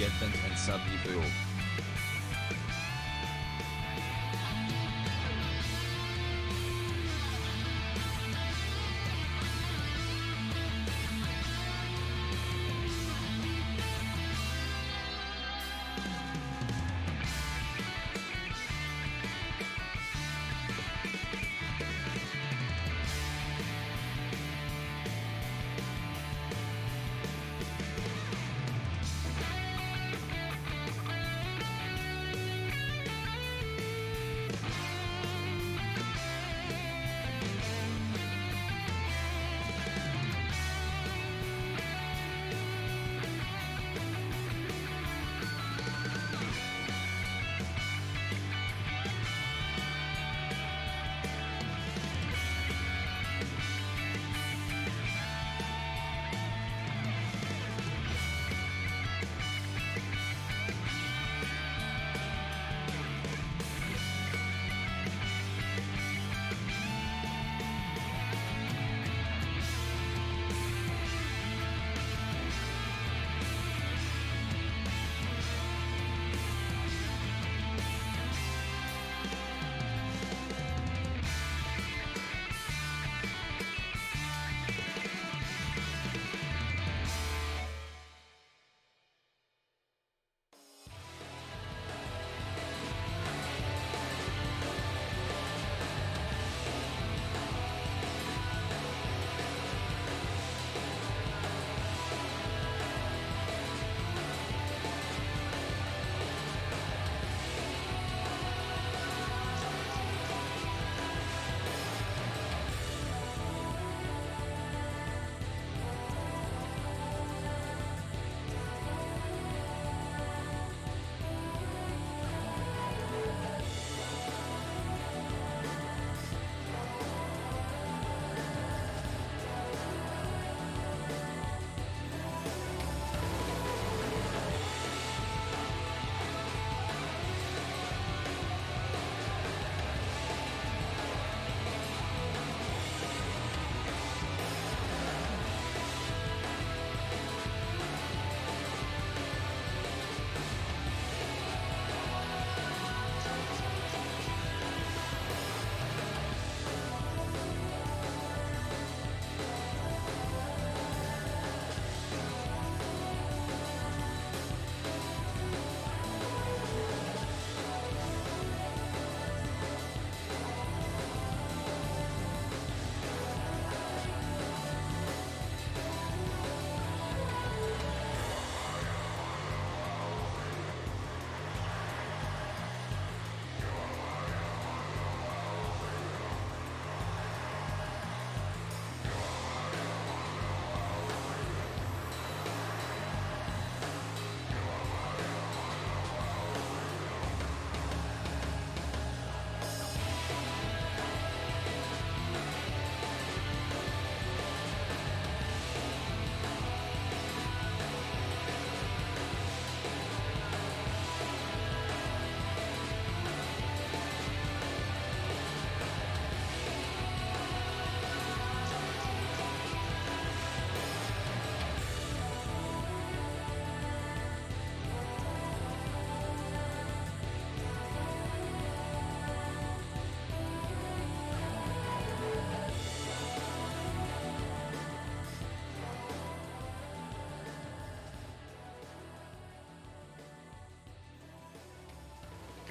forgettens en sabbat i byrå.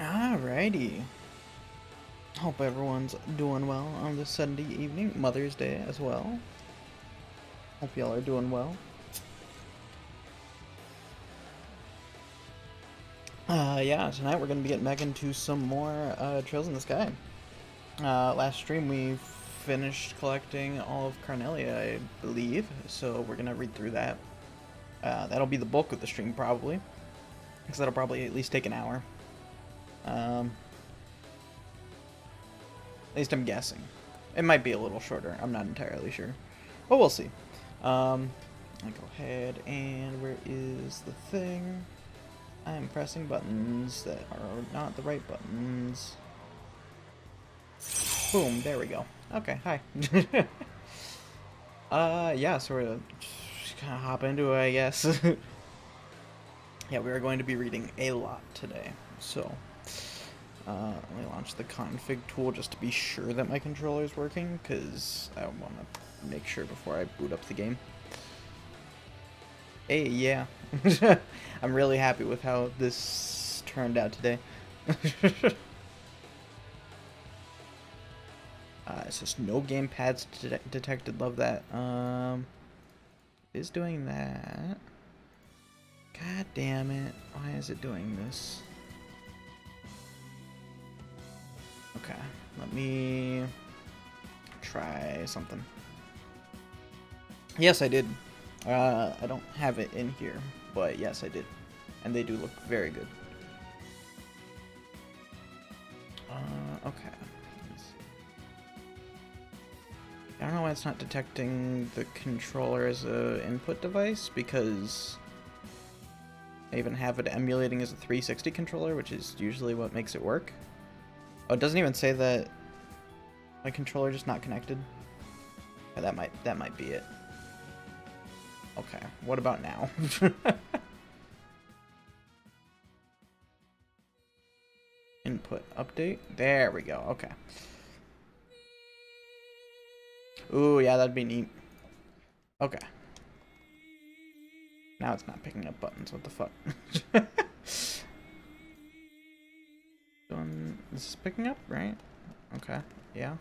Alrighty. Hope everyone's doing well on this Sunday evening, Mother's Day as well. Hope y'all are doing well. Yeah, tonight we're gonna be getting back into some more Trails in the Sky. Last stream we finished collecting all of Carnelia, I believe, so we're gonna read through that. That'll be the bulk of the stream probably, because that'll probably at least take an hour. At least I'm guessing. It might be a little shorter. I'm not entirely sure, but we'll see. I'll go ahead and where is the thing? I am pressing buttons that are not the right buttons. Boom, there we go. Okay, hi. Yeah, so we're just kind of hop into it, I guess. Yeah, we are going to be reading a lot today. So, let me launch the config tool just to be sure that my controller is working, because I want to make sure before I boot up the game. Hey, yeah. I'm really happy with how this turned out today. It's just no gamepads detected. Love that. Is doing that. God damn it. Why is it doing this? Okay, let me try something. Yes, I did. I don't have it in here, but yes, I did. And they do look very good. Okay. I don't know why it's not detecting the controller as an input device, because I even have it emulating as a 360 controller, which is usually what makes it work. Oh, it doesn't even say that my controller just not connected. Yeah, that might be it. Okay, what about now? Input update. There we go. Okay. Ooh, yeah, that'd be neat. Okay. Now it's not picking up buttons. What the fuck? This is picking up, right? Okay. Yeah.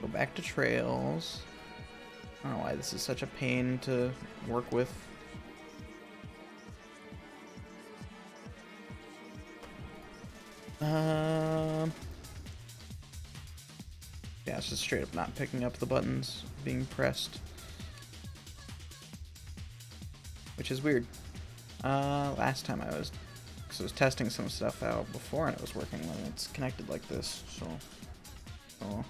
Go back to trails. I don't know why this is such a pain to work with. Yeah, it's just straight up not picking up the buttons being pressed. Which is weird. Last time I was testing some stuff out before and it was working when it's connected like this, so... Oh.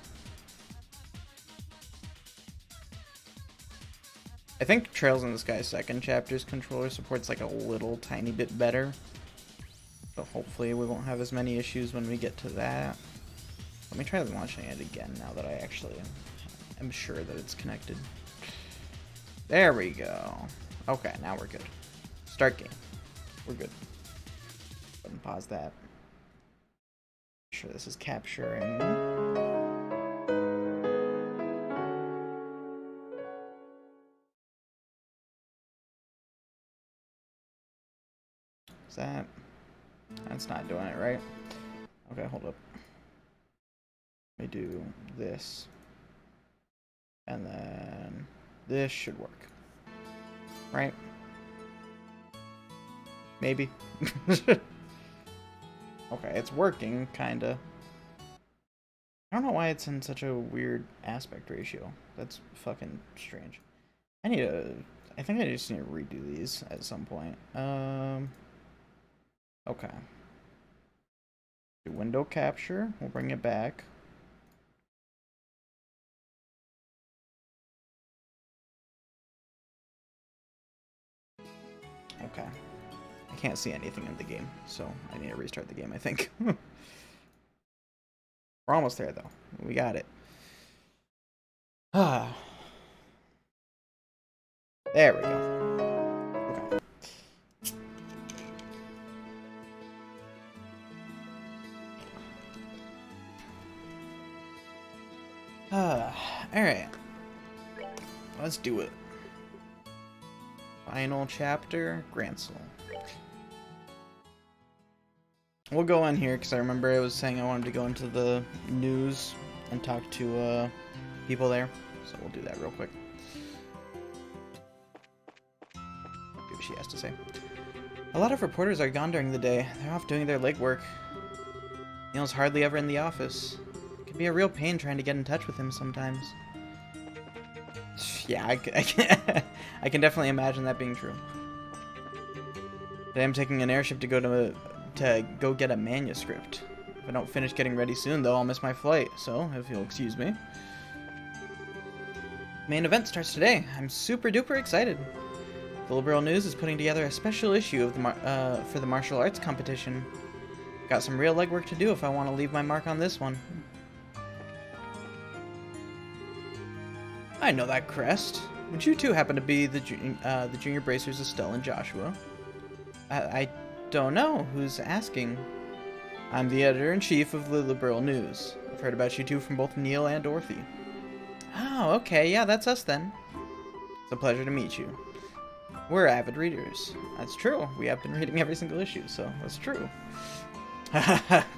I think Trails in the Sky second chapter's controller support's like a little tiny bit better. So hopefully we won't have as many issues when we get to that. Let me try launching it again now that I actually am sure that it's connected. There we go. Okay, now we're good. Start game. We're good. Go ahead and pause that. Make sure this is capturing. Is that... That's not doing it, right? Okay, hold up. Let me do this. And then this should work. Right? Maybe. Okay, it's working, kinda. I don't know why it's in such a weird aspect ratio. That's fucking strange. I think I just need to redo these at some point. Okay. Do window capture. We'll bring it back. Okay. I can't see anything in the game, so I need to restart the game, I think. We're almost there, though. We got it. Ah. There we go. Okay. Alright. Let's do it. Final chapter, Grancel. We'll go in here because I remember I was saying I wanted to go into the news and talk to people there. So we'll do that real quick. See what she has to say. A lot of reporters are gone during the day. They're off doing their legwork. Neil's hardly ever in the office. It can be a real pain trying to get in touch with him sometimes. Yeah, I can definitely imagine that being true. Today I'm taking an airship to go get a manuscript. If I don't finish getting ready soon, though, I'll miss my flight. So, if you'll excuse me. Main event starts today. I'm super duper excited. The Liberal News is putting together a special issue of the for the martial arts competition. Got some real legwork to do if I want to leave my mark on this one. I know that crest. Would you two happen to be the junior bracers Estelle and Joshua? I don't know. Who's asking? I'm the editor-in-chief of the Liberal News. I've heard about you two from both Neil and Dorothy. Oh, okay. Yeah, that's us then. It's a pleasure to meet you. We're avid readers. That's true. We have been reading every single issue, so that's true.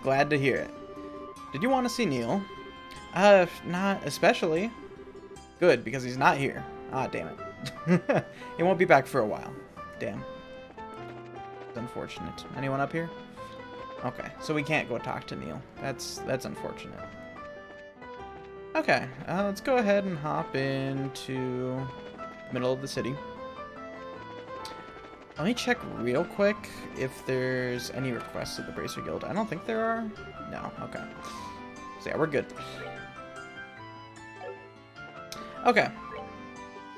Glad to hear it. Did you want to see Neil? Not especially. Good, because he's not here. Ah, damn it. He won't be back for a while. Damn. It's unfortunate. Anyone up here? Okay, so we can't go talk to Neil. That's unfortunate. Okay, let's go ahead and hop into the middle of the city. Let me check real quick if there's any requests of the Bracer Guild. I don't think there are. No, okay. So yeah, we're good. Okay.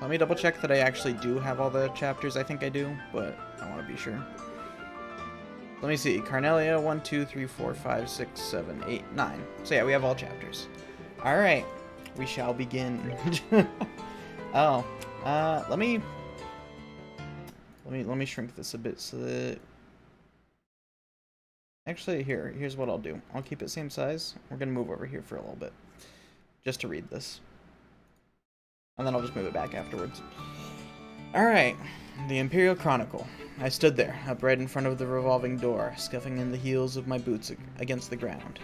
Let me double check that I actually do have all the chapters. I think I do, but I want to be sure. Let me see. Carnelia, 1, 2, 3, 4, 5, 6, 7, 8, 9. So yeah, we have all chapters. Alright. We shall begin. Oh. Let me shrink this a bit so that... Actually, here's what I'll do. I'll keep it same size. We're going to move over here for a little bit. Just to read this. And then I'll just move it back afterwards. Alright. The Imperial Chronicle. I stood there, upright in front of the revolving door, scuffing in the heels of my boots against the ground.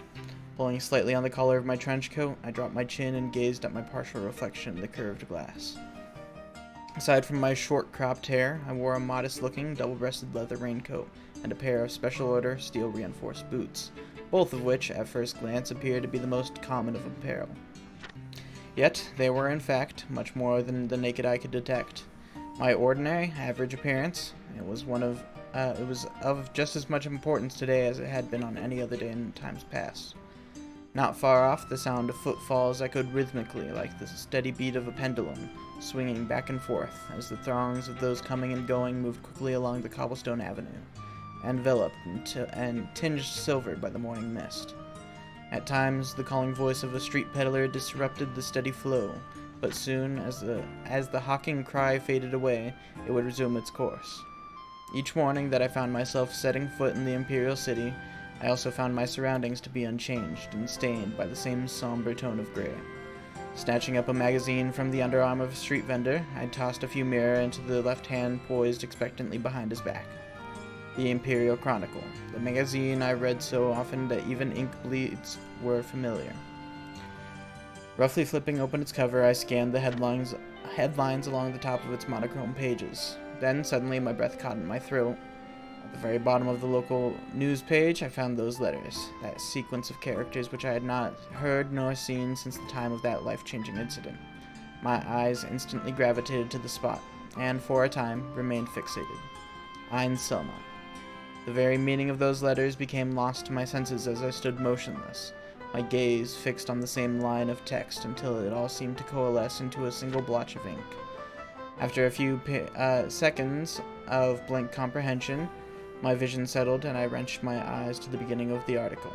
Pulling slightly on the collar of my trench coat, I dropped my chin and gazed at my partial reflection in the curved glass. Aside from my short-cropped hair, I wore a modest-looking, double-breasted leather raincoat and a pair of special-order, steel-reinforced boots, both of which, at first glance, appeared to be the most common of apparel. Yet, they were, in fact, much more than the naked eye could detect. My ordinary, average appearance, it was of just as much importance today as it had been on any other day in times past. Not far off, the sound of footfalls echoed rhythmically like the steady beat of a pendulum, swinging back and forth as the throngs of those coming and going moved quickly along the cobblestone avenue, enveloped and tinged silver by the morning mist. At times, the calling voice of a street peddler disrupted the steady flow, but soon, as the hawking cry faded away, it would resume its course. Each morning that I found myself setting foot in the Imperial City, I also found my surroundings to be unchanged and stained by the same somber tone of gray. Snatching up a magazine from the underarm of a street vendor, I tossed a few mirror into the left hand poised expectantly behind his back. The Imperial Chronicle, the magazine I read so often that even ink bleeds were familiar. Roughly flipping open its cover, I scanned the headlines along the top of its monochrome pages. Then, suddenly, my breath caught in my throat. At the very bottom of the local news page, I found those letters, that sequence of characters which I had not heard nor seen since the time of that life-changing incident. My eyes instantly gravitated to the spot, and, for a time, remained fixated. Ein Selma. The very meaning of those letters became lost to my senses as I stood motionless, my gaze fixed on the same line of text until it all seemed to coalesce into a single blotch of ink. After a few seconds of blank comprehension, my vision settled and I wrenched my eyes to the beginning of the article.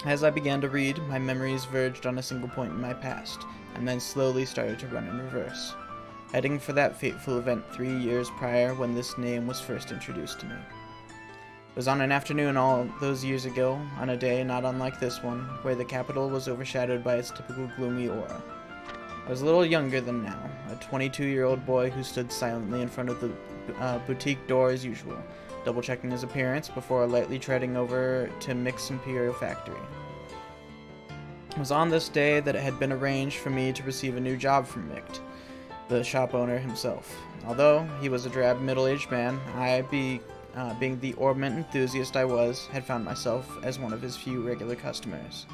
As I began to read, my memories verged on a single point in my past, and then slowly started to run in reverse, heading for that fateful event 3 years prior when this name was first introduced to me. It was on an afternoon all those years ago, on a day not unlike this one, where the capital was overshadowed by its typical gloomy aura. I was a little younger than now, a 22-year-old boy who stood silently in front of the boutique door as usual, double-checking his appearance before lightly treading over to Mick's Imperial factory. It was on this day that it had been arranged for me to receive a new job from Mick, the shop owner himself. Although he was a drab middle-aged man, I, being the ornament enthusiast I was, had found myself as one of his few regular customers.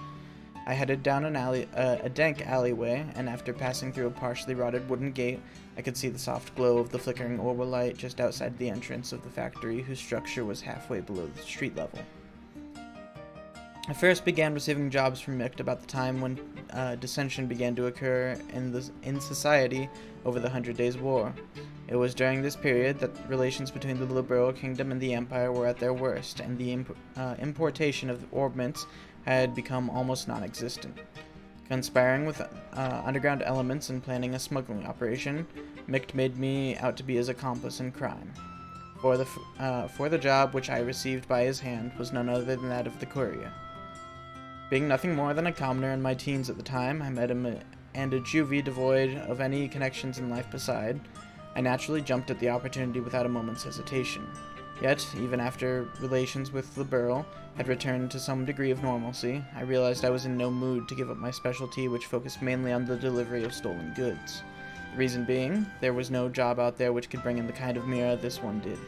I headed down a dank alleyway, and after passing through a partially rotted wooden gate, I could see the soft glow of the flickering orb light just outside the entrance of the factory, whose structure was halfway below the street level. I first began receiving jobs from Mick about the time when dissension began to occur in society over the 100 Days' War. It was during this period that relations between the Liberal Kingdom and the Empire were at their worst, and the importation of orbments had become almost non-existent. Conspiring with underground elements and planning a smuggling operation, Mick made me out to be his accomplice in crime. For the job which I received by his hand was none other than that of the courier. Being nothing more than a commoner in my teens at the time, I met him and a juvie devoid of any connections in life beside. I naturally jumped at the opportunity without a moment's hesitation. Yet, even after relations with the Burl had returned to some degree of normalcy, I realized I was in no mood to give up my specialty, which focused mainly on the delivery of stolen goods. The reason being, there was no job out there which could bring in the kind of mirror this one did.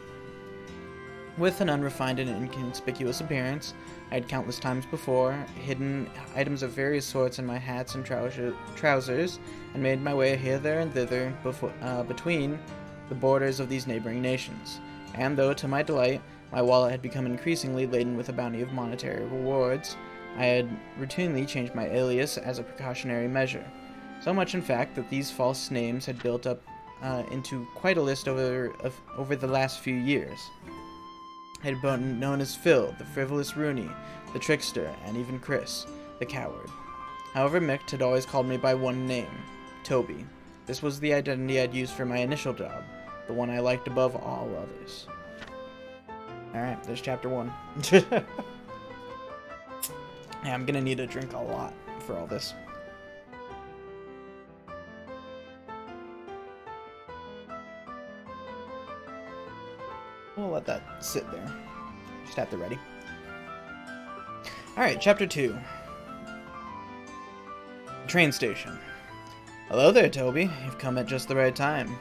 With an unrefined and inconspicuous appearance, I had countless times before hidden items of various sorts in my hats and trousers, and made my way hither and thither between the borders of these neighboring nations. And though, to my delight, my wallet had become increasingly laden with a bounty of monetary rewards, I had routinely changed my alias as a precautionary measure. So much, in fact, that these false names had built up into quite a list over the last few years. I had been known as Phil, the frivolous Rooney, the trickster, and even Chris, the coward. However, Mick had always called me by one name, Toby. This was the identity I'd used for my initial job, the one I liked above all others. Alright, there's chapter 1. Yeah, I'm gonna need to drink a lot for all this. We'll let that sit there. Just at the ready. Alright, chapter 2. Train station. Hello there, Toby. You've come at just the right time.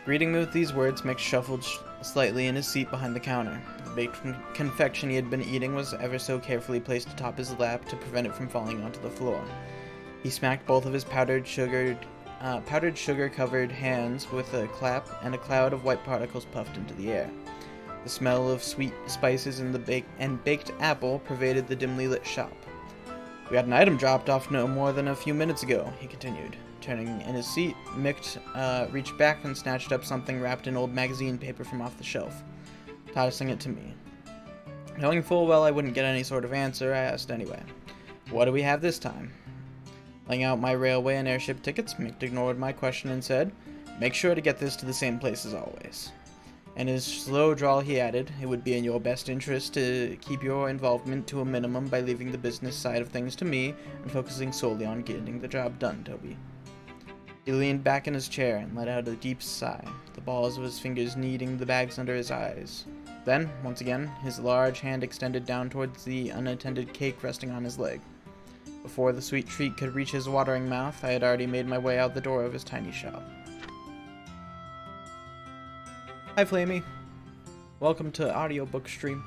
Greeting me with these words, Mick shuffled slightly in his seat behind the counter. The baked confection he had been eating was ever so carefully placed atop his lap to prevent it from falling onto the floor. He smacked both of his powdered sugar-covered hands with a clap, and a cloud of white particles puffed into the air. The smell of sweet spices and baked apple pervaded the dimly lit shop. We had an item dropped off no more than a few minutes ago, he continued. Turning in his seat, Mick reached back and snatched up something wrapped in old magazine paper from off the shelf, tossing it to me. Knowing full well I wouldn't get any sort of answer, I asked anyway. What do we have this time? Laying out my railway and airship tickets, Mick ignored my question and said, Make sure to get this to the same place as always. In his slow drawl he added, It would be in your best interest to keep your involvement to a minimum by leaving the business side of things to me and focusing solely on getting the job done, Toby. He leaned back in his chair and let out a deep sigh, the balls of his fingers kneading the bags under his eyes. Then, once again, his large hand extended down towards the unattended cake resting on his leg. Before the sweet treat could reach his watering mouth, I had already made my way out the door of his tiny shop. Hi, Flamey. Welcome to audiobook stream.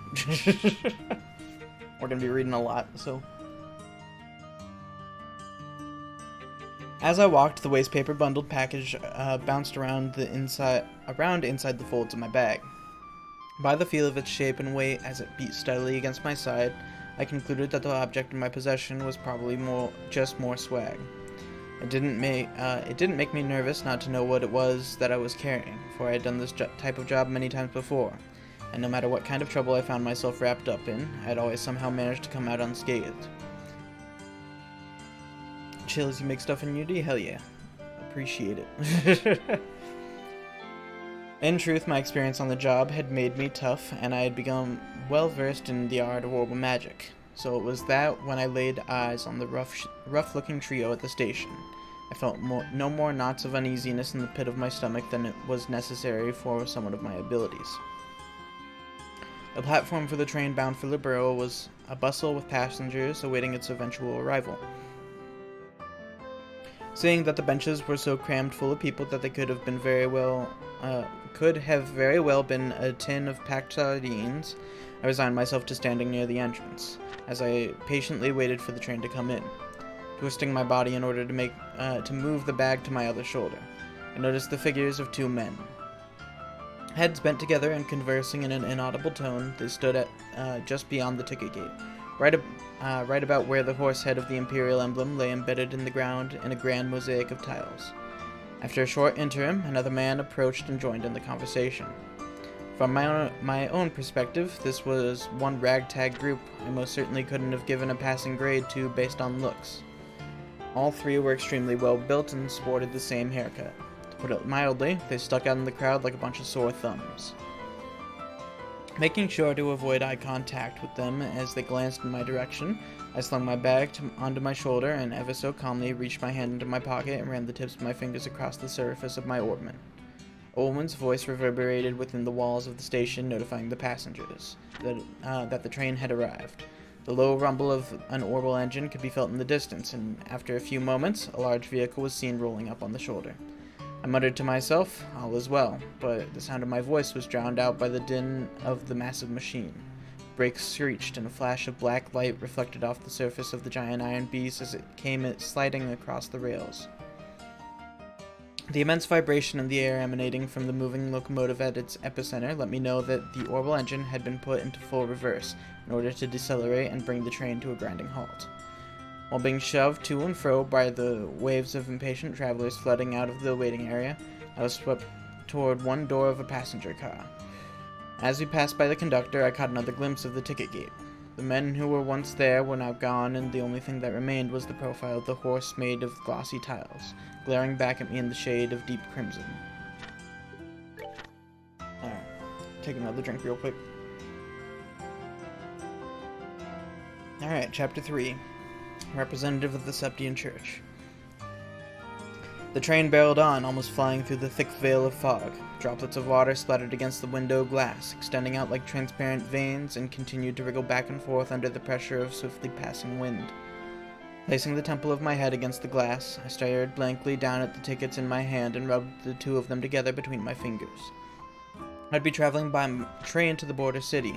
We're gonna be reading a lot, so... As I walked, the wastepaper bundled package bounced around inside the folds of my bag. By the feel of its shape and weight as it beat steadily against my side, I concluded that the object in my possession was probably just more swag. It didn't make me nervous not to know what it was that I was carrying, for I had done this type of job many times before, and no matter what kind of trouble I found myself wrapped up in, I had always somehow managed to come out unscathed. Chills, you make stuff in Unity? Hell yeah. Appreciate it. In truth, my experience on the job had made me tough, and I had become well versed in the art of orbital magic. So it was that when I laid eyes on the rough-looking trio at the station, I felt no more knots of uneasiness in the pit of my stomach than it was necessary for someone of my abilities. The platform for the train bound for Libero was a bustle with passengers awaiting its eventual arrival. Seeing that the benches were so crammed full of people that they could have very well been a tin of packed sardines, I resigned myself to standing near the entrance, as I patiently waited for the train to come in, twisting my body in order to move the bag to my other shoulder. I noticed the figures of two men. Heads bent together and conversing in an inaudible tone, they stood at just beyond the ticket gate, right about where the horse head of the Imperial emblem lay embedded in the ground in a grand mosaic of tiles. After a short interim, another man approached and joined in the conversation. From my own perspective, this was one ragtag group I most certainly couldn't have given a passing grade to based on looks. All three were extremely well built and sported the same haircut. To put it mildly, they stuck out in the crowd like a bunch of sore thumbs. Making sure to avoid eye contact with them as they glanced in my direction, I slung my bag onto my shoulder and ever so calmly reached my hand into my pocket and ran the tips of my fingers across the surface of my orbment. A woman's voice reverberated within the walls of the station, notifying the passengers that the train had arrived. The low rumble of an orbital engine could be felt in the distance, and after a few moments, a large vehicle was seen rolling up on the shoulder. I muttered to myself, all is well, but the sound of my voice was drowned out by the din of the massive machine. Brakes screeched, and a flash of black light reflected off the surface of the giant iron beast as it came sliding across the rails. The immense vibration in the air emanating from the moving locomotive at its epicenter let me know that the orbital engine had been put into full reverse in order to decelerate and bring the train to a grinding halt. While being shoved to and fro by the waves of impatient travelers flooding out of the waiting area, I was swept toward one door of a passenger car. As we passed by the conductor, I caught another glimpse of the ticket gate. The men who were once there were now gone, and the only thing that remained was the profile of the horse made of glossy tiles, glaring back at me in the shade of deep crimson. Alright, take another drink real quick. Alright, Chapter 3. Representative of the Septian Church. The train barreled on, almost flying through the thick veil of fog. Droplets of water splattered against the window glass, extending out like transparent veins, and continued to wriggle back and forth under the pressure of swiftly passing wind. Placing the temple of my head against the glass, I stared blankly down at the tickets in my hand and rubbed the two of them together between my fingers. I'd be traveling by train to the border city,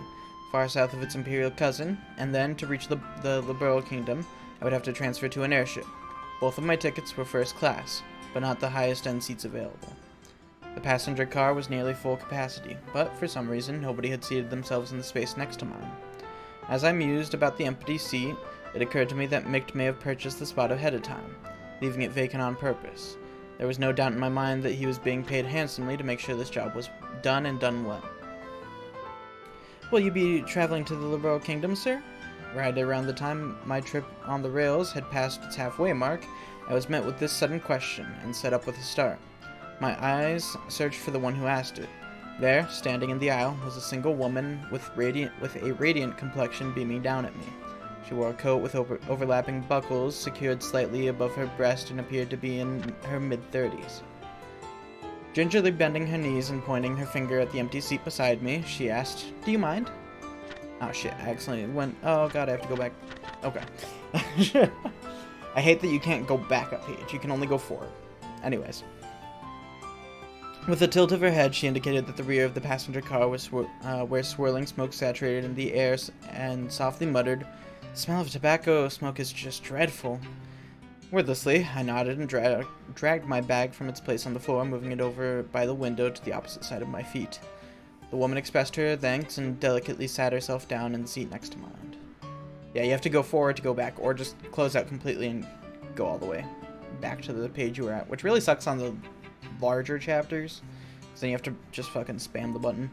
far south of its imperial cousin, and then, to reach the Liberal Kingdom, I would have to transfer to an airship. Both of my tickets were first class, but not the highest end seats available. The passenger car was nearly full capacity, but for some reason nobody had seated themselves in the space next to mine. As I mused about the empty seat, it occurred to me that Mick may have purchased the spot ahead of time, leaving it vacant on purpose. There was no doubt in my mind that he was being paid handsomely to make sure this job was done and done well. "Will you be traveling to the Liberal Kingdom, sir?" Right around the time my trip on the rails had passed its halfway mark, I was met with this sudden question, and set up with a start. My eyes searched for the one who asked it. There, standing in the aisle, was a single woman with a radiant complexion beaming down at me. She wore a coat with overlapping buckles secured slightly above her breast and appeared to be in her mid-30s. Gingerly bending her knees and pointing her finger at the empty seat beside me, she asked, "Do you mind?" Oh shit, I accidentally went, oh god, I have to go back. Okay. I hate that you can't go back a page, you can only go forward. Anyways. With a tilt of her head, she indicated that the rear of the passenger car was where swirling smoke saturated in the air, and softly muttered, "The smell of tobacco smoke is just dreadful." Wordlessly, I nodded and dragged my bag from its place on the floor, moving it over by the window to the opposite side of my feet. The woman expressed her thanks and delicately sat herself down in the seat next to mine. Yeah, you have to go forward to go back, or just close out completely and go all the way back to the page you were at, which really sucks on the larger chapters, because then you have to just fucking spam the button.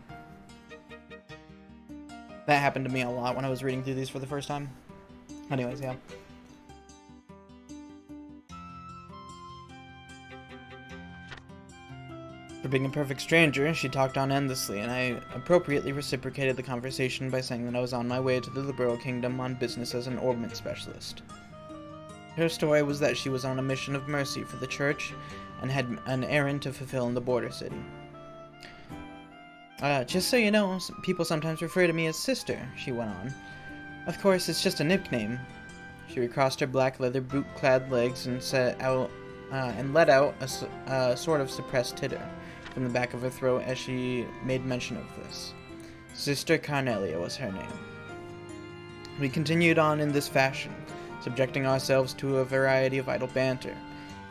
That happened to me a lot when I was reading through these for the first time. Anyways, yeah. For being a perfect stranger, she talked on endlessly, and I appropriately reciprocated the conversation by saying that I was on my way to the Liberal Kingdom on business as an orbment specialist. Her story was that she was on a mission of mercy for the church and had an errand to fulfill in the border city. Just so you know, people sometimes refer to me as Sister, she went on. Of course, it's just a nickname. She recrossed her black leather boot-clad legs and let out a sort of suppressed titter from the back of her throat as she made mention of this. Sister Carnelia was her name. We continued on in this fashion, subjecting ourselves to a variety of idle banter,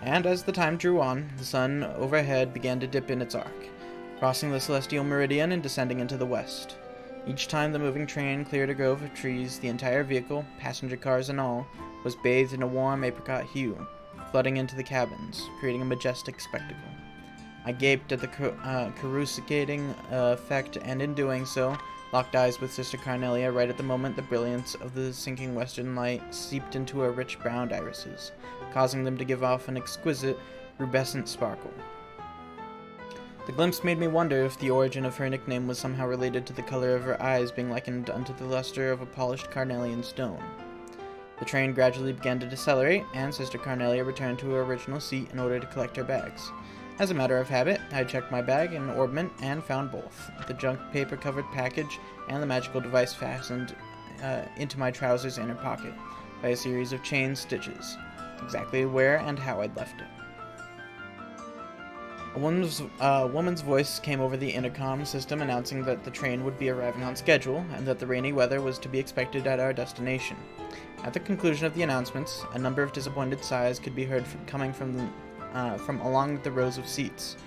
and as the time drew on, the sun overhead began to dip in its arc, crossing the celestial meridian and descending into the west. Each time the moving train cleared a grove of trees, the entire vehicle, passenger cars and all, was bathed in a warm apricot hue, flooding into the cabins, creating a majestic spectacle. I gaped at the coruscating effect, and in doing so, locked eyes with Sister Carnelia right at the moment the brilliance of the sinking western light seeped into her rich brown irises, causing them to give off an exquisite, rubescent sparkle. The glimpse made me wonder if the origin of her nickname was somehow related to the color of her eyes being likened unto the luster of a polished carnelian stone. The train gradually began to decelerate, and Sister Carnelia returned to her original seat in order to collect her bags. As a matter of habit, I checked my bag and orbment and found both, the junk paper-covered package and the magical device fastened into my trousers' inner pocket by a series of chain stitches, exactly where and how I'd left it. A woman's voice came over the intercom system announcing that the train would be arriving on schedule and that the rainy weather was to be expected at our destination. At the conclusion of the announcements, a number of disappointed sighs could be heard coming from along the rows of seats.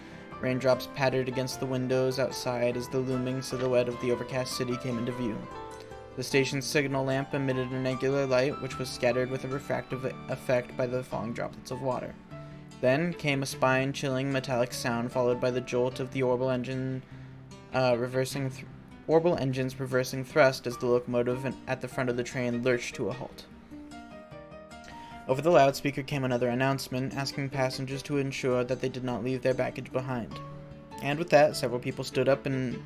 Raindrops pattered against the windows outside as the looming silhouette of the overcast city came into view. The station's signal lamp emitted an angular light which was scattered with a refractive effect by the falling droplets of water. Then came a spine-chilling metallic sound followed by the jolt of the orbital engines reversing thrust as the locomotive at the front of the train lurched to a halt. Over the loudspeaker came another announcement, asking passengers to ensure that they did not leave their baggage behind. And with that, several people stood up and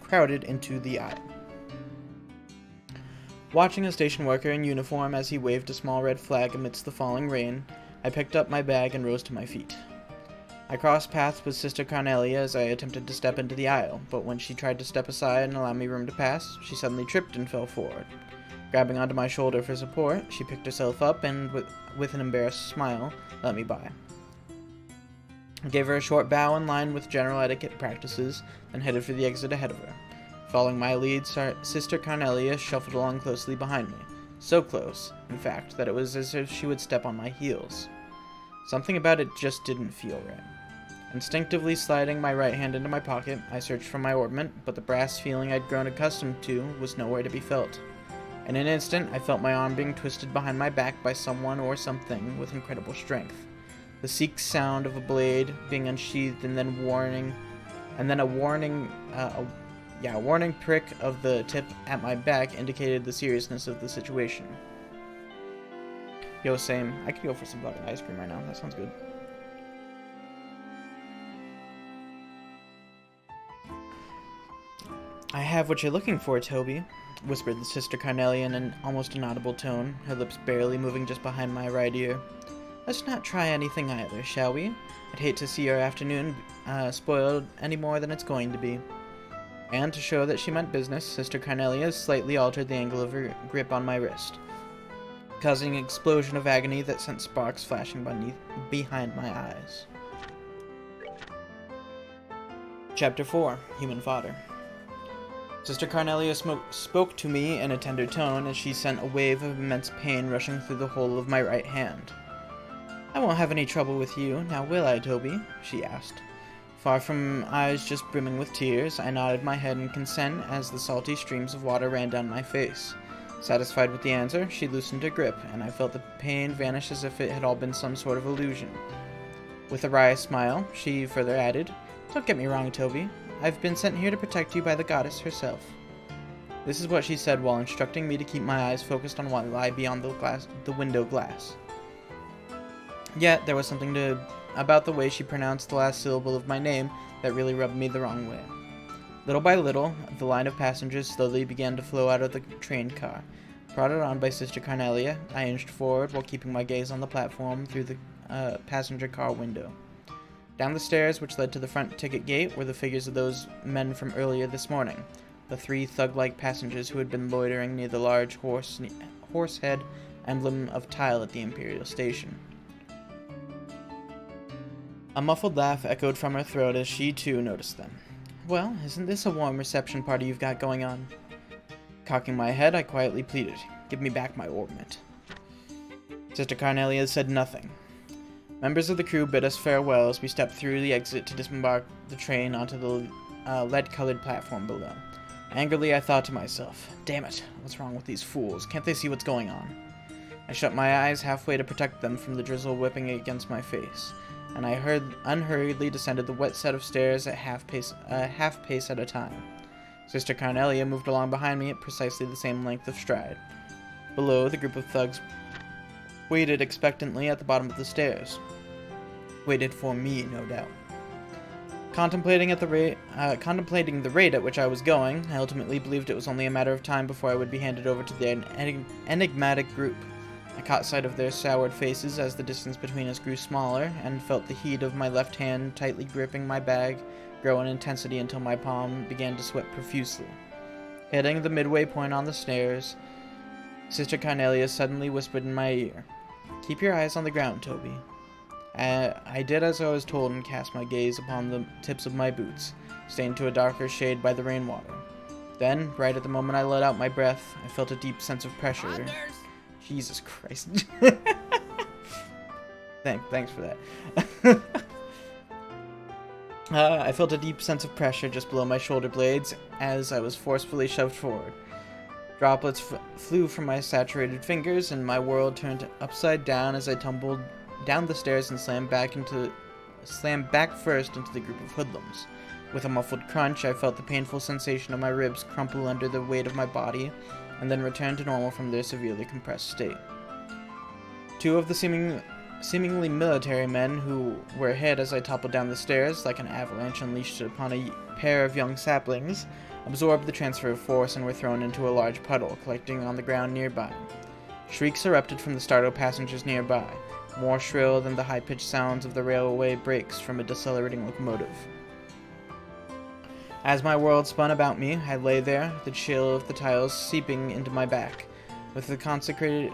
crowded into the aisle. Watching a station worker in uniform as he waved a small red flag amidst the falling rain, I picked up my bag and rose to my feet. I crossed paths with Sister Carnelia as I attempted to step into the aisle, but when she tried to step aside and allow me room to pass, she suddenly tripped and fell forward. Grabbing onto my shoulder for support, she picked herself up and, with an embarrassed smile, let me by. I gave her a short bow in line with general etiquette practices, then headed for the exit ahead of her. Following my lead, Sister Carnelia shuffled along closely behind me. So close, in fact, that it was as if she would step on my heels. Something about it just didn't feel right. Instinctively sliding my right hand into my pocket, I searched for my orbment, but the brass feeling I'd grown accustomed to was nowhere to be felt. In an instant, I felt my arm being twisted behind my back by someone or something with incredible strength. The seek sound of a blade being unsheathed and then a warning prick of the tip at my back indicated the seriousness of the situation. Yo, same. I could go for some fucking ice cream right now. That sounds good. I have what you're looking for, Toby, whispered the Sister Carnelia in an almost inaudible tone, her lips barely moving just behind my right ear. Let's not try anything either, shall we? I'd hate to see our afternoon spoiled any more than it's going to be. And to show that she meant business, Sister Carnelia slightly altered the angle of her grip on my wrist, causing an explosion of agony that sent sparks flashing behind my eyes. Chapter 4. Human Fodder. Sister Carnelia spoke to me in a tender tone as she sent a wave of immense pain rushing through the whole of my right hand. I won't have any trouble with you, now will I, Toby? She asked. Far from eyes just brimming with tears, I nodded my head in consent as the salty streams of water ran down my face. Satisfied with the answer, she loosened her grip, and I felt the pain vanish as if it had all been some sort of illusion. With a wry smile, she further added, Don't get me wrong, Toby. I've been sent here to protect you by the goddess herself. This is what she said while instructing me to keep my eyes focused on what lay beyond the window glass. Yet, there was something about the way she pronounced the last syllable of my name that really rubbed me the wrong way. Little by little, the line of passengers slowly began to flow out of the train car. Prodded on by Sister Carnelia, I inched forward while keeping my gaze on the platform through the passenger car window. Down the stairs which led to the front ticket gate were the figures of those men from earlier this morning, the 3 thug-like passengers who had been loitering near the large horse head emblem of tile at the Imperial station. A muffled laugh echoed from her throat as she, too, noticed them. Well, isn't this a warm reception party you've got going on? Cocking my head, I quietly pleaded, Give me back my orbment. Sister Carnelia said nothing. Members of the crew bid us farewell as we stepped through the exit to disembark the train onto the lead-colored platform below. Angrily, I thought to myself, damn it, what's wrong with these fools? Can't they see what's going on? I shut my eyes halfway to protect them from the drizzle whipping against my face, and I unhurriedly descended the wet set of stairs at half pace at a time. Sister Carnelia moved along behind me at precisely the same length of stride. Below, the group of thugs waited expectantly at the bottom of the stairs. Waited for me, no doubt. Contemplating the rate at which I was going, I ultimately believed it was only a matter of time before I would be handed over to the enigmatic group. I caught sight of their soured faces as the distance between us grew smaller, and felt the heat of my left hand tightly gripping my bag grow in intensity until my palm began to sweat profusely. Hitting the midway point on the stairs, Sister Carnelia suddenly whispered in my ear, "Keep your eyes on the ground, Toby." I did as I was told and cast my gaze upon the tips of my boots, stained to a darker shade by the rainwater. Then, right at the moment I let out my breath, I felt a deep sense of pressure. Jesus Christ. Thanks for that. I felt a deep sense of pressure just below my shoulder blades as I was forcefully shoved forward. Droplets flew from my saturated fingers, and my world turned upside down as I tumbled down the stairs and slammed back first into the group of hoodlums. With a muffled crunch, I felt the painful sensation of my ribs crumple under the weight of my body, and then return to normal from their severely compressed state. Two of the seemingly military men who were hit as I toppled down the stairs, like an avalanche unleashed upon a pair of young saplings, absorbed the transfer of force and were thrown into a large puddle, collecting on the ground nearby. Shrieks erupted from the startled passengers nearby, more shrill than the high-pitched sounds of the railway brakes from a decelerating locomotive. As my world spun about me, I lay there, the chill of the tiles seeping into my back. With a concerted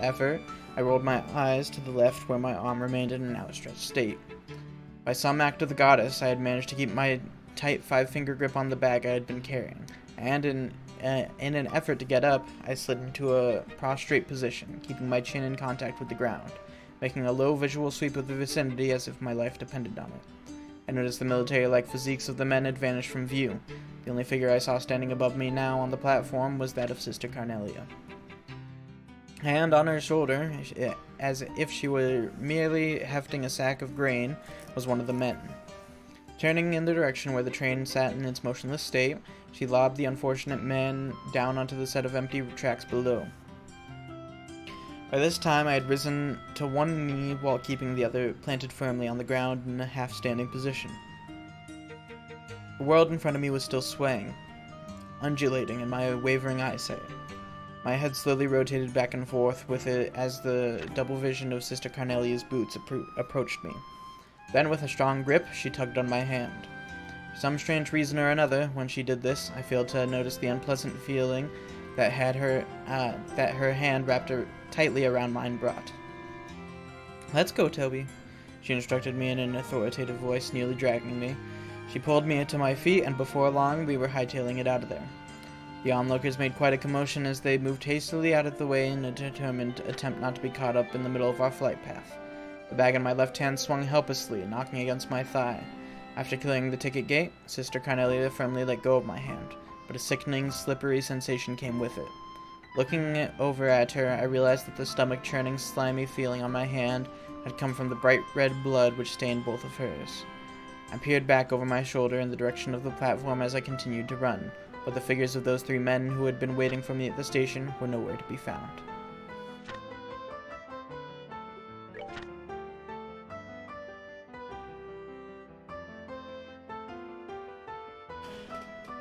effort, I rolled my eyes to the left where my arm remained in an outstretched state. By some act of the goddess, I had managed to keep my tight five-finger grip on the bag I had been carrying, and in an effort to get up, I slid into a prostrate position, keeping my chin in contact with the ground, making a low visual sweep of the vicinity as if my life depended on it. I noticed the military-like physiques of the men had vanished from view. The only figure I saw standing above me now on the platform was that of Sister Carnelia. Hand on her shoulder, as if she were merely hefting a sack of grain, was one of the men. Turning in the direction where the train sat in its motionless state, she lobbed the unfortunate man down onto the set of empty tracks below. By this time I had risen to one knee while keeping the other planted firmly on the ground in a half-standing position. The world in front of me was still swaying, undulating in my wavering eyesight. My head slowly rotated back and forth with it as the double vision of Sister Carnelia's boots approached me. Then, with a strong grip, she tugged on my hand. For some strange reason or another, when she did this, I failed to notice the unpleasant feeling that her hand wrapped tightly around mine brought. "Let's go, Toby," she instructed me in an authoritative voice, nearly dragging me. She pulled me to my feet, and before long, we were hightailing it out of there. The onlookers made quite a commotion as they moved hastily out of the way in a determined attempt not to be caught up in the middle of our flight path. The bag in my left hand swung helplessly, knocking against my thigh. After clearing the ticket gate, Sister Carnelia firmly let go of my hand, but a sickening, slippery sensation came with it. Looking over at her, I realized that the stomach-churning, slimy feeling on my hand had come from the bright red blood which stained both of hers. I peered back over my shoulder in the direction of the platform as I continued to run, but the figures of those three men who had been waiting for me at the station were nowhere to be found.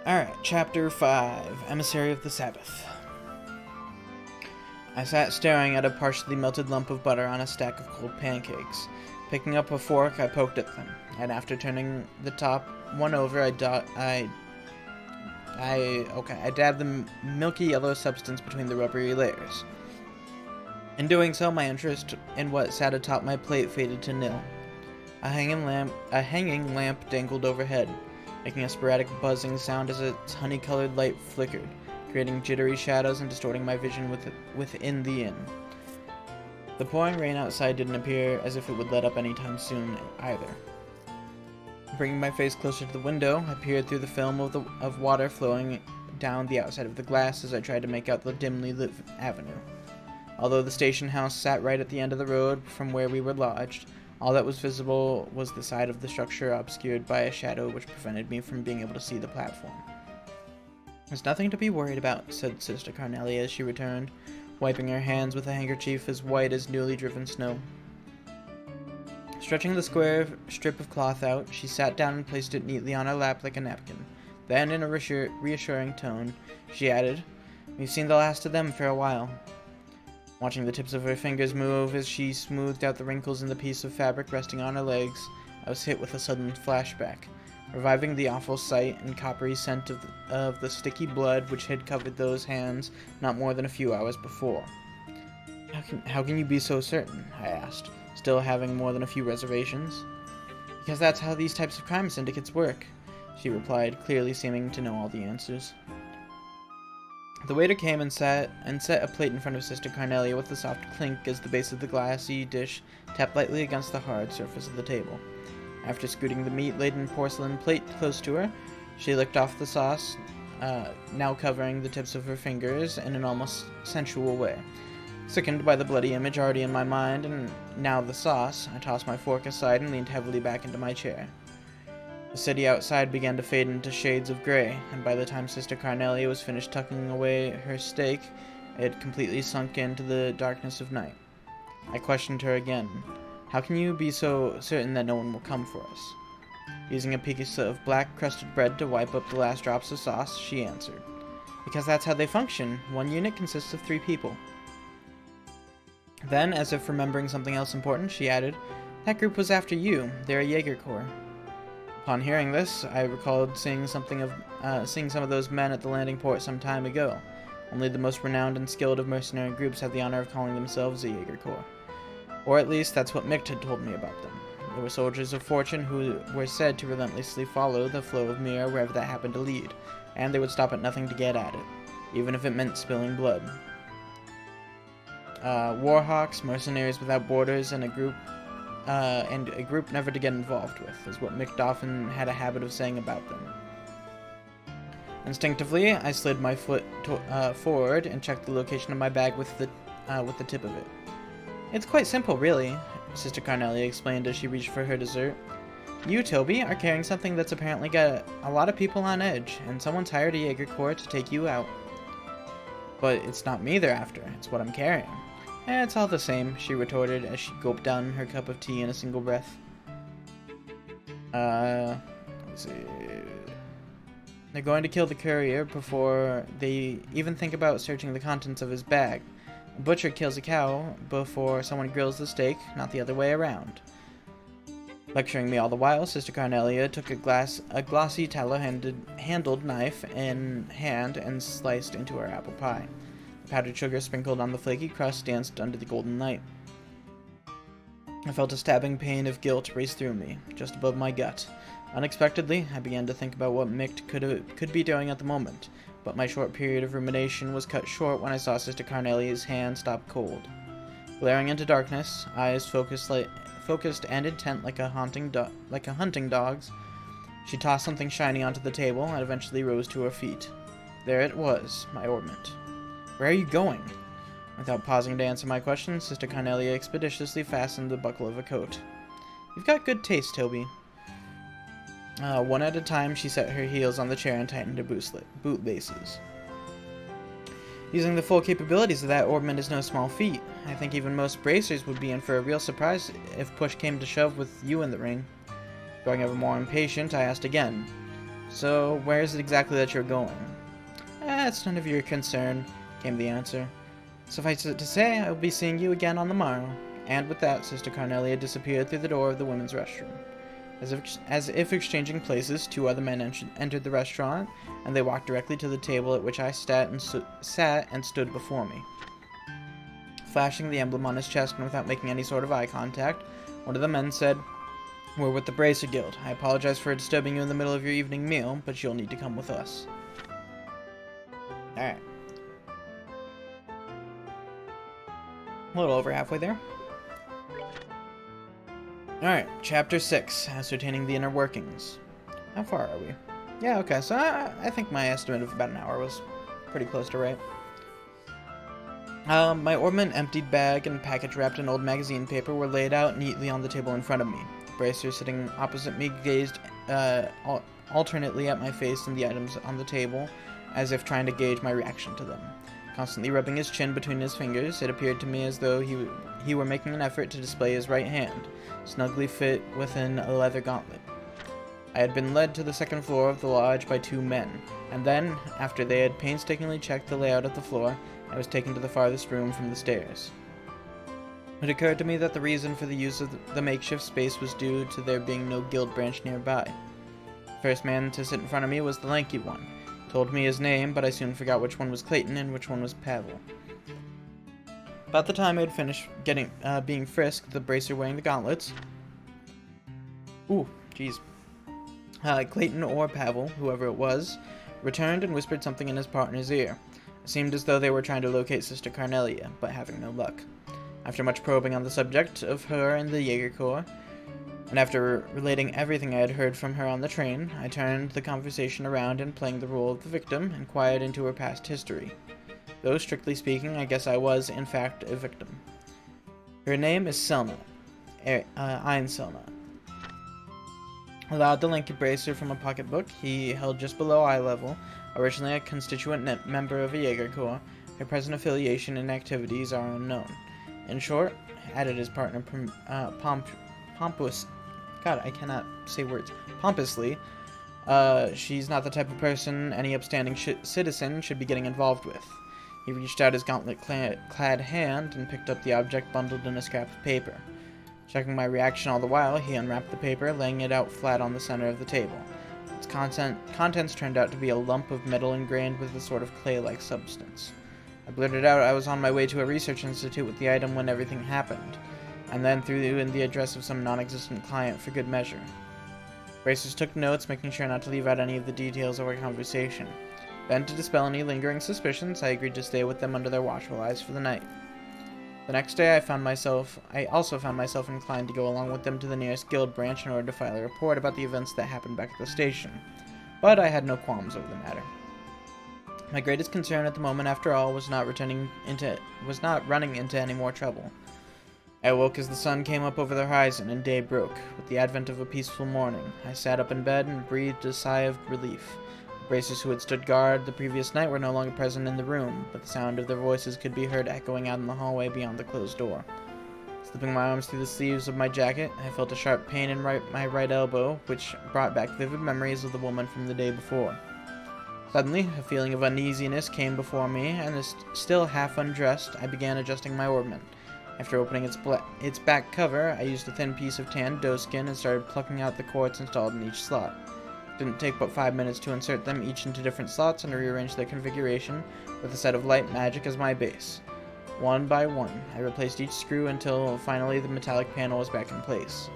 Alright, Chapter 5, Emissary of the Sabbath. I sat staring at a partially melted lump of butter on a stack of cold pancakes. Picking up a fork, I poked at them, and after turning the top one over, I dabbed the milky yellow substance between the rubbery layers. In doing so, my interest in what sat atop my plate faded to nil. A hanging lamp dangled overhead, making a sporadic buzzing sound as its honey-colored light flickered, creating jittery shadows and distorting my vision within the inn. The pouring rain outside didn't appear as if it would let up anytime soon either. Bringing my face closer to the window, I peered through the film of water flowing down the outside of the glass as I tried to make out the dimly lit avenue. Although the station house sat right at the end of the road from where we were lodged, All that was visible was the side of the structure obscured by a shadow which prevented me from being able to see the platform. "There's nothing to be worried about," said Sister Carnelia as she returned, wiping her hands with a handkerchief as white as newly driven snow. Stretching the square strip of cloth out, she sat down and placed it neatly on her lap like a napkin. Then, in a reassuring tone, she added, "We've seen the last of them for a while." Watching the tips of her fingers move as she smoothed out the wrinkles in the piece of fabric resting on her legs, I was hit with a sudden flashback, reviving the awful sight and coppery scent of the sticky blood which had covered those hands not more than a few hours before. How can you be so certain?" I asked, still having more than a few reservations. "Because that's how these types of crime syndicates work," she replied, clearly seeming to know all the answers. The waiter came and set a plate in front of Sister Carnelia with a soft clink as the base of the glassy dish tapped lightly against the hard surface of the table. After scooting the meat-laden porcelain plate close to her, she licked off the sauce, now covering the tips of her fingers in an almost sensual way. Sickened by the bloody image already in my mind, and now the sauce, I tossed my fork aside and leaned heavily back into my chair. The city outside began to fade into shades of gray, and by the time Sister Carnelia was finished tucking away her steak, it had completely sunk into the darkness of night. I questioned her again. "How can you be so certain that no one will come for us?" Using a piece of black crusted bread to wipe up the last drops of sauce, she answered, "Because that's how they function. One unit consists of 3 people." Then, as if remembering something else important, she added, "That group was after you. They're a Jaeger Corps." Upon hearing this, I recalled seeing some of those men at the landing port some time ago. Only the most renowned and skilled of mercenary groups had the honor of calling themselves a Jaeger Corps. Or at least, that's what Micht had told me about them. They were soldiers of fortune who were said to relentlessly follow the flow of Mir wherever that happened to lead, and they would stop at nothing to get at it, even if it meant spilling blood. Warhawks, mercenaries without borders, and a group never to get involved with, is what Micht often had a habit of saying about them. Instinctively, I slid my foot forward and checked the location of my bag with the tip of it. "It's quite simple, really," Sister Carnelia explained as she reached for her dessert. "You, Toby, are carrying something that's apparently got a lot of people on edge, and someone's hired a Jaeger Corps to take you out." "But it's not me they're after, it's what I'm carrying." "It's all the same," she retorted as she gulped down her cup of tea in a single breath. Let's see. "They're going to kill the courier before they even think about searching the contents of his bag. A butcher kills a cow before someone grills the steak, not the other way around." Lecturing me all the while, Sister Carnelia took a glossy tallow-handled knife in hand and sliced into her apple pie. The powdered sugar sprinkled on the flaky crust danced under the golden light. I felt a stabbing pain of guilt race through me, just above my gut. Unexpectedly, I began to think about what Micht could be doing at the moment, but my short period of rumination was cut short when I saw Sister Carnelia's hand stop cold. Glaring into darkness, eyes focused and intent like a hunting dog's, she tossed something shiny onto the table and eventually rose to her feet. There it was, my ornament. "Where are you going?" Without pausing to answer my question, Sister Carnelia expeditiously fastened the buckle of a coat. "You've got good taste, Toby." One at a time, she set her heels on the chair and tightened her boot laces. "Using the full capabilities of that ornament is no small feat. I think even most bracers would be in for a real surprise if push came to shove with you in the ring." Growing ever more impatient, I asked again, "So, where is it exactly that you're going?" "It's none of your concern," came the answer. "Suffice it to say, I will be seeing you again on the morrow." And with that, Sister Carnelia disappeared through the door of the women's restroom. As if exchanging places, 2 other men entered the restaurant, and they walked directly to the table at which I sat and stood before me. Flashing the emblem on his chest and without making any sort of eye contact, one of the men said, "We're with the Bracer Guild. I apologize for disturbing you in the middle of your evening meal, but you'll need to come with us." Alright. A little over halfway there. Alright, Chapter 6, Ascertaining the Inner Workings. How far are we? Yeah, okay, so I think my estimate of about an hour was pretty close to right. My ornament emptied bag and package wrapped in old magazine paper were laid out neatly on the table in front of me. The bracer sitting opposite me gazed alternately at my face and the items on the table, as if trying to gauge my reaction to them. Constantly rubbing his chin between his fingers, it appeared to me as though he were making an effort to display his right hand, snugly fit within a leather gauntlet. I had been led to the second floor of the lodge by two men, and then, after they had painstakingly checked the layout of the floor, I was taken to the farthest room from the stairs. It occurred to me that the reason for the use of the makeshift space was due to there being no guild branch nearby. The first man to sit in front of me was the lanky one. He told me his name, but I soon forgot which one was Clayton and which one was Pavel. About the time I had finished being frisked, the bracer wearing the gauntlets... Ooh, jeez. Clayton or Pavel, whoever it was, returned and whispered something in his partner's ear. It seemed as though they were trying to locate Sister Carnelia, but having no luck. After much probing on the subject of her and the Jaeger Corps, and after relating everything I had heard from her on the train, I turned the conversation around and, playing the role of the victim, inquired into her past history. Though, strictly speaking, I guess I was, in fact, a victim. Her name is Selma. Ein Selma. Allowed the lanky bracer from a pocketbook he held just below eye level, originally a constituent member of a Jaeger Corps. Her present affiliation and activities are unknown. In short, added his partner pompously, she's not the type of person any upstanding citizen should be getting involved with. He reached out his gauntlet-clad hand and picked up the object bundled in a scrap of paper. Checking my reaction all the while, he unwrapped the paper, laying it out flat on the center of the table. Its contents turned out to be a lump of metal ingrained with a sort of clay-like substance. I blurted out I was on my way to a research institute with the item when everything happened, and then threw in the address of some non-existent client for good measure. Bracers took notes, making sure not to leave out any of the details of our conversation. Then, to dispel any lingering suspicions, I agreed to stay with them under their watchful eyes for the night. The next day, I also found myself inclined to go along with them to the nearest guild branch in order to file a report about the events that happened back at the station. But I had no qualms over the matter. My greatest concern at the moment, after all, was not running into any more trouble. I awoke as the sun came up over the horizon and day broke. With the advent of a peaceful morning, I sat up in bed and breathed a sigh of relief. The bracers who had stood guard the previous night were no longer present in the room, but the sound of their voices could be heard echoing out in the hallway beyond the closed door. Slipping my arms through the sleeves of my jacket, I felt a sharp pain in my right elbow, which brought back vivid memories of the woman from the day before. Suddenly, a feeling of uneasiness came before me, and still half undressed, I began adjusting my ornament. After opening its back cover, I used a thin piece of tanned doeskin and started plucking out the cords installed in each slot. It didn't take but 5 minutes to insert them each into different slots and rearrange their configuration with a set of light magic as my base. One by one, I replaced each screw until finally the metallic panel was back in place.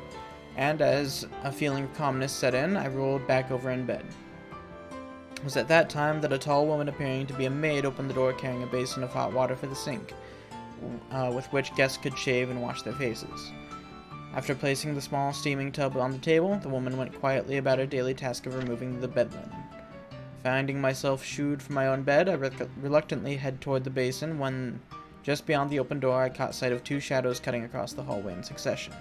And as a feeling of calmness set in, I rolled back over in bed. It was at that time that a tall woman appearing to be a maid opened the door carrying a basin of hot water for the sink, with which guests could shave and wash their faces. After placing the small steaming tub on the table, the woman went quietly about her daily task of removing the bed linen. Finding myself shooed from my own bed, I reluctantly head toward the basin when, just beyond the open door, I caught sight of two shadows cutting across the hallway in succession.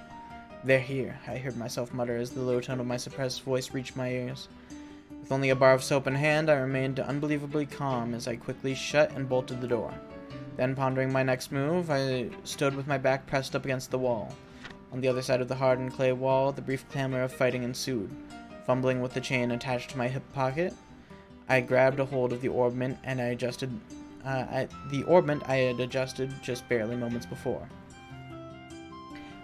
"They're here," I heard myself mutter as the low tone of my suppressed voice reached my ears. With only a bar of soap in hand, I remained unbelievably calm as I quickly shut and bolted the door. Then, pondering my next move, I stood with my back pressed up against the wall. On the other side of the hardened clay wall, the brief clamor of fighting ensued. Fumbling with the chain attached to my hip pocket, I grabbed a hold of the ornament and I adjusted the ornament I had adjusted just barely moments before.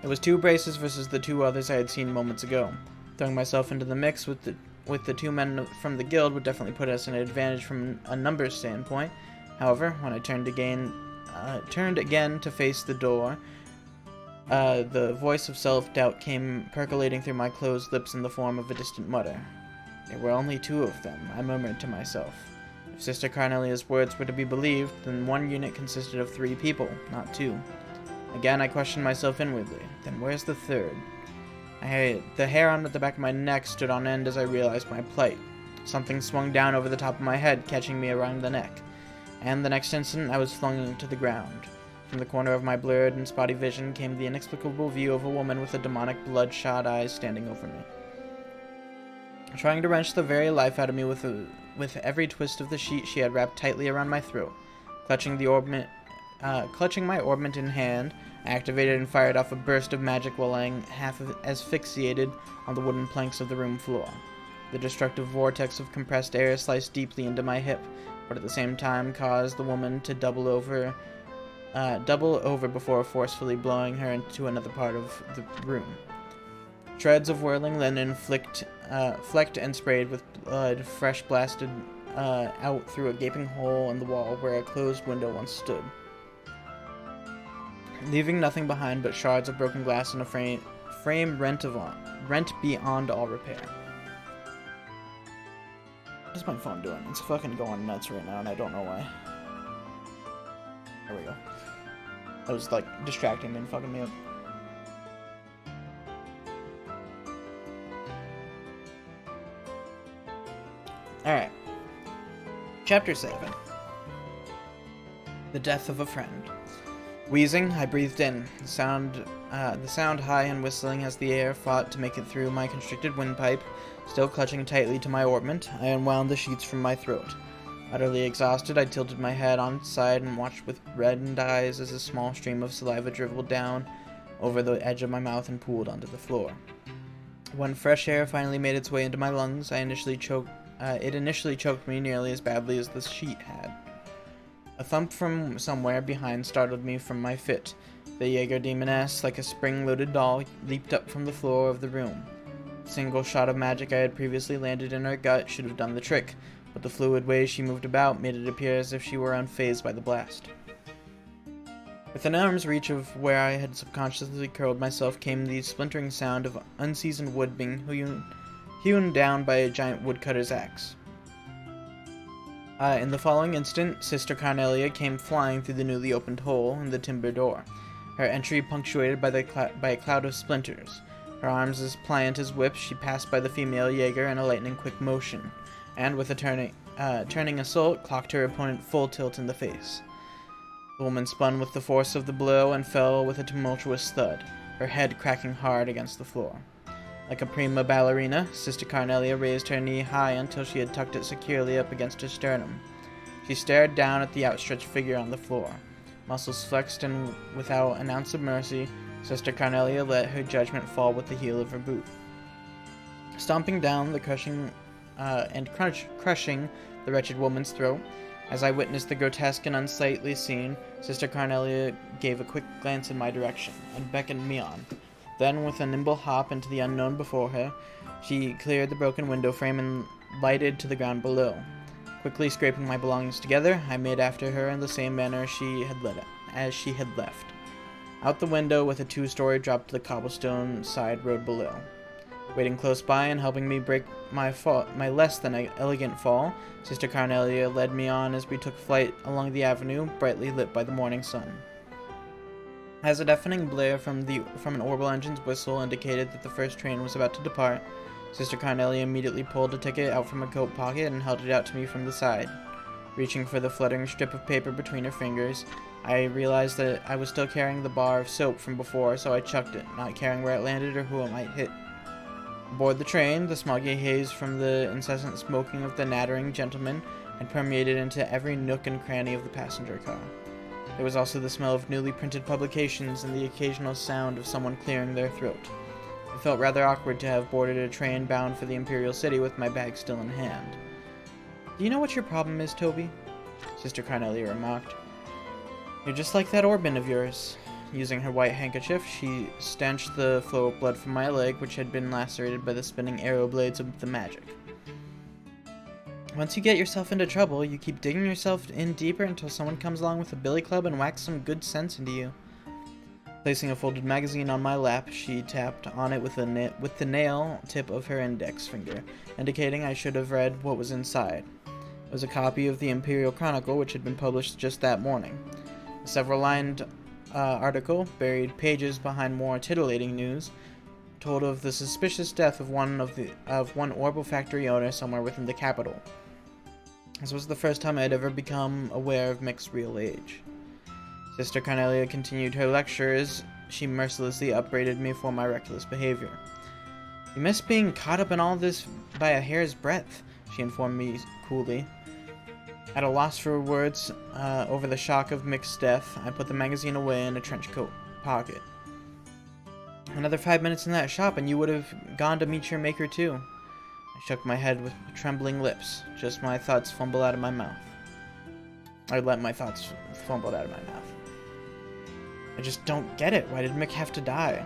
It was two braces versus the two others I had seen moments ago. Throwing myself into the mix with the two men from the guild would definitely put us in an advantage from a numbers standpoint. However, when I turned again to face the door, the voice of self-doubt came percolating through my closed lips in the form of a distant mutter. There were only two of them, I murmured to myself. If Sister Carnelia's words were to be believed, then one unit consisted of 3 people, not 2. Again, I questioned myself inwardly. Then where's the third? The hair on the back of my neck stood on end as I realized my plight. Something swung down over the top of my head, catching me around the neck. And the next instant, I was flung to the ground. From the corner of my blurred and spotty vision came the inexplicable view of a woman with a demonic bloodshot eyes standing over me, trying to wrench the very life out of me with every twist of the sheet she had wrapped tightly around my throat. Clutching my orbment in hand, I activated and fired off a burst of magic while lying half asphyxiated on the wooden planks of the room floor. The destructive vortex of compressed air sliced deeply into my hip, but at the same time caused the woman to double over before forcefully blowing her into another part of the room. Shreds of whirling linen flecked and sprayed with blood, fresh blasted out through a gaping hole in the wall where a closed window once stood, leaving nothing behind but shards of broken glass and a frame rent beyond all repair. What is my phone doing? It's fucking going nuts right now, and I don't know why. There we go. That was, like, distracting me and fucking me up. Alright. Chapter 7. The Death of a Friend. Wheezing, I breathed in, the sound high and whistling as the air fought to make it through my constricted windpipe. Still clutching tightly to my orbment, I unwound the sheets from my throat. Utterly exhausted, I tilted my head on its side and watched with reddened eyes as a small stream of saliva dribbled down over the edge of my mouth and pooled onto the floor. When fresh air finally made its way into my lungs, it initially choked me nearly as badly as the sheet had. A thump from somewhere behind startled me from my fit. The Jaeger demoness, like a spring-loaded doll, leaped up from the floor of the room. A single shot of magic I had previously landed in her gut should have done the trick, but the fluid way she moved about made it appear as if she were unfazed by the blast. Within arm's reach of where I had subconsciously curled myself came the splintering sound of unseasoned wood being hewn down by a giant woodcutter's axe. In the following instant, Sister Carnelia came flying through the newly opened hole in the timber door, her entry punctuated by a cloud of splinters. Her arms as pliant as whips, she passed by the female Jaeger in a lightning-quick motion, and with a turning assault, clocked her opponent full tilt in the face. The woman spun with the force of the blow and fell with a tumultuous thud, her head cracking hard against the floor. Like a prima ballerina, Sister Carnelia raised her knee high until she had tucked it securely up against her sternum. She stared down at the outstretched figure on the floor. Muscles flexed and without an ounce of mercy, Sister Carnelia let her judgment fall with the heel of her boot. Stomping down the crushing the wretched woman's throat, as I witnessed the grotesque and unsightly scene, Sister Carnelia gave a quick glance in my direction and beckoned me on. Then, with a nimble hop into the unknown before her, she cleared the broken window frame and lighted to the ground below. Quickly scraping my belongings together, I made after her in the same manner as she had left. Out the window with a two-story drop to the cobblestone side road below. Waiting close by and helping me break my less than elegant fall, Sister Carnelia led me on as we took flight along the avenue, brightly lit by the morning sun. As a deafening blare from an orbital engine's whistle indicated that the first train was about to depart, Sister Carnelia immediately pulled a ticket out from her coat pocket and held it out to me from the side. Reaching for the fluttering strip of paper between her fingers, I realized that I was still carrying the bar of soap from before, so I chucked it, not caring where it landed or who it might hit. Aboard the train, the smoggy haze from the incessant smoking of the nattering gentlemen had permeated into every nook and cranny of the passenger car. There was also the smell of newly printed publications and the occasional sound of someone clearing their throat. It felt rather awkward to have boarded a train bound for the Imperial City with my bag still in hand. "Do you know what your problem is, Toby?" Sister Carnelia remarked. "You're just like that Orban of yours." Using her white handkerchief, she stanched the flow of blood from my leg, which had been lacerated by the spinning arrow blades of the magic. "Once you get yourself into trouble, you keep digging yourself in deeper until someone comes along with a billy club and whacks some good sense into you." Placing a folded magazine on my lap, she tapped on it with the nail tip of her index finger, indicating I should have read what was inside. It was a copy of the Imperial Chronicle, which had been published just that morning. A several-lined article, buried pages behind more titillating news, told of the suspicious death of one orbital factory owner somewhere within the capital. This was the first time I had ever become aware of Mick's real age. Sister Carnelia continued her lecture as she mercilessly upbraided me for my reckless behavior. "You miss being caught up in all this by a hair's breadth," she informed me coolly. At a loss for words over the shock of Mick's death, I put the magazine away in a trench coat pocket. "Another 5 minutes in that shop and you would have gone to meet your maker too." I shook my head with trembling lips. Just my thoughts fumbled out of my mouth. I let my thoughts fumble out of my mouth. "I just don't get it. Why did Mick have to die?"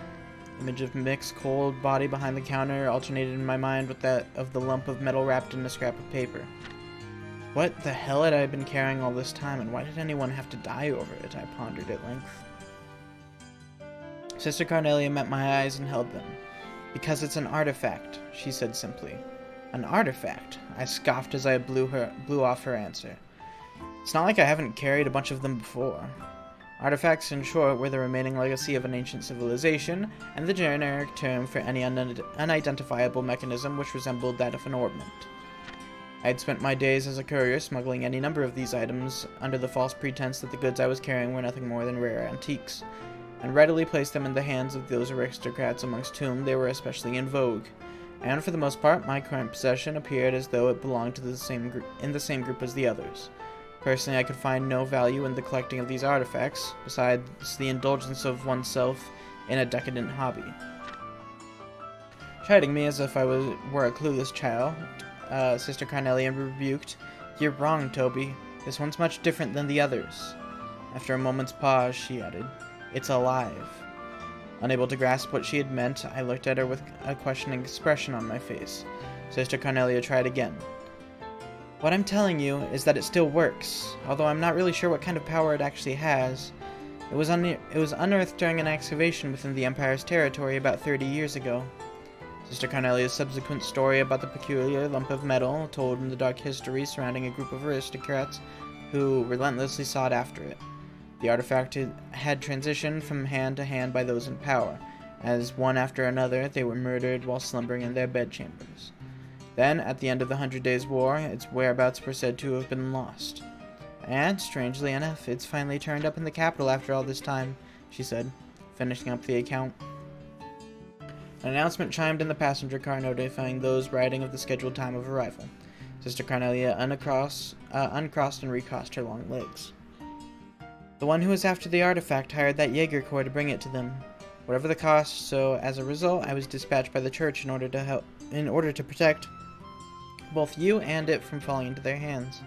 The image of Mick's cold body behind the counter alternated in my mind with that of the lump of metal wrapped in a scrap of paper. What the hell had I been carrying all this time, and why did anyone have to die over it? I pondered at length. Sister Carnelia met my eyes and held them. "Because it's an artifact," she said simply. "An artifact?" I scoffed as I blew off her answer. "It's not like I haven't carried a bunch of them before." Artifacts, in short, were the remaining legacy of an ancient civilization, and the generic term for any unidentifiable mechanism which resembled that of an orbment. I had spent my days as a courier smuggling any number of these items under the false pretense that the goods I was carrying were nothing more than rare antiques, and readily placed them in the hands of those aristocrats amongst whom they were especially in vogue, and for the most part my current possession appeared as though it belonged to the same group as the others. Personally, I could find no value in the collecting of these artifacts, besides the indulgence of oneself in a decadent hobby. Chiding me as if I were a clueless child, Sister Carnelia rebuked, "You're wrong, Toby. This one's much different than the others." After a moment's pause, she added, "It's alive." Unable to grasp what she had meant, I looked at her with a questioning expression on my face. Sister Carnelia tried again. "What I'm telling you is that it still works, although I'm not really sure what kind of power it actually has. It was unearthed during an excavation within the Empire's territory about 30 years ago." Sister Carnelia's subsequent story about the peculiar lump of metal told in the dark history surrounding a group of aristocrats who relentlessly sought after it. The artifact had transitioned from hand to hand by those in power, as one after another they were murdered while slumbering in their bedchambers. Then, at the end of the 100 Days' War, its whereabouts were said to have been lost. "And, strangely enough, it's finally turned up in the capital after all this time," she said, finishing up the account. An announcement chimed in the passenger car notifying those riding of the scheduled time of arrival. Sister Carnelia uncrossed and recrossed her long legs. "The one who was after the artifact hired that Jaeger Corps to bring it to them, whatever the cost, so as a result I was dispatched by the church in order to protect both you and it from falling into their hands."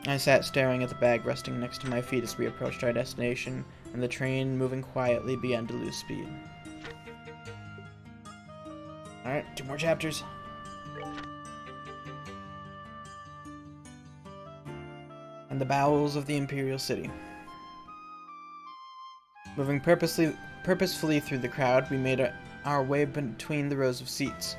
I sat staring at the bag resting next to my feet as we approached our destination, and the train, moving quietly, began to lose speed. Alright, 2 more chapters. And the bowels of the Imperial City. Moving purposefully through the crowd, we made our way between the rows of seats.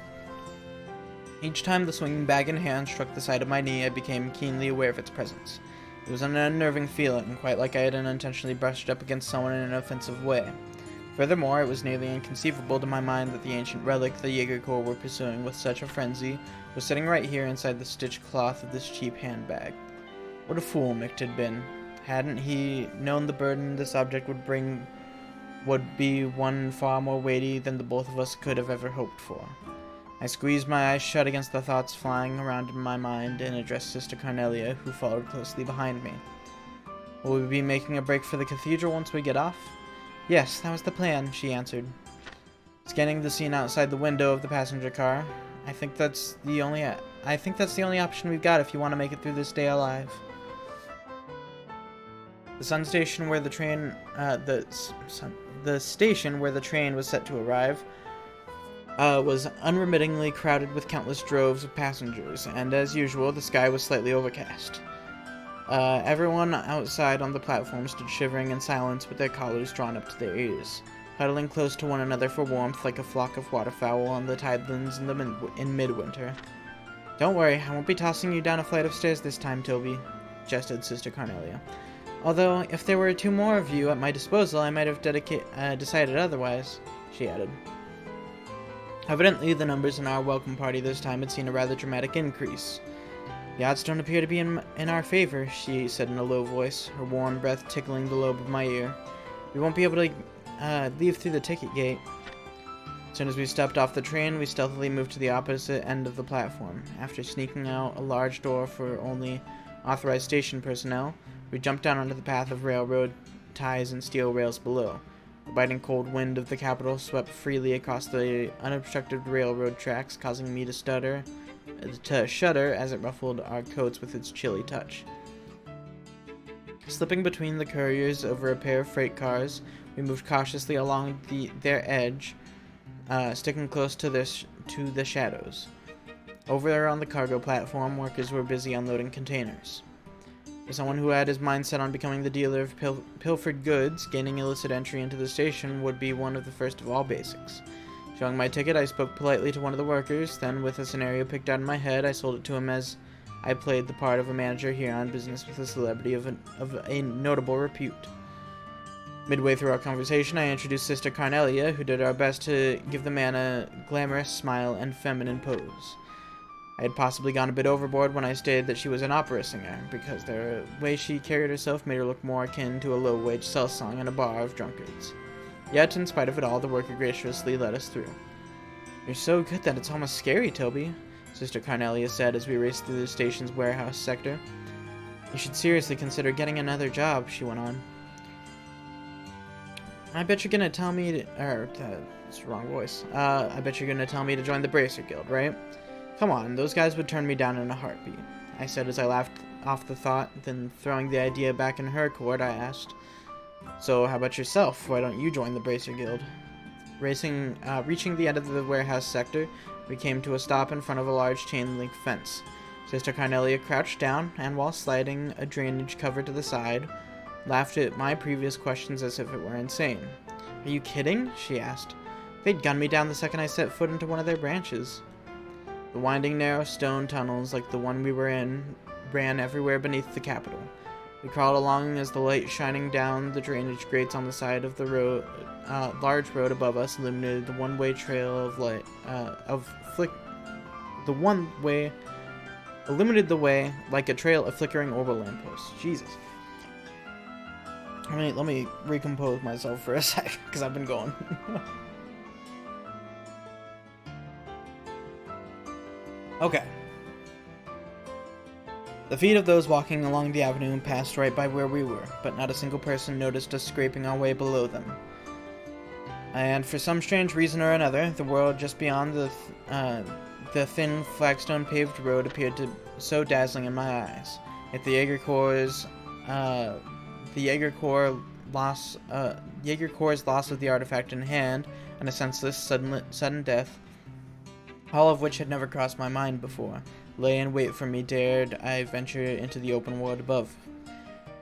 Each time the swinging bag in hand struck the side of my knee, I became keenly aware of its presence. It was an unnerving feeling, quite like I had unintentionally brushed up against someone in an offensive way. Furthermore, it was nearly inconceivable to my mind that the ancient relic the Jaeger Corps were pursuing with such a frenzy was sitting right here inside the stitched cloth of this cheap handbag. What a fool Mick had been. Hadn't he known the burden this object would be one far more weighty than the both of us could have ever hoped for? I squeezed my eyes shut against the thoughts flying around in my mind and addressed Sister Carnelia, who followed closely behind me. "Will we be making a break for the cathedral once we get off?" "Yes, that was the plan," she answered. Scanning the scene outside the window of the passenger car, I think that's the only option we've got if you want to make it through this day alive." The station where the train was set to arrive was unremittingly crowded with countless droves of passengers, and as usual, the sky was slightly overcast. Everyone outside on the platform stood shivering in silence with their collars drawn up to their ears, huddling close to one another for warmth like a flock of waterfowl on the tidelands in midwinter. "Don't worry, I won't be tossing you down a flight of stairs this time, Toby," jested Sister Carnelia. "Although, if there were 2 more of you at my disposal, I might have decided otherwise," she added. Evidently, the numbers in our welcome party this time had seen a rather dramatic increase. The odds don't appear to be in our favor, she said in a low voice, her warm breath tickling the lobe of my ear. We won't be able to leave through the ticket gate. As soon as we stepped off the train, we stealthily moved to the opposite end of the platform. After sneaking out a large door for only authorized station personnel, we jumped down onto the path of railroad ties and steel rails below. The biting cold wind of the capital swept freely across the unobstructed railroad tracks, causing me to shudder as it ruffled our coats with its chilly touch. Slipping between the couriers over a pair of freight cars, we moved cautiously along their edge, sticking close to the shadows. Over there on the cargo platform, workers were busy unloading containers. For someone who had his mind set on becoming the dealer of pilfered goods, gaining illicit entry into the station would be one of the first of all basics. Showing my ticket, I spoke politely to one of the workers, then with a scenario picked out in my head, I sold it to him as I played the part of a manager here on business with a celebrity of a notable repute. Midway through our conversation, I introduced Sister Carnelia, who did our best to give the man a glamorous smile and feminine pose. I had possibly gone a bit overboard when I stated that she was an opera singer, because the way she carried herself made her look more akin to a low-wage sell-song in a bar of drunkards. Yet, in spite of it all, the worker graciously let us through. You're so good that it's almost scary, Toby, Sister Carnelia said as we raced through the station's warehouse sector. You should seriously consider getting another job, she went on. I bet you're gonna tell me to, it's the wrong voice. I bet you're gonna tell me to join the Bracer Guild, right? Come on, those guys would turn me down in a heartbeat, I said as I laughed off the thought, then throwing the idea back in her court, I asked, so how about yourself? Why don't you join the Bracer Guild? Reaching the end of the warehouse sector, we came to a stop in front of a large chain-link fence. Sister Carnelia crouched down, and while sliding a drainage cover to the side, laughed at my previous questions as if it were insane. Are you kidding? She asked. They'd gun me down the second I set foot into one of their branches. The winding, narrow stone tunnels, like the one we were in, ran everywhere beneath the Capitol. We crawled along as the light shining down the drainage grates on the side of the road, large road above us illuminated the one-way trail of light, illuminated the way like a trail of flickering orbital lampposts. Jesus. Let me recompose myself for a sec, because I've been going. Okay. The feet of those walking along the avenue passed right by where we were, but not a single person noticed us scraping our way below them. And for some strange reason or another, the world just beyond the thin flagstone-paved road appeared so dazzling in my eyes. Yet the Jaeger Corps' loss of the artifact in hand, and a senseless, sudden death, all of which had never crossed my mind before, lay in wait for me dared I venture into the open world above.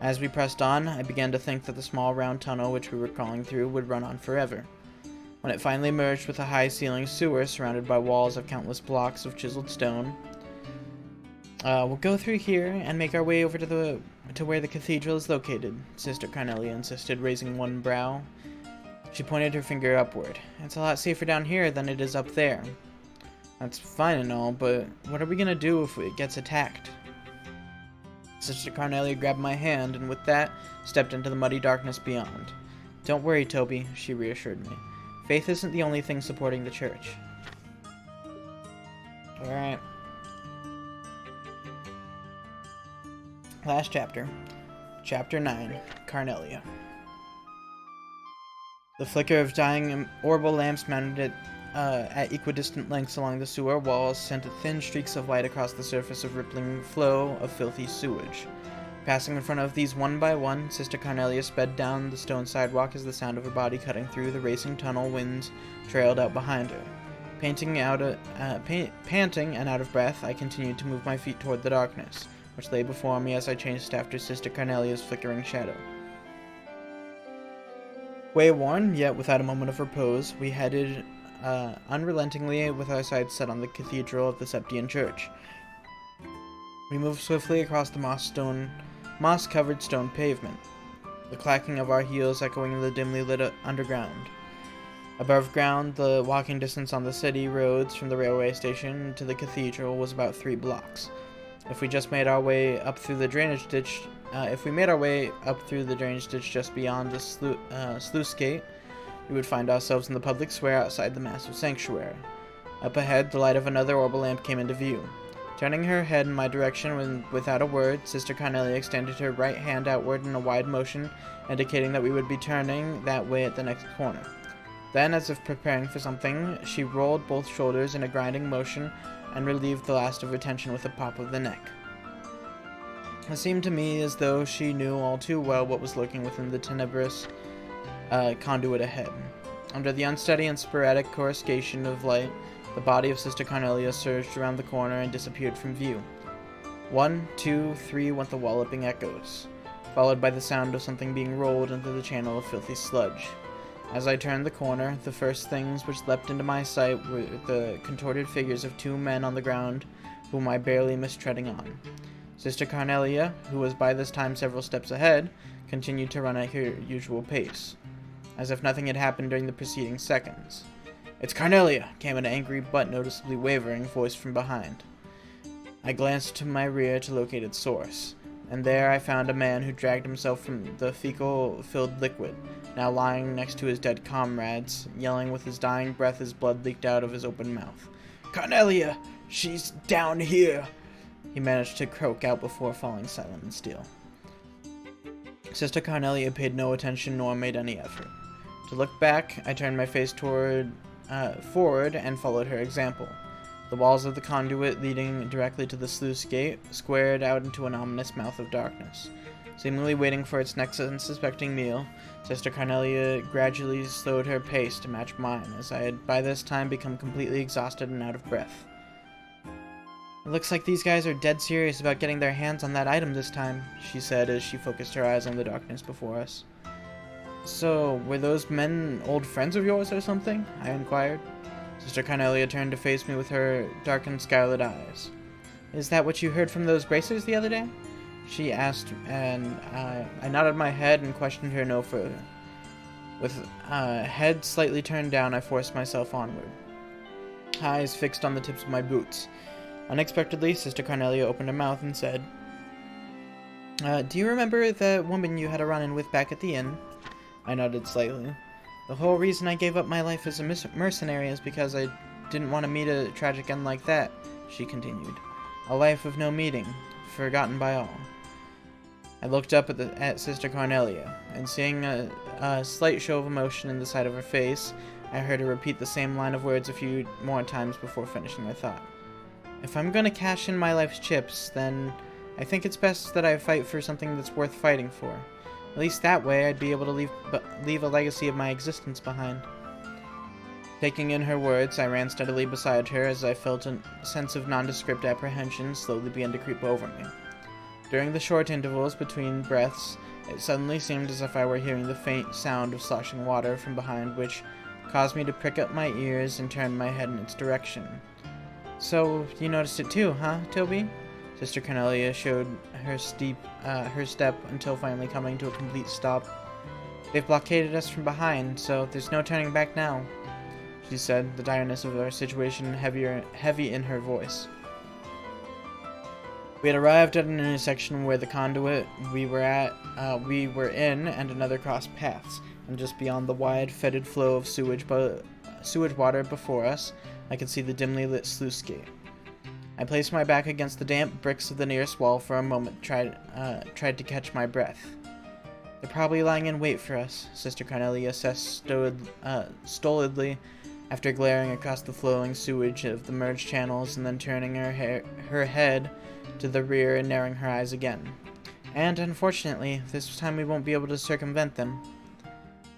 As we pressed on, I began to think that the small round tunnel which we were crawling through would run on forever. When it finally merged with a high-ceiling sewer surrounded by walls of countless blocks of chiseled stone, we'll go through here and make our way over to where the cathedral is located, Sister Carnelia insisted, raising one brow. She pointed her finger upward. It's a lot safer down here than it is up there. That's fine and all, but what are we gonna do if it gets attacked? Sister Carnelia grabbed my hand, and with that, stepped into the muddy darkness beyond. Don't worry, Toby, she reassured me. Faith isn't the only thing supporting the church. Alright. Last chapter. Chapter 9. Carnelia. The flicker of dying orbital lamps mounted at equidistant lengths along the sewer walls sent thin streaks of light across the surface of rippling flow of filthy sewage. Passing in front of these one by one, Sister Carnelia sped down the stone sidewalk as the sound of her body cutting through the racing tunnel winds trailed out behind her. Panting and out of breath, I continued to move my feet toward the darkness, which lay before me as I chased after Sister Carnelia's flickering shadow. Wayworn, yet without a moment of repose, we headed unrelentingly with our sights set on the cathedral of the Septian Church. We moved swiftly across the moss-covered stone pavement, the clacking of our heels echoing in the dimly lit underground. Above ground, the walking distance on the city roads from the railway station to the cathedral was about 3 blocks. If we just made our way up through the drainage ditch, just beyond the sluice gate, we would find ourselves in the public square outside the massive sanctuary. Up ahead, the light of another orbital lamp came into view. Turning her head in my direction without a word, Sister Carnelia extended her right hand outward in a wide motion, indicating that we would be turning that way at the next corner. Then, as if preparing for something, she rolled both shoulders in a grinding motion and relieved the last of her tension with a pop of the neck. It seemed to me as though she knew all too well what was lurking within the tenebrous conduit ahead. Under the unsteady and sporadic coruscation of light, the body of Sister Carnelia surged around the corner and disappeared from view. 1, 2, 3 went the walloping echoes, followed by the sound of something being rolled into the channel of filthy sludge. As I turned the corner, the first things which leapt into my sight were the contorted figures of 2 men on the ground, whom I barely missed treading on. Sister Carnelia, who was by this time several steps ahead, continued to run at her usual pace, as if nothing had happened during the preceding seconds. "It's Carnelia!" came an angry but noticeably wavering voice from behind. I glanced to my rear to locate its source, and there I found a man who dragged himself from the fecal-filled liquid, now lying next to his dead comrades, yelling with his dying breath as blood leaked out of his open mouth. "Carnelia! She's down here!" he managed to croak out before falling silent and still. Sister Carnelia paid no attention nor made any effort. To look back, I turned my face forward and followed her example. The walls of the conduit leading directly to the sluice gate squared out into an ominous mouth of darkness. Seemingly waiting for its next unsuspecting meal, Sister Carnelia gradually slowed her pace to match mine, as I had by this time become completely exhausted and out of breath. "It looks like these guys are dead serious about getting their hands on that item this time," she said as she focused her eyes on the darkness before us. "So, were those men old friends of yours or something?" I inquired. Sister Carnelia turned to face me with her darkened scarlet eyes. "Is that what you heard from those bracers the other day?" she asked, and I nodded my head and questioned her no further. With head slightly turned down, I forced myself onward, eyes fixed on the tips of my boots. Unexpectedly, Sister Carnelia opened her mouth and said, "Do you remember the woman you had a run-in with back at the inn?" I nodded slightly. "The whole reason I gave up my life as a mercenary is because I didn't want to meet a tragic end like that," she continued. "A life of no meaning, forgotten by all." I looked up at Sister Carnelia, and seeing a slight show of emotion in the side of her face, I heard her repeat the same line of words a few more times before finishing my thought. "If I'm gonna cash in my life's chips, then I think it's best that I fight for something that's worth fighting for. At least that way I'd be able to leave a legacy of my existence behind." Taking in her words, I ran steadily beside her as I felt a sense of nondescript apprehension slowly begin to creep over me. During the short intervals between breaths, it suddenly seemed as if I were hearing the faint sound of sloshing water from behind, which caused me to prick up my ears and turn my head in its direction. "So, you noticed it too, huh, Toby?" Sister Carnelia showed her step until finally coming to a complete stop. "They've blockaded us from behind, so there's no turning back now," she said, the direness of our situation heavy in her voice. We had arrived at an intersection where the conduit we were in and another crossed paths, and just beyond the wide, fetid flow of sewage water before us, I could see the dimly lit sluice gate. I placed my back against the damp bricks of the nearest wall for a moment, tried to catch my breath. "They're probably lying in wait for us," Sister Carnelia assessed stolidly, after glaring across the flowing sewage of the merged channels and then turning her head to the rear and narrowing her eyes again. "And, unfortunately, this time we won't be able to circumvent them."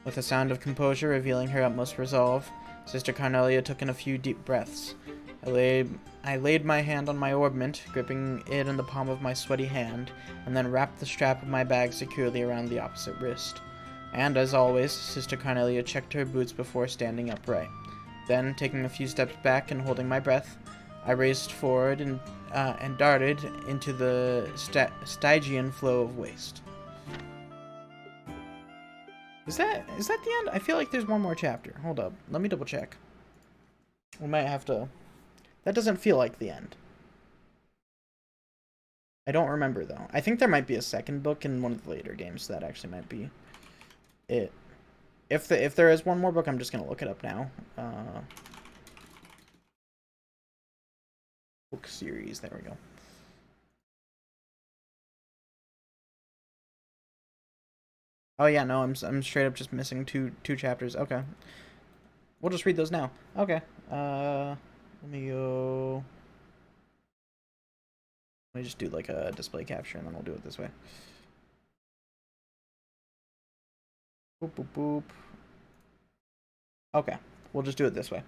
With a sound of composure revealing her utmost resolve, Sister Carnelia took in a few deep breaths. I laid my hand on my orbment, gripping it in the palm of my sweaty hand, and then wrapped the strap of my bag securely around the opposite wrist. And, as always, Sister Carnelia checked her boots before standing upright. Then, taking a few steps back and holding my breath, I raced forward and darted into the Stygian flow of waste. Is that the end? I feel like there's one more chapter. Hold up. Let me double check. We might have to... That doesn't feel like the end. I don't remember, though. I think there might be a second book in one of the later games, so that actually might be it. If there is one more book, I'm just going to look it up now. Book series, there we go. Oh yeah, no, I'm straight up just missing two chapters. Okay. We'll just read those now. Okay. Let me go. Let me just do like a display capture and then we'll do it this way. Boop boop boop. Okay. We'll just do it this way.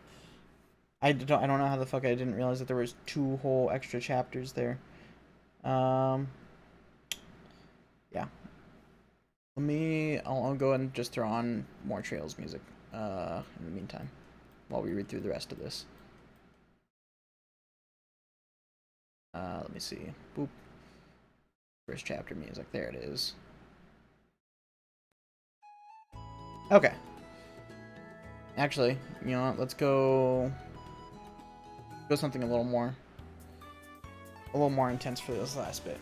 I don't know how the fuck I didn't realize that there was 2 whole extra chapters there. Yeah. I'll go ahead and just throw on more Trails music in the meantime while we read through the rest of this. Let me see. Boop. First chapter music. There it is. Okay. Actually, you know what? Let's go something a little more intense for this last bit.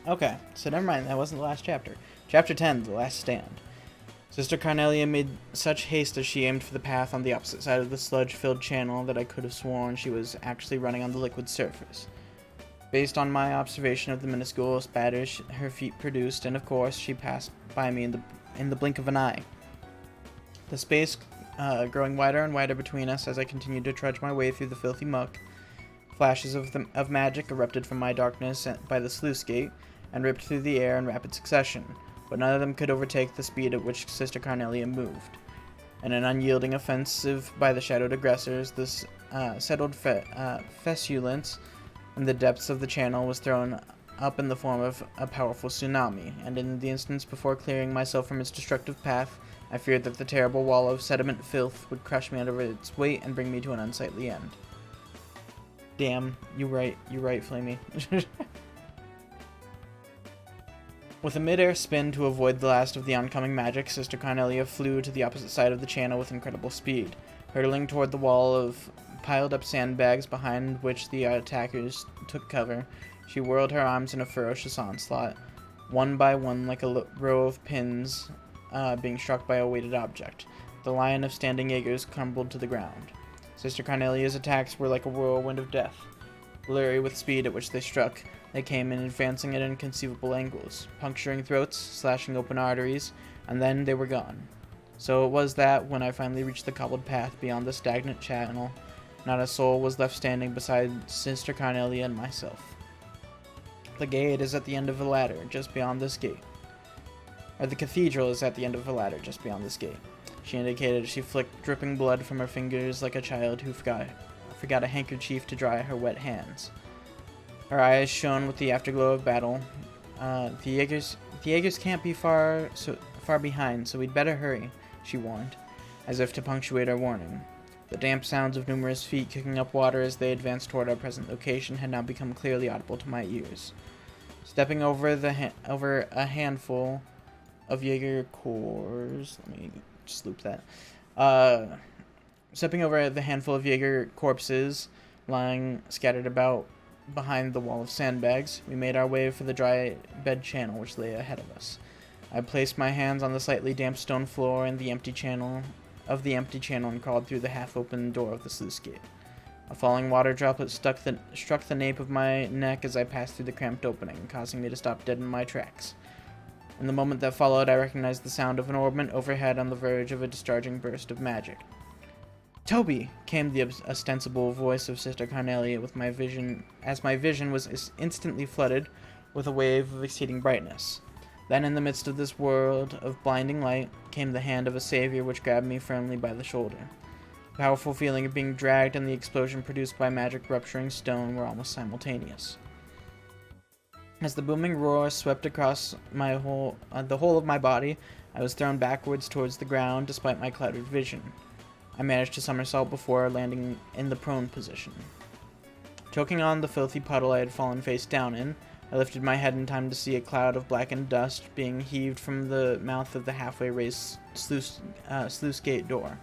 Okay, so never mind, that wasn't the last chapter. Chapter 10, The Last Stand. Sister Carnelia made such haste as she aimed for the path on the opposite side of the sludge-filled channel that I could have sworn she was actually running on the liquid surface. Based on my observation of the minuscule spatters her feet produced, and of course, she passed by me in the blink of an eye. The space growing wider and wider between us as I continued to trudge my way through the filthy muck. Flashes of magic erupted from my darkness by the sluice gate and ripped through the air in rapid succession, but none of them could overtake the speed at which Sister Carnelia moved. In an unyielding offensive by the shadowed aggressors, this settled fesulence in the depths of the channel was thrown up in the form of a powerful tsunami, and in the instance before clearing myself from its destructive path, I feared that the terrible wall of sediment filth would crush me under its weight and bring me to an unsightly end. Damn, you're right, Flamey. With a mid-air spin to avoid the last of the oncoming magic, Sister Carnelia flew to the opposite side of the channel with incredible speed, hurtling toward the wall of piled-up sandbags behind which the attackers took cover. She whirled her arms in a ferocious onslaught, one by one like a row of pins being struck by a weighted object. The line of standing Jaegers crumbled to the ground. Sister Carnelia's attacks were like a whirlwind of death. Blurry with speed at which they struck, they came in advancing at inconceivable angles, puncturing throats, slashing open arteries, and then they were gone. So it was that, when I finally reached the cobbled path beyond the stagnant channel, not a soul was left standing beside Sister Carnelia and myself. The gate is at the end of the ladder, just beyond this gate. Or the cathedral is at the end of the ladder, just beyond this gate. She indicated as she flicked dripping blood from her fingers like a child who forgot a handkerchief to dry her wet hands. Her eyes shone with the afterglow of battle. The Jaegers can't be far behind, so we'd better hurry, she warned, as if to punctuate our warning. The damp sounds of numerous feet kicking up water as they advanced toward our present location had now become clearly audible to my ears. Stepping over over a handful of Jaeger corps, let me just loop that. Stepping over the handful of Jaeger corpses lying scattered about behind the wall of sandbags, we made our way for the dry bed channel which lay ahead of us. I placed my hands on the slightly damp stone floor in the empty channel and crawled through the half-open door of the sluice gate. A falling water droplet struck the nape of my neck as I passed through the cramped opening, causing me to stop dead in my tracks. In the moment that followed, I recognized the sound of an orbment overhead on the verge of a discharging burst of magic. "Toby!" came the ostensible voice of Sister Carnelia with my vision was instantly flooded with a wave of exceeding brightness. Then, in the midst of this world of blinding light, came the hand of a savior which grabbed me firmly by the shoulder. The powerful feeling of being dragged and the explosion produced by magic rupturing stone were almost simultaneous. As the booming roar swept across the whole of my body, I was thrown backwards towards the ground despite my clouded vision. I managed to somersault before landing in the prone position. Choking on the filthy puddle I had fallen face down in, I lifted my head in time to see a cloud of blackened dust being heaved from the mouth of the halfway raised sluice gate door.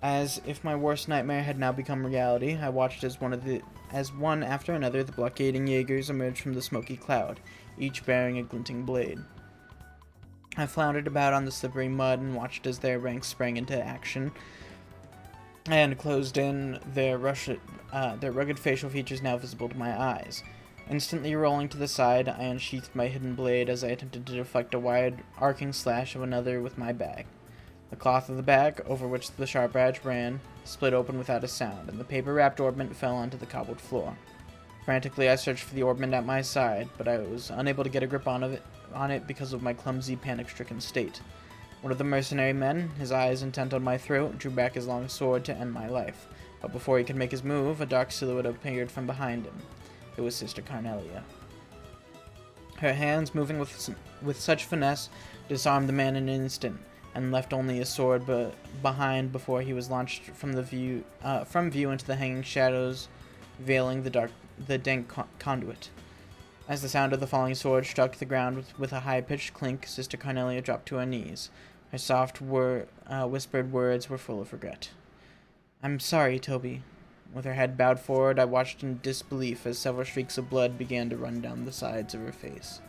As if my worst nightmare had now become reality, I watched as one after another the blockading Jaegers emerged from the smoky cloud, each bearing a glinting blade. I floundered about on the slippery mud and watched as their ranks sprang into action and closed in, their rugged facial features now visible to my eyes. Instantly rolling to the side, I unsheathed my hidden blade as I attempted to deflect a wide, arcing slash of another with my bag. The cloth of the bag, over which the sharp edge ran, split open without a sound, and the paper-wrapped orbment fell onto the cobbled floor. Frantically, I searched for the orbment at my side, but I was unable to get a grip on it because of my clumsy, panic-stricken state. One of the mercenary men, his eyes intent on my throat, drew back his long sword to end my life. But before he could make his move, a dark silhouette appeared from behind him. It was Sister Carnelia. Her hands, moving with such finesse, disarmed the man in an instant, and left only his sword behind before he was launched from view into the hanging shadows, veiling the dank conduit. As the sound of the falling sword struck the ground with a high-pitched clink, Sister Carnelia dropped to her knees. Her soft, whispered words were full of regret. "I'm sorry, Toby." With her head bowed forward, I watched in disbelief as several streaks of blood began to run down the sides of her face.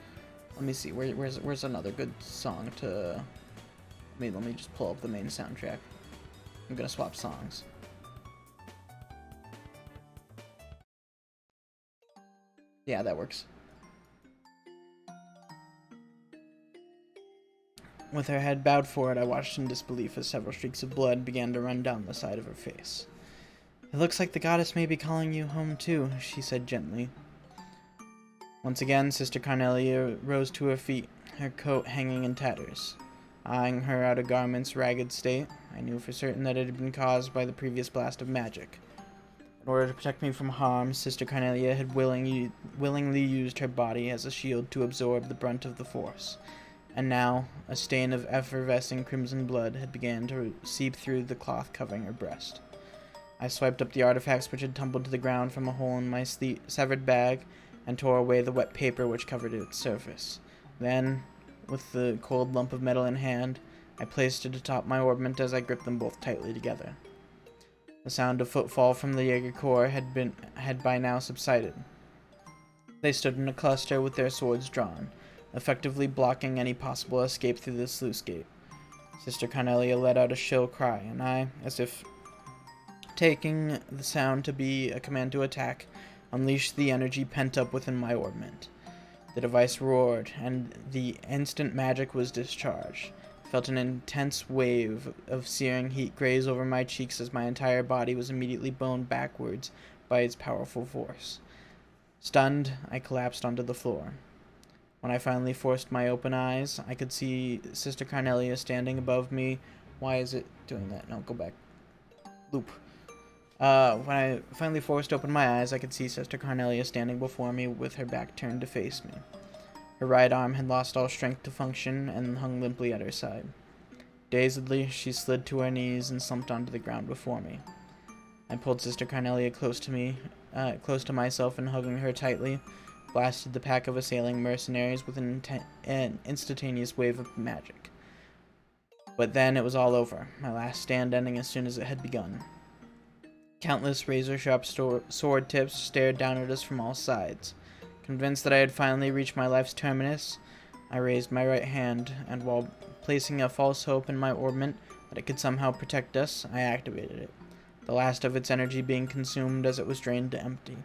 Let me see, where's another good song to... Let me just pull up the main soundtrack. I'm gonna swap songs. Yeah, that works. With her head bowed forward, I watched in disbelief as several streaks of blood began to run down the side of her face. "It looks like the goddess may be calling you home too," she said gently. Once again, Sister Carnelia rose to her feet, her coat hanging in tatters. Eyeing her out of garment's ragged state, I knew for certain that it had been caused by the previous blast of magic. In order to protect me from harm, Sister Carnelia had willingly used her body as a shield to absorb the brunt of the force. And now, a stain of effervescing crimson blood had begun to seep through the cloth covering her breast. I swiped up the artifacts which had tumbled to the ground from a hole in my severed bag, and tore away the wet paper which covered its surface. Then, with the cold lump of metal in hand, I placed it atop my orbment as I gripped them both tightly together. The sound of footfall from the Jaeger Corps had by now subsided. They stood in a cluster with their swords drawn, effectively blocking any possible escape through the sluice gate. Sister Carnelia let out a shrill cry, and I, as if taking the sound to be a command to attack, unleashed the energy pent up within my orbment. The device roared, and the instant magic was discharged. I felt an intense wave of searing heat graze over my cheeks as my entire body was immediately blown backwards by its powerful force. Stunned, I collapsed onto the floor. When I finally forced my open eyes, I could see Sister Carnelia standing above me. Why is it doing that? No, go back. Loop. When I finally forced open my eyes, I could see Sister Carnelia standing before me with her back turned to face me. Her right arm had lost all strength to function and hung limply at her side. Dazedly, she slid to her knees and slumped onto the ground before me. I pulled Sister Carnelia close to myself, and hugging her tightly, blasted the pack of assailing mercenaries with an instantaneous wave of magic. But then it was all over, my last stand ending as soon as it had begun. Countless razor-sharp sword tips stared down at us from all sides. Convinced that I had finally reached my life's terminus, I raised my right hand, and while placing a false hope in my orbment that it could somehow protect us, I activated it, the last of its energy being consumed as it was drained to empty.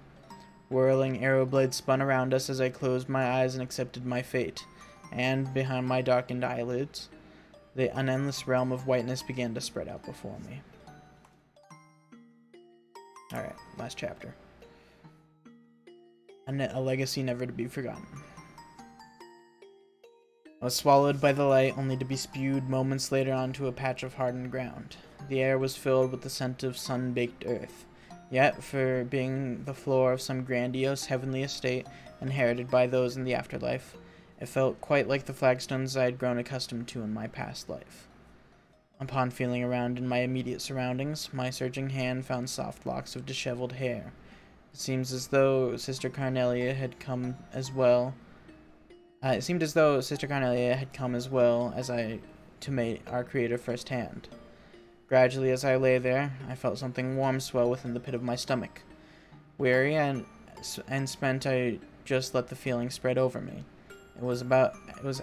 Whirling arrow blades spun around us as I closed my eyes and accepted my fate, and, behind my darkened eyelids, an endless realm of whiteness began to spread out before me. Alright, last chapter. A legacy never to be forgotten. I was swallowed by the light, only to be spewed moments later onto a patch of hardened ground. The air was filled with the scent of sun-baked earth. Yet, for being the floor of some grandiose heavenly estate inherited by those in the afterlife, it felt quite like the flagstones I had grown accustomed to in my past life. Upon feeling around in my immediate surroundings, my searching hand found soft locks of disheveled hair. It seemed as though Sister Carnelia had come as well as I to meet our Creator firsthand. Gradually, as I lay there, I felt something warm swell within the pit of my stomach. Weary and spent, I just let the feeling spread over me. It was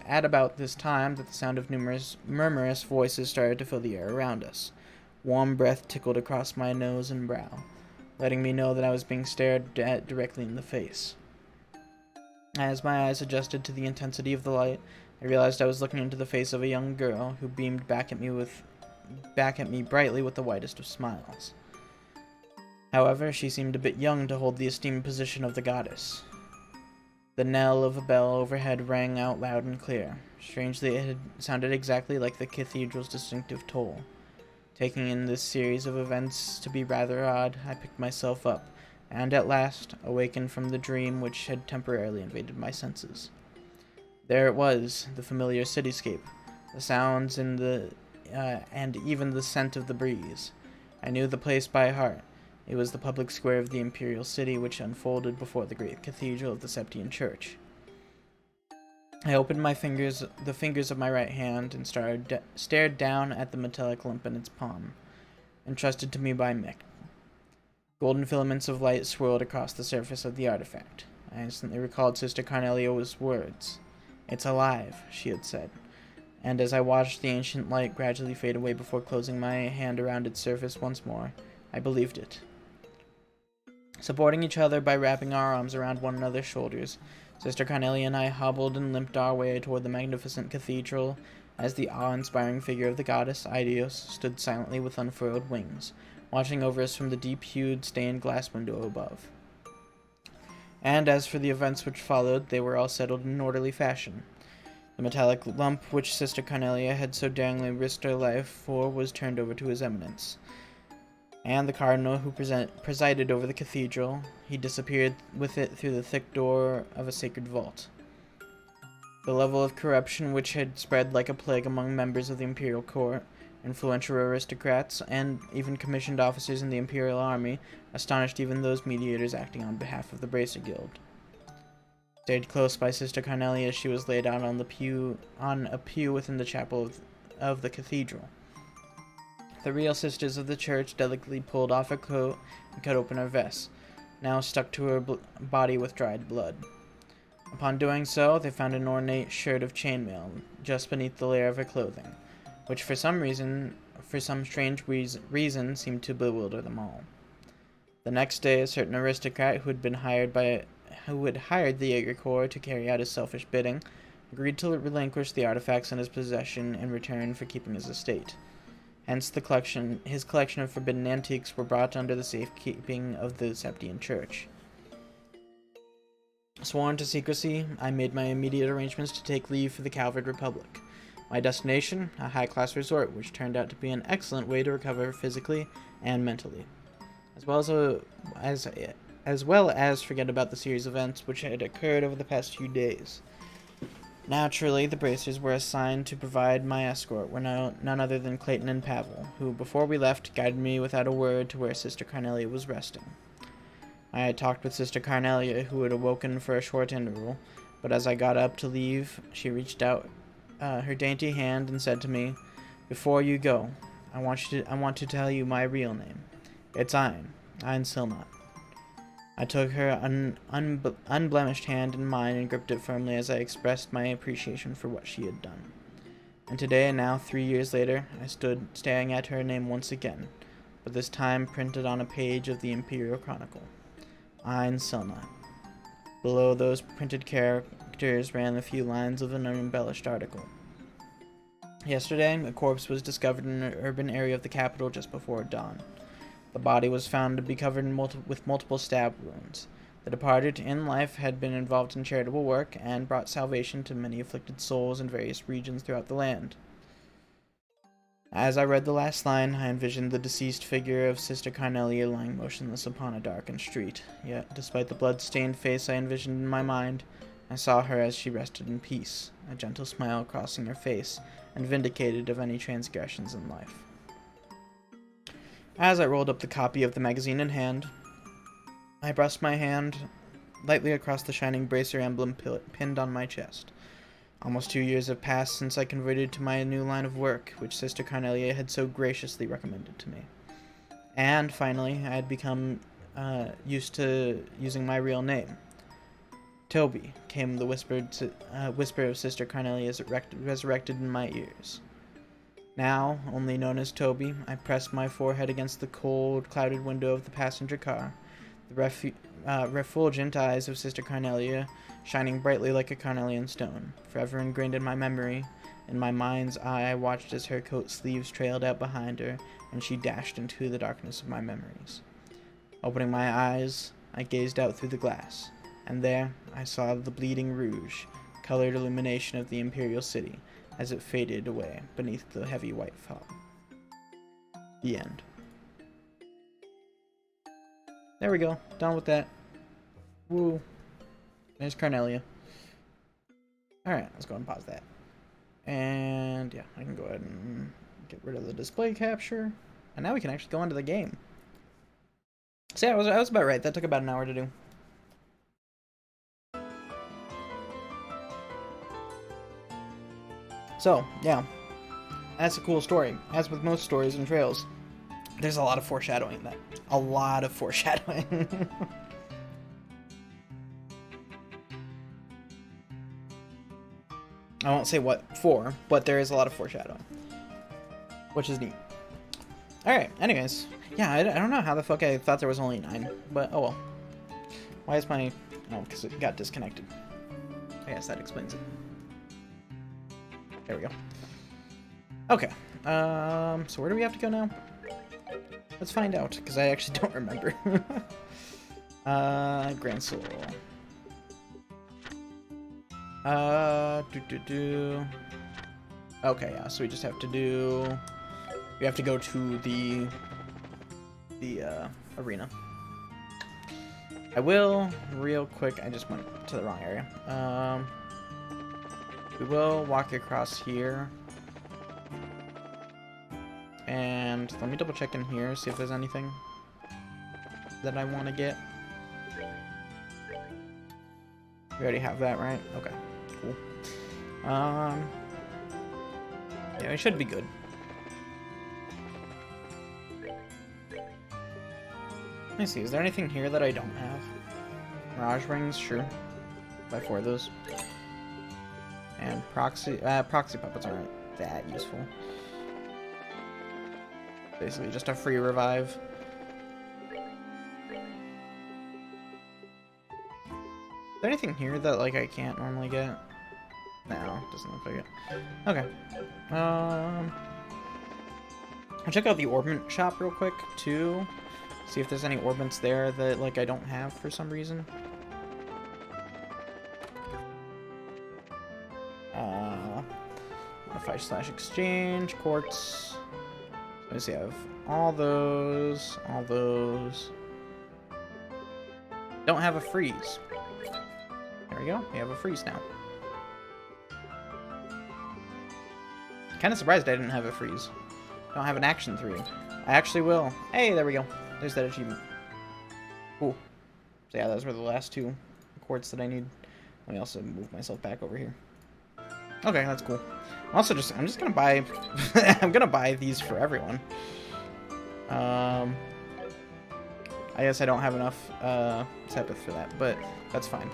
at about this time that the sound of numerous murmurous voices started to fill the air around us. Warm breath tickled across my nose and brow, letting me know that I was being stared at directly in the face. As my eyes adjusted to the intensity of the light, I realized I was looking into the face of a young girl who beamed back at me brightly with the whitest of smiles. However, she seemed a bit young to hold the esteemed position of the goddess. The knell of a bell overhead rang out loud and clear. Strangely, it had sounded exactly like the cathedral's distinctive toll. Taking in this series of events to be rather odd, I picked myself up, and at last awakened from the dream which had temporarily invaded my senses. There it was, the familiar cityscape, the sounds and even the scent of the breeze. I knew the place by heart. It was the public square of the Imperial City, which unfolded before the great cathedral of the Septian Church. I opened the fingers of my right hand, and stared down at the metallic lump in its palm, entrusted to me by Mick. Golden filaments of light swirled across the surface of the artifact. I instantly recalled Sister Carnelia's words. "It's alive," she had said, and as I watched the ancient light gradually fade away before closing my hand around its surface once more, I believed it. Supporting each other by wrapping our arms around one another's shoulders, Sister Carnelia and I hobbled and limped our way toward the magnificent cathedral as the awe-inspiring figure of the goddess Eidos stood silently with unfurled wings, watching over us from the deep-hued stained glass window above. And as for the events which followed, they were all settled in an orderly fashion. The metallic lump which Sister Carnelia had so daringly risked her life for was turned over to His Eminence, and the cardinal who presided over the cathedral, he disappeared with it through the thick door of a sacred vault. The level of corruption which had spread like a plague among members of the imperial court, influential aristocrats, and even commissioned officers in the imperial army astonished even those mediators acting on behalf of the Bracer Guild. Stayed close by Sister Carnelia, she was laid out on a pew within the chapel of the cathedral. The real sisters of the church delicately pulled off her coat and cut open her vest, now stuck to her body with dried blood. Upon doing so, they found an ornate shirt of chainmail just beneath the layer of her clothing, which for some strange reason seemed to bewilder them all. The next day, a certain aristocrat who had hired the Jaeger Corps to carry out his selfish bidding, agreed to relinquish the artifacts in his possession in return for keeping his estate. Hence, his collection of forbidden antiques were brought under the safekeeping of the Septian Church. Sworn to secrecy, I made my immediate arrangements to take leave for the Calvard Republic. My destination, a high-class resort, which turned out to be an excellent way to recover physically and mentally, as well as forget about the series of events which had occurred over the past few days. Naturally, the Bracers were assigned to provide my escort were none other than Clayton and Pavel, who, before we left, guided me without a word to where Sister Carnelia was resting. I had talked with Sister Carnelia, who had awoken for a short interval, but as I got up to leave, she reached out her dainty hand and said to me, "Before you go, I want to tell you my real name. It's Ein Silnot." I took her unblemished hand in mine and gripped it firmly as I expressed my appreciation for what she had done. And today, now 3 years later, I stood staring at her name once again, but this time printed on a page of the Imperial Chronicle. Ein Silnot. Below those printed characters ran a few lines of an unembellished article. Yesterday, a corpse was discovered in an urban area of the capital just before dawn. The body was found to be covered with multiple stab wounds. The departed in life had been involved in charitable work and brought salvation to many afflicted souls in various regions throughout the land. As I read the last line, I envisioned the deceased figure of Sister Carnelia lying motionless upon a darkened street. Yet, despite the blood-stained face I envisioned in my mind, I saw her as she rested in peace, a gentle smile crossing her face, and vindicated of any transgressions in life. As I rolled up the copy of the magazine in hand, I brushed my hand lightly across the shining bracer emblem pinned on my chest. Almost 2 years have passed since I converted to my new line of work, which Sister Carnelia had so graciously recommended to me. And finally, I had become used to using my real name. Toby, came the whisper of Sister Carnelia resurrected in my ears. Now, only known as Toby, I pressed my forehead against the cold, clouded window of the passenger car, the refulgent eyes of Sister Carnelia shining brightly like a carnelian stone, forever ingrained in my memory. In my mind's eye, I watched as her coat sleeves trailed out behind her, and she dashed into the darkness of my memories. Opening my eyes, I gazed out through the glass, and there I saw the bleeding rouge, colored illumination of the Imperial City, as it faded away beneath the heavy white fog. The end. There we go. Done with that. Woo. There's Carnelia. Alright, let's go and pause that. And yeah, I can go ahead and get rid of the display capture. And now we can actually go into the game. So yeah, I was about right. That took about an hour to do. So, yeah. That's a cool story. As with most stories and trails, there's a lot of foreshadowing in that. A lot of foreshadowing. I won't say what for, but there is a lot of foreshadowing. Which is neat. Alright, anyways. Yeah, I don't know how the fuck I thought there was only 9, but oh well. Why is my... Oh, because it got disconnected. I guess that explains it. There we go. Okay. So where do we have to go now? Let's find out, because I actually don't remember. Grand Soul. Okay, yeah, so we just have to do... We have to go to the arena. I will, real quick, I just went to the wrong area. We will walk across here. And let me double check in here, see if there's anything that I want to get. We already have that, right? Okay, cool. Yeah, we should be good. Let me see, is there anything here that I don't have? Mirage rings, sure. Buy 4 of those. And proxy puppets aren't that useful. Basically just a free revive. Is there anything here that like I can't normally get? No, doesn't look like it. Okay. I'll check out the orbment shop real quick too. See if there's any orbits there that like I don't have for some reason. Modify/exchange, quartz. Let me see, I have all those. Don't have a freeze. There we go, we have a freeze now. Kind of surprised I didn't have a freeze. Don't have an action 3. I actually will. Hey, there we go. There's that achievement. Cool. So yeah, those were the last 2 quartz that I need. Let me also move myself back over here. Okay, that's cool. I'm just gonna buy I'm gonna buy these for everyone. I guess I don't have enough Sabbath for that, but that's fine.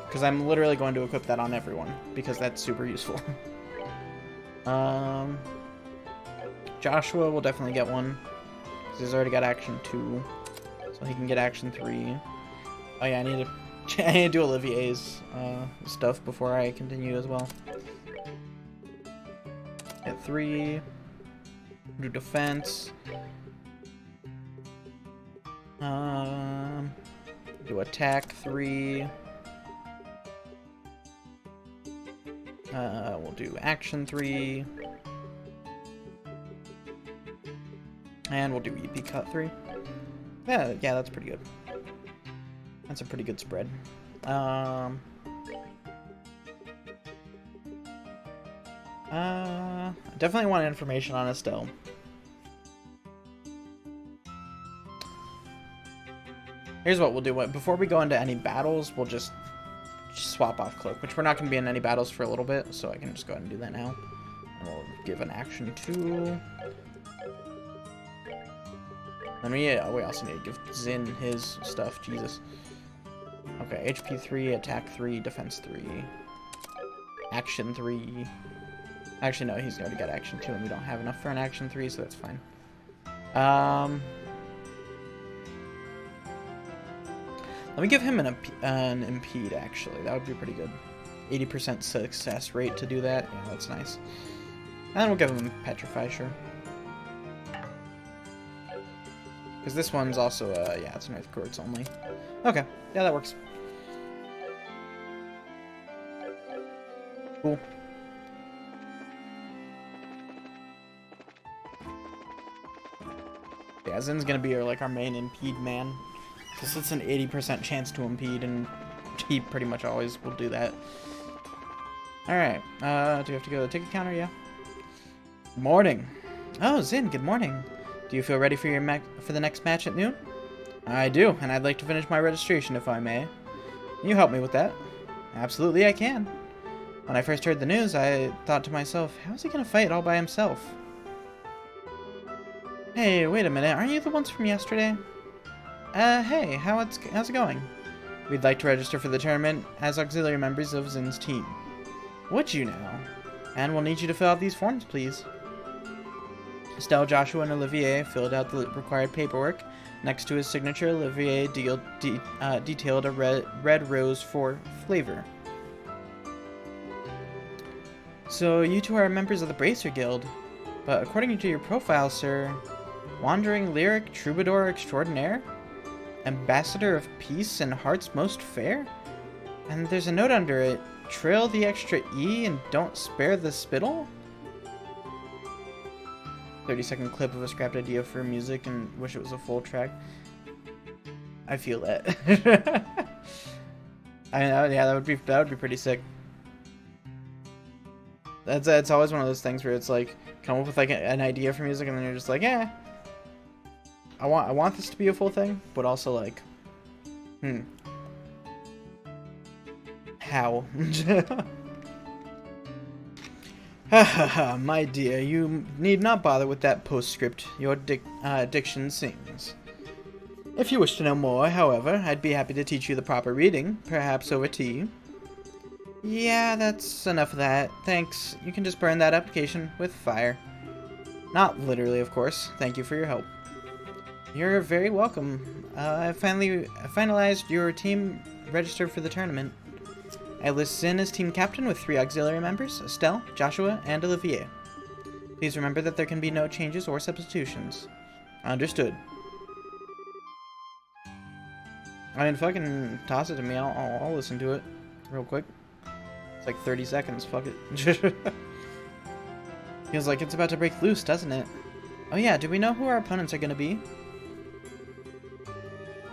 Because I'm literally going to equip that on everyone, because that's super useful. Joshua will definitely get one, because he's already got action 2, so he can get action 3. Oh yeah, I need to do Olivier's stuff before I continue as well. Get 3. Do defense. Do attack 3. We'll do action 3. And we'll do EP cut 3. Yeah, that's pretty good. That's a pretty good spread. Definitely want information on Estelle. Here's what we'll do. Before we go into any battles, we'll just swap off Cloak, which we're not going to be in any battles for a little bit, so I can just go ahead and do that now. And we'll give an action 2. Then we also need to give Zin his stuff. Jesus. Okay, HP 3, attack 3, defense 3, action 3. Actually, no, he's already got action 2, and we don't have enough for an action 3, so that's fine. Let me give him an impede, actually. That would be pretty good. 80% success rate to do that. Yeah, that's nice. And then we'll give him Petrify, sure. Because this one's also, yeah, it's an Earth Quartz only. Okay, yeah, that works. Cool. Yeah, Zin's gonna be our main impede man. Because it's an 80% chance to impede, and he pretty much always will do that. Alright, do we have to go to the ticket counter? Yeah. Morning. Oh, Zin, good morning. Do you feel ready for the next match at noon? I do, and I'd like to finish my registration if I may. Can you help me with that? Absolutely, I can. When I first heard the news, I thought to myself, how is he gonna fight all by himself? Hey, wait a minute, aren't you the ones from yesterday? Hey, how's it going? We'd like to register for the tournament as auxiliary members of Zin's team. Would you now? And we'll need you to fill out these forms, please. Estelle, Joshua, and Olivier filled out the required paperwork. Next to his signature, Olivier detailed a red rose for flavor. So, you two are members of the Bracer Guild, but according to your profile, sir, Wandering Lyric Troubadour Extraordinaire? Ambassador of Peace and Hearts Most Fair? And there's a note under it, trail the extra E and don't spare the spittle? 30-second clip of a scrapped idea for music and wish it was a full track. I feel that. I know, yeah, that would be pretty sick. It's always one of those things where it's like, come up with an idea for music and then you're just like, yeah. I want this to be a full thing, but also like, how? Hahaha, my dear, you need not bother with that postscript. Your diction sings. If you wish to know more, however, I'd be happy to teach you the proper reading, perhaps over tea. Yeah, that's enough of that. Thanks. You can just burn that application with fire. Not literally, of course. Thank you for your help. You're very welcome. I finalized your team registered for the tournament. I list Zin as team captain with 3 auxiliary members, Estelle, Joshua, and Olivier. Please remember that there can be no changes or substitutions. Understood. I mean, fucking toss it to me. I'll listen to it real quick. It's like 30 seconds. Fuck it. Feels like it's about to break loose, doesn't it? Oh yeah, do we know who our opponents are going to be?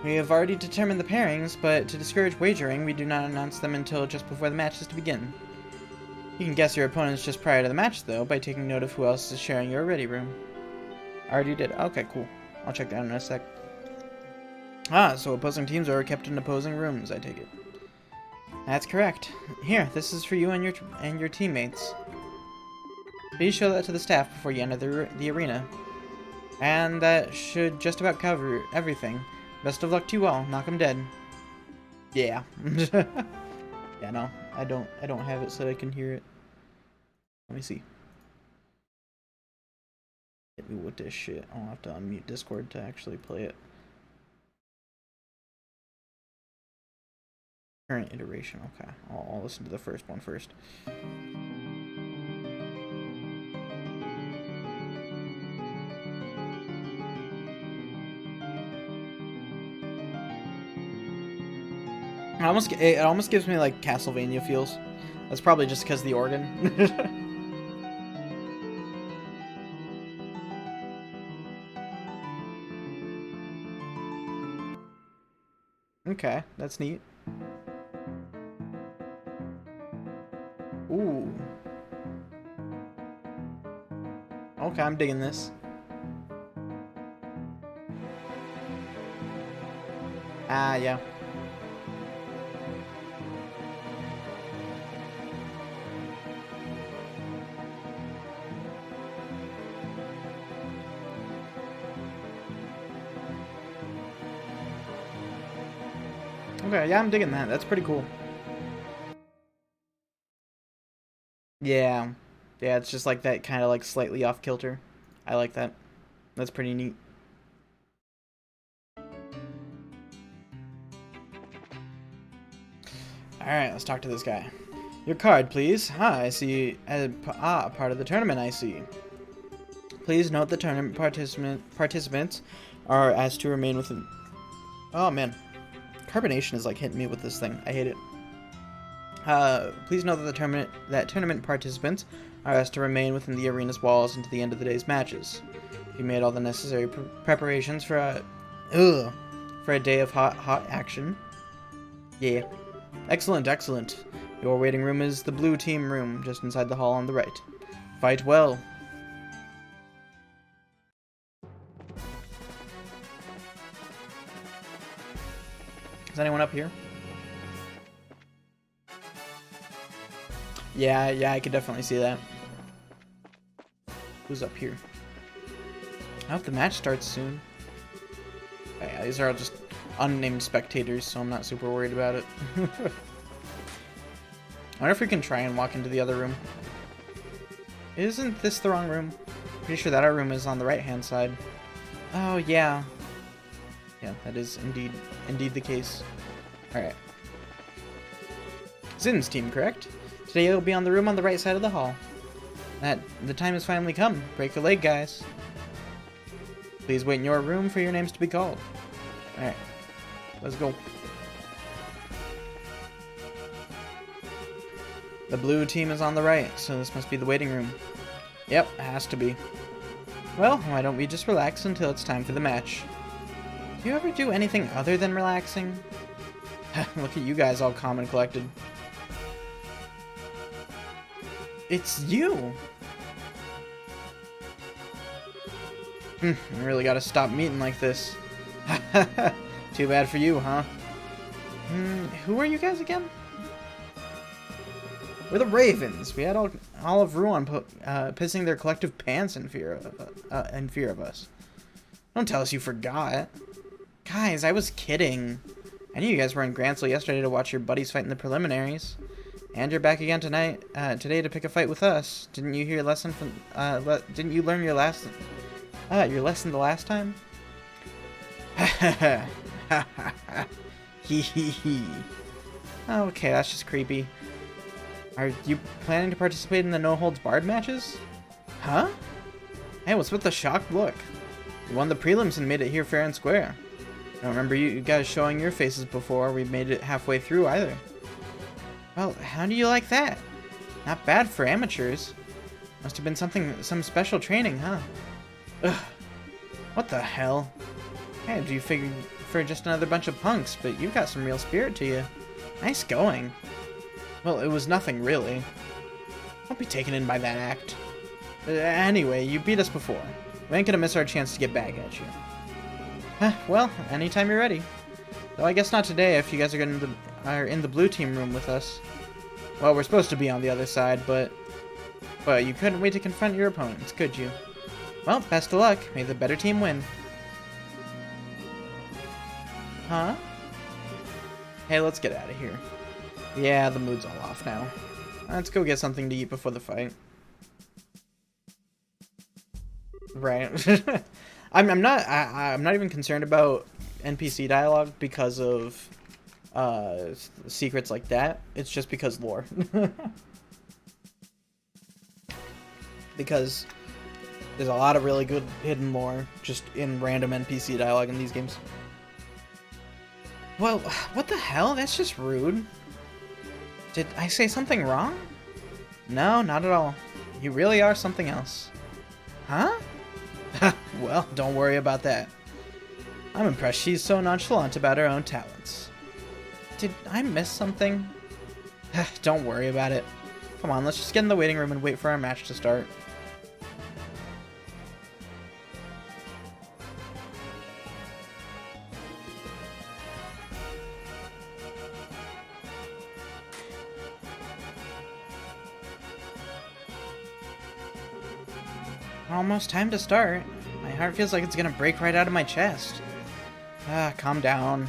We have already determined the pairings, but to discourage wagering, we do not announce them until just before the match is to begin. You can guess your opponents just prior to the match, though, by taking note of who else is sharing your ready room. I already did. Okay, cool. I'll check that out in a sec. Ah, so opposing teams are kept in opposing rooms, I take it. That's correct. Here, this is for you and your teammates. Please show that to the staff before you enter the arena. And that should just about cover everything. Best of luck to you all. Knock 'em dead. Yeah. Yeah, no. I don't have it so I can hear it. Let me see. Hit me with this shit. I'll have to unmute Discord to actually play it. Current iteration. Okay. I'll listen to the first one first. It almost gives me like Castlevania feels. That's probably just because of the organ. Okay, that's neat. Ooh. Okay, I'm digging this. Ah, yeah. Okay, yeah, I'm digging that. That's pretty cool. Yeah. Yeah, it's just like that kind of like slightly off kilter. I like that. That's pretty neat. Alright, let's talk to this guy. Your card, please. I see. Part of the tournament, I see. Please note the tournament participants are asked to remain within... Oh, man. Carbonation is like hitting me with this thing. I hate it. Please note that tournament participants are asked to remain within the arena's walls until the end of the day's matches. You made all the necessary preparations for a day of hot action. Yeah. Excellent, excellent. Your waiting room is the blue team room, just inside the hall on the right. Fight well. Is anyone up here? Yeah, I could definitely see that. Who's up here? I hope the match starts soon. Yeah, these are all just unnamed spectators, so I'm not super worried about it. I wonder if we can try and walk into the other room. Isn't this the wrong room? Pretty sure that our room is on the right-hand side. Oh, yeah. Yeah, that is indeed the case. Alright. Zin's team, correct? Today you'll be on the room on the right side of the hall. The time has finally come. Break a leg, guys. Please wait in your room for your names to be called. Alright. Let's go. The blue team is on the right, so this must be the waiting room. Yep, it has to be. Well, why don't we just relax until it's time for the match? Do you ever do anything other than relaxing? Look at you guys all calm and collected. It's you! I really gotta stop meeting like this. Too bad for you, huh? Who are you guys again? We're the Ravens. We had all of Ruan pissing their collective pants in fear of us. Don't tell us you forgot. Guys, I was kidding. I knew you guys were in Grantsville yesterday to watch your buddies fight in the preliminaries. And you're back again today to pick a fight with us. Didn't you hear your lesson from, didn't you learn your lesson the last time? Hee hee hee. Okay, that's just creepy. Are you planning to participate in the no-holds-barred matches? Huh? Hey, what's with the shocked look? You won the prelims and made it here fair and square. I don't remember you guys showing your faces before we made it halfway through either. Well, how do you like that? Not bad for amateurs. Must have been some special training, huh? Ugh. What the hell? Hey, do you figure for just another bunch of punks, but you've got some real spirit to you. Nice going. Well, it was nothing, really. Don't be taken in by that act. Anyway, you beat us before. We ain't gonna miss our chance to get back at you. Well, anytime you're ready. Though I guess not today if you guys are in the blue team room with us. Well, we're supposed to be on the other side, but you couldn't wait to confront your opponents, could you? Well, best of luck. May the better team win. Huh? Hey, let's get out of here. Yeah, the mood's all off now. Let's go get something to eat before the fight. Right. I'm not even concerned about NPC dialogue because of secrets like that. It's just because lore. Because there's a lot of really good hidden lore just in random NPC dialogue in these games. Well, what the hell? That's just rude. Did I say something wrong? No, not at all. You really are something else. Huh? Well, don't worry about that. I'm impressed she's so nonchalant about her own talents. Did I miss something? Don't worry about it. Come on, let's just get in the waiting room and wait for our match to start. Almost time to start. My heart feels like it's gonna break right out of my chest. Calm down.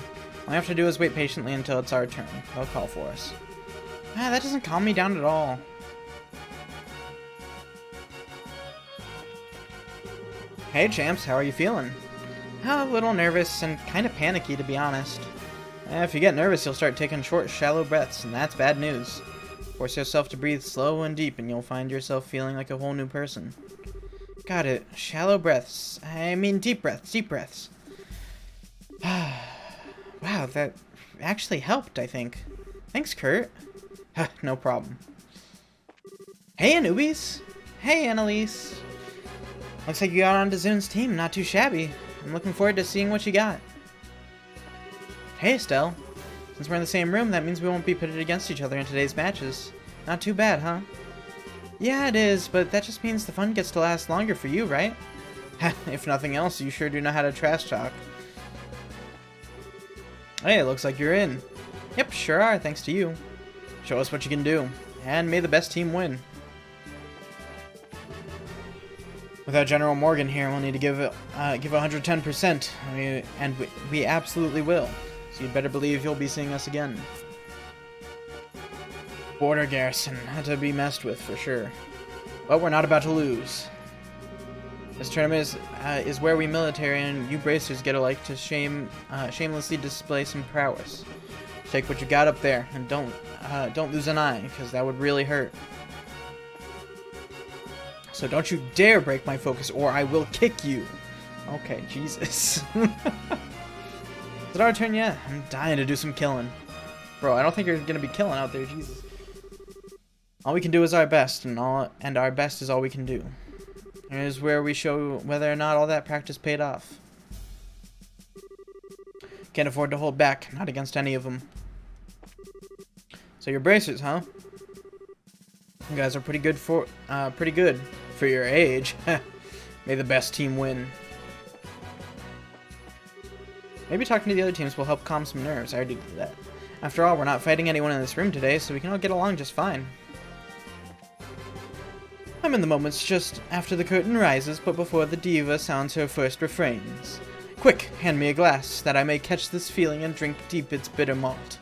we have to do is wait patiently until it's our turn. They'll call for us. Ah, that doesn't calm me down at all. Hey champs, how are you feeling? A little nervous and kind of panicky, to be honest. If you get nervous, you'll start taking short, shallow breaths, and that's bad news. Force yourself to breathe slow and deep, and you'll find yourself feeling like a whole new person. Got it. Shallow breaths. I mean deep breaths, deep breaths. Wow, that actually helped, I think. Thanks, Kurt. No problem. Hey, Anubis. Hey, Annalise. Looks like you got onto Zune's team. Not too shabby. I'm looking forward to seeing what you got. Hey, Estelle. Since we're in the same room, that means we won't be pitted against each other in today's matches. Not too bad, huh? Yeah, it is, but that just means the fun gets to last longer for you, right? If nothing else, you sure do know how to trash talk. Hey, it looks like you're in. Yep, sure are, thanks to you. Show us what you can do, and may the best team win. Without General Morgan here, we'll need to give 110%, and we absolutely will. So you'd better believe you'll be seeing us again. Border garrison, not to be messed with for sure. But we're not about to lose. This tournament is where we military and you bracers get alike to shamelessly display some prowess. Take what you got up there, and don't lose an eye, because that would really hurt. So don't you dare break my focus, or I will kick you. Okay, Jesus. Is it our turn yet? I'm dying to do some killing. Bro, I don't think you're gonna be killing out there, Jesus. All we can do is our best, and our best is all we can do. Here's where we show whether or not all that practice paid off. Can't afford to hold back, not against any of them. So you're bracers, huh? You guys are pretty good for your age. May the best team win. Maybe talking to the other teams will help calm some nerves. I already did that. After all, we're not fighting anyone in this room today, so we can all get along just fine. I'm in the moments just after the curtain rises, but before the diva sounds her first refrains. Quick, hand me a glass, that I may catch this feeling and drink deep its bitter malt.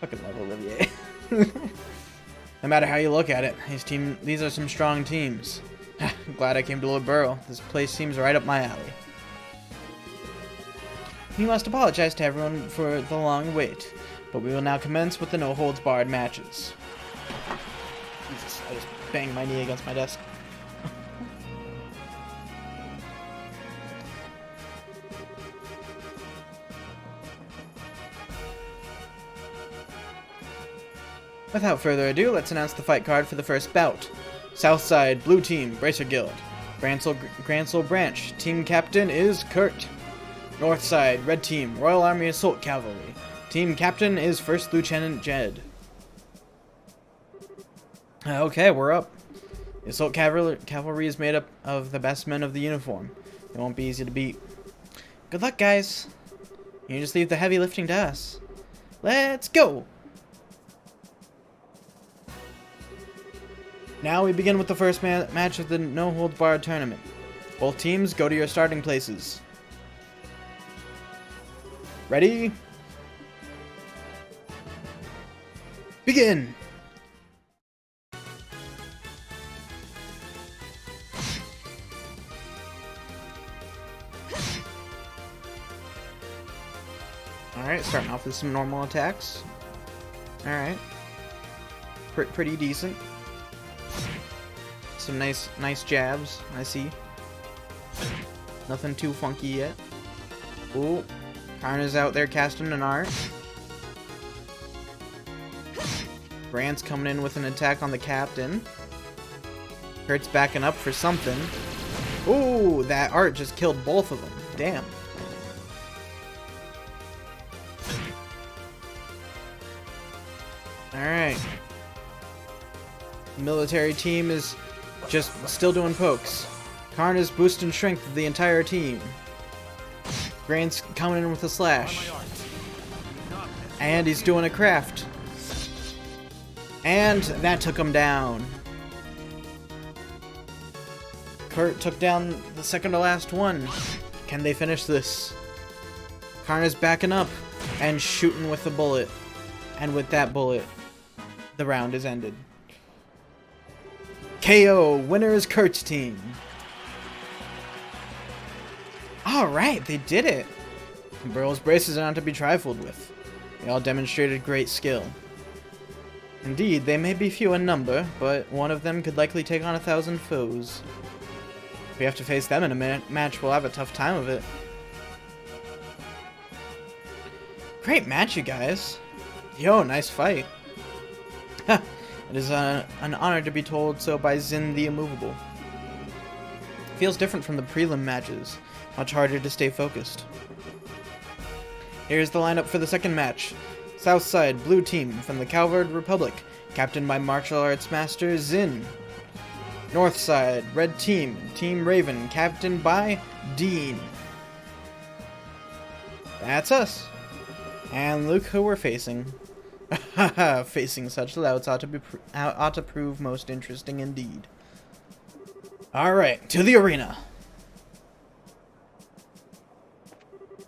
Fucking love Olivier. No matter how you look at it, these are some strong teams. Glad I came to Lord Burrow. This place seems right up my alley. We must apologize to everyone for the long wait, but we will now commence with the no-holds-barred matches. Jesus, I just banged my knee against my desk. Without further ado, let's announce the fight card for the first bout. Southside, Blue Team, Bracer Guild. Gransel Branch, Team Captain is Kurt. Northside, Red Team, Royal Army Assault Cavalry. Team Captain is First Lieutenant Jed. Okay, we're up. The Assault Cavalry is made up of the best men of the uniform. They won't be easy to beat. Good luck, guys. You can just leave the heavy lifting to us. Let's go! Now we begin with the first match of the no-holds-barred tournament. Both teams go to your starting places. Ready? Begin! Alright, starting off with some normal attacks. Alright. Pretty decent. Some nice jabs, I see. Nothing too funky yet. Ooh. Karna's out there casting an art. Brand's coming in with an attack on the captain. Kurt's backing up for something. Ooh, that art just killed both of them. Damn. Alright. Military team is just still doing pokes. Karna's boosting strength of the entire team. Grant's coming in with a slash. And he's doing a craft. And that took him down. Kurt took down the second to last one. Can they finish this? Karna's backing up. and shooting with the bullet. And with that bullet, the round is ended. KO, winner is Kurt's team. Alright, they did it. Burl's braces are not to be trifled with. They all demonstrated great skill. Indeed, they may be few in number, but one of them could likely take on 1,000 foes. If we have to face them in a match, we'll have a tough time of it. Great match, you guys. Yo, nice fight. It is an honor to be told so by Zin the Immovable. Feels different from the prelim matches. Much harder to stay focused. Here's the lineup for the second match. Southside, blue team from the Calvard Republic, captained by martial arts master Zin. Northside, red team, Team Raven, captained by Dean. That's us. And look who we're facing. Facing such louts ought to prove most interesting indeed. Alright, to the arena.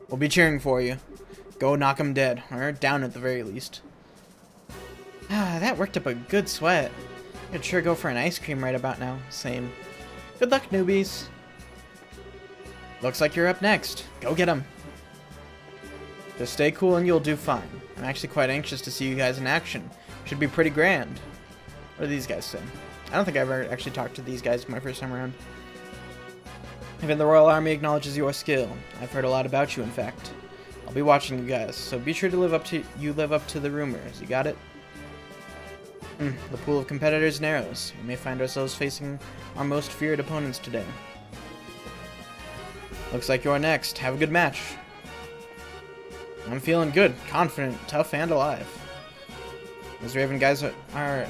We'll be cheering for you. Go knock 'em dead, or down at the very least. That worked up a good sweat. I'd sure go for an ice cream right about now. Same. Good luck, newbies. Looks like you're up next. Go get 'em. Just stay cool and you'll do fine. I'm actually quite anxious to see you guys in action. Should be pretty grand. What do these guys say? I don't think I ever actually talked to these guys my first time around. Even the Royal Army acknowledges your skill. I've heard a lot about you, in fact. I'll be watching you guys, so be sure to live up to the rumors. You got it? The pool of competitors narrows. We may find ourselves facing our most feared opponents today. Looks like you're next. Have a good match. I'm feeling good, confident, tough, and alive. Those Raven guys are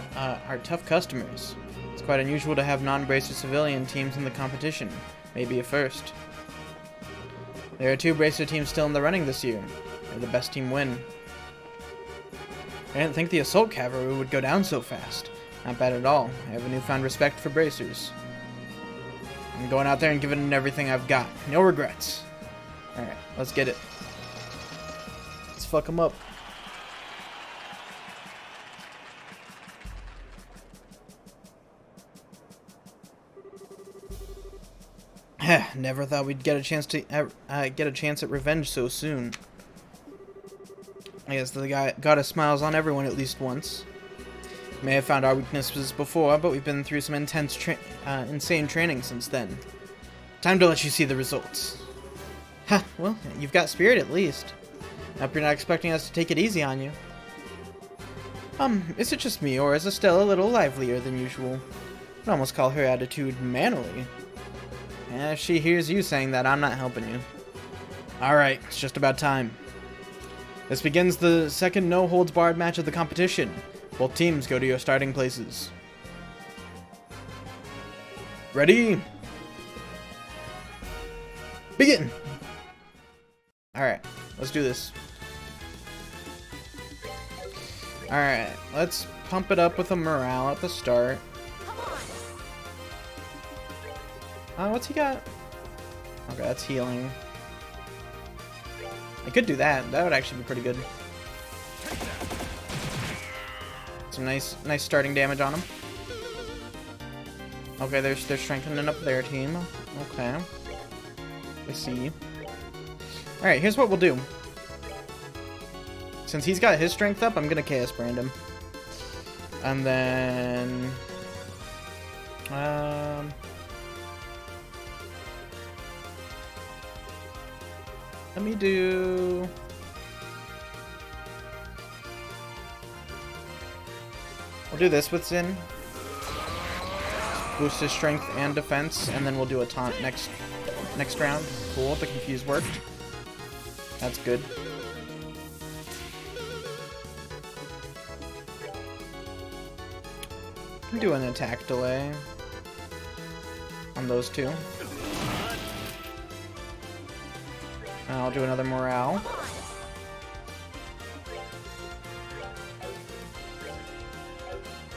tough customers. It's quite unusual to have non-bracer civilian teams in the competition. Maybe a first. There are 2 bracer teams still in the running this year. May the best team win. I didn't think the assault cavalry would go down so fast. Not bad at all. I have a newfound respect for bracers. I'm going out there and giving it everything I've got. No regrets. Alright, let's get it. Let's fuck them up. Never thought we'd get a chance at revenge so soon. I guess the goddess smiles on everyone at least once. May have found our weaknesses before, but we've been through some insane training since then. Time to let you see the results. Ha, well, you've got spirit at least. Hope you're not expecting us to take it easy on you. Is it just me, or is Estelle a little livelier than usual? I'd almost call her attitude manly. If she hears you saying that, I'm not helping you. Alright, it's just about time. This begins the second no-holds-barred match of the competition. Both teams go to your starting places. Ready? Begin! Alright, let's do this. Alright, let's pump it up with a morale at the start. What's he got? Okay, that's healing. I could do that. That would actually be pretty good. Some nice starting damage on him. Okay, they're strengthening up their team. Okay. I see. Alright, here's what we'll do. Since he's got his strength up, I'm gonna Chaos Brand him. And then... let me do... we'll do this with Zin. Boost his strength and defense, and then we'll do a taunt next round. Cool, the confuse worked. That's good. I'm doing an attack delay on those two. I'll do another morale.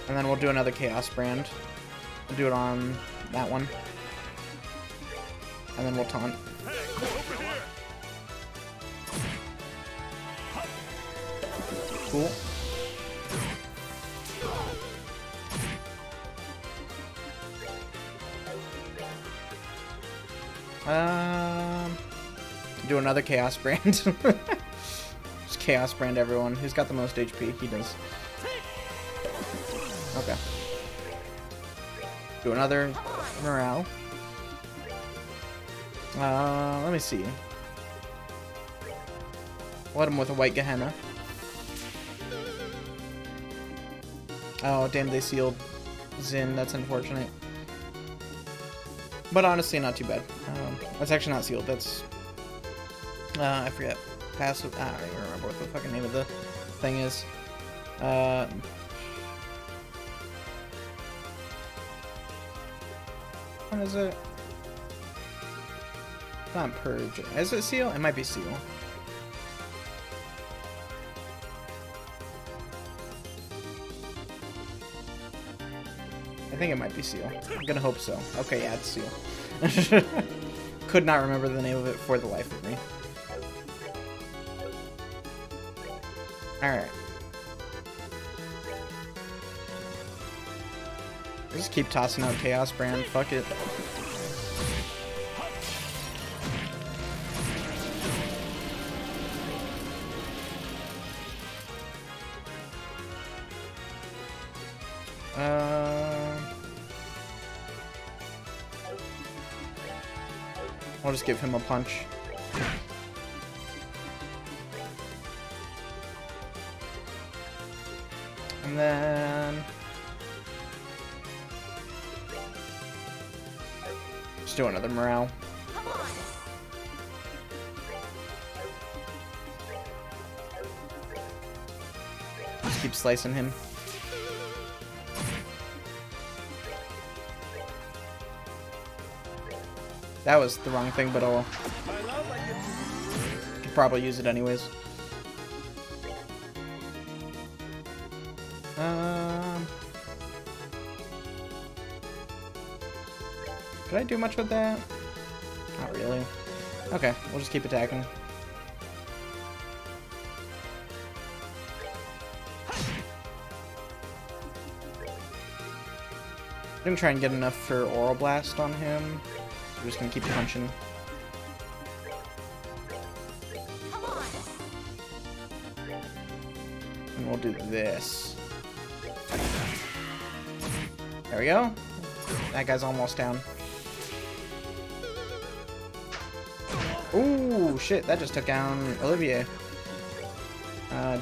And then we'll do another Chaos Brand. We'll do it on that one. And then we'll taunt. Cool. Do another Chaos Brand. Just Chaos Brand everyone. Who's got the most HP? He does. Okay. Do another morale. Let me see. Let him with a white Gehenna. Oh, damn, they sealed Zin. That's unfortunate. But honestly, not too bad. That's actually not sealed. That's... I forget. Passive... I don't even remember what the fucking name of the thing is. What is it? It's not Purge. Is it Seal? It might be Seal. I think it might be Seal. I'm gonna hope so. Okay, yeah, it's Seal. Could not remember the name of it for the life of me. Alright. Just keep tossing out Chaos Brand. Fuck it. I'll just give him a punch. And then... just do another morale. Just keep slicing him. That was the wrong thing, but I'll could probably use it anyways. Did I do much with that? Not really. Okay, we'll just keep attacking. I'm gonna try and get enough for Oral Blast on him. We're just gonna keep punching. And we'll do this. There we go. That guy's almost down. Ooh, shit, that just took down Olivier.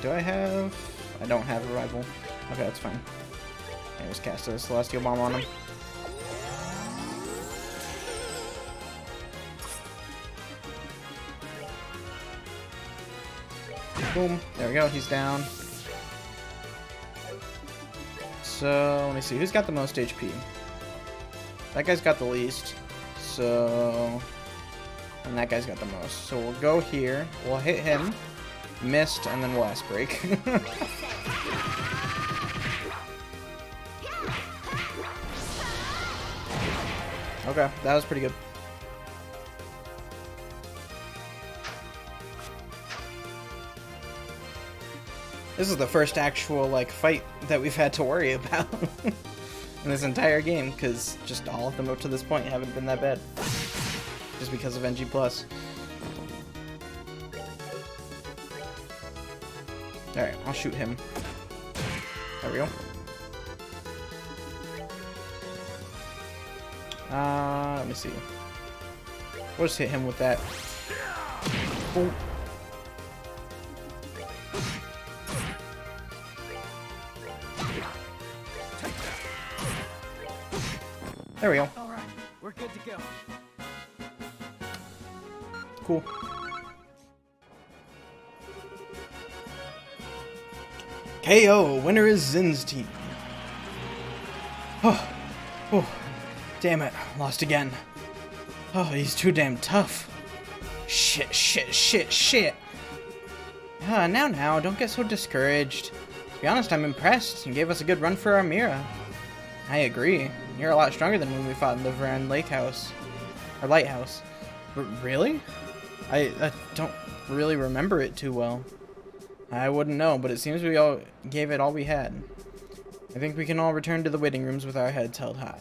Do I have... I don't have Revival. Okay, that's fine. I just cast a Celestial Bomb on him. Boom. There we go. He's down. So, let me see. Who's got the most HP? That guy's got the least. So... and that guy's got the most. So we'll go here. We'll hit him. Missed, and then we'll Ice Break. Okay, that was pretty good. This is the first actual, like, fight that we've had to worry about in this entire game, because just all of them up to this point haven't been that bad. Just because of NG+. Alright, I'll shoot him. There we go. Let me see. We'll just hit him with that. Boom. There we go. Alright, we're good to go. Cool. KO! Winner is Zin's team. Oh. Oh. Damn it. Lost again. Oh, he's too damn tough. Shit, shit, shit, shit. Now, don't get so discouraged. To be honest, I'm impressed. You gave us a good run for our Mira. I agree. You're a lot stronger than when we fought in the Varan Lake House. Or Lighthouse. Really? I don't really remember it too well. I wouldn't know, but it seems we all gave it all we had. I think we can all return to the waiting rooms with our heads held high.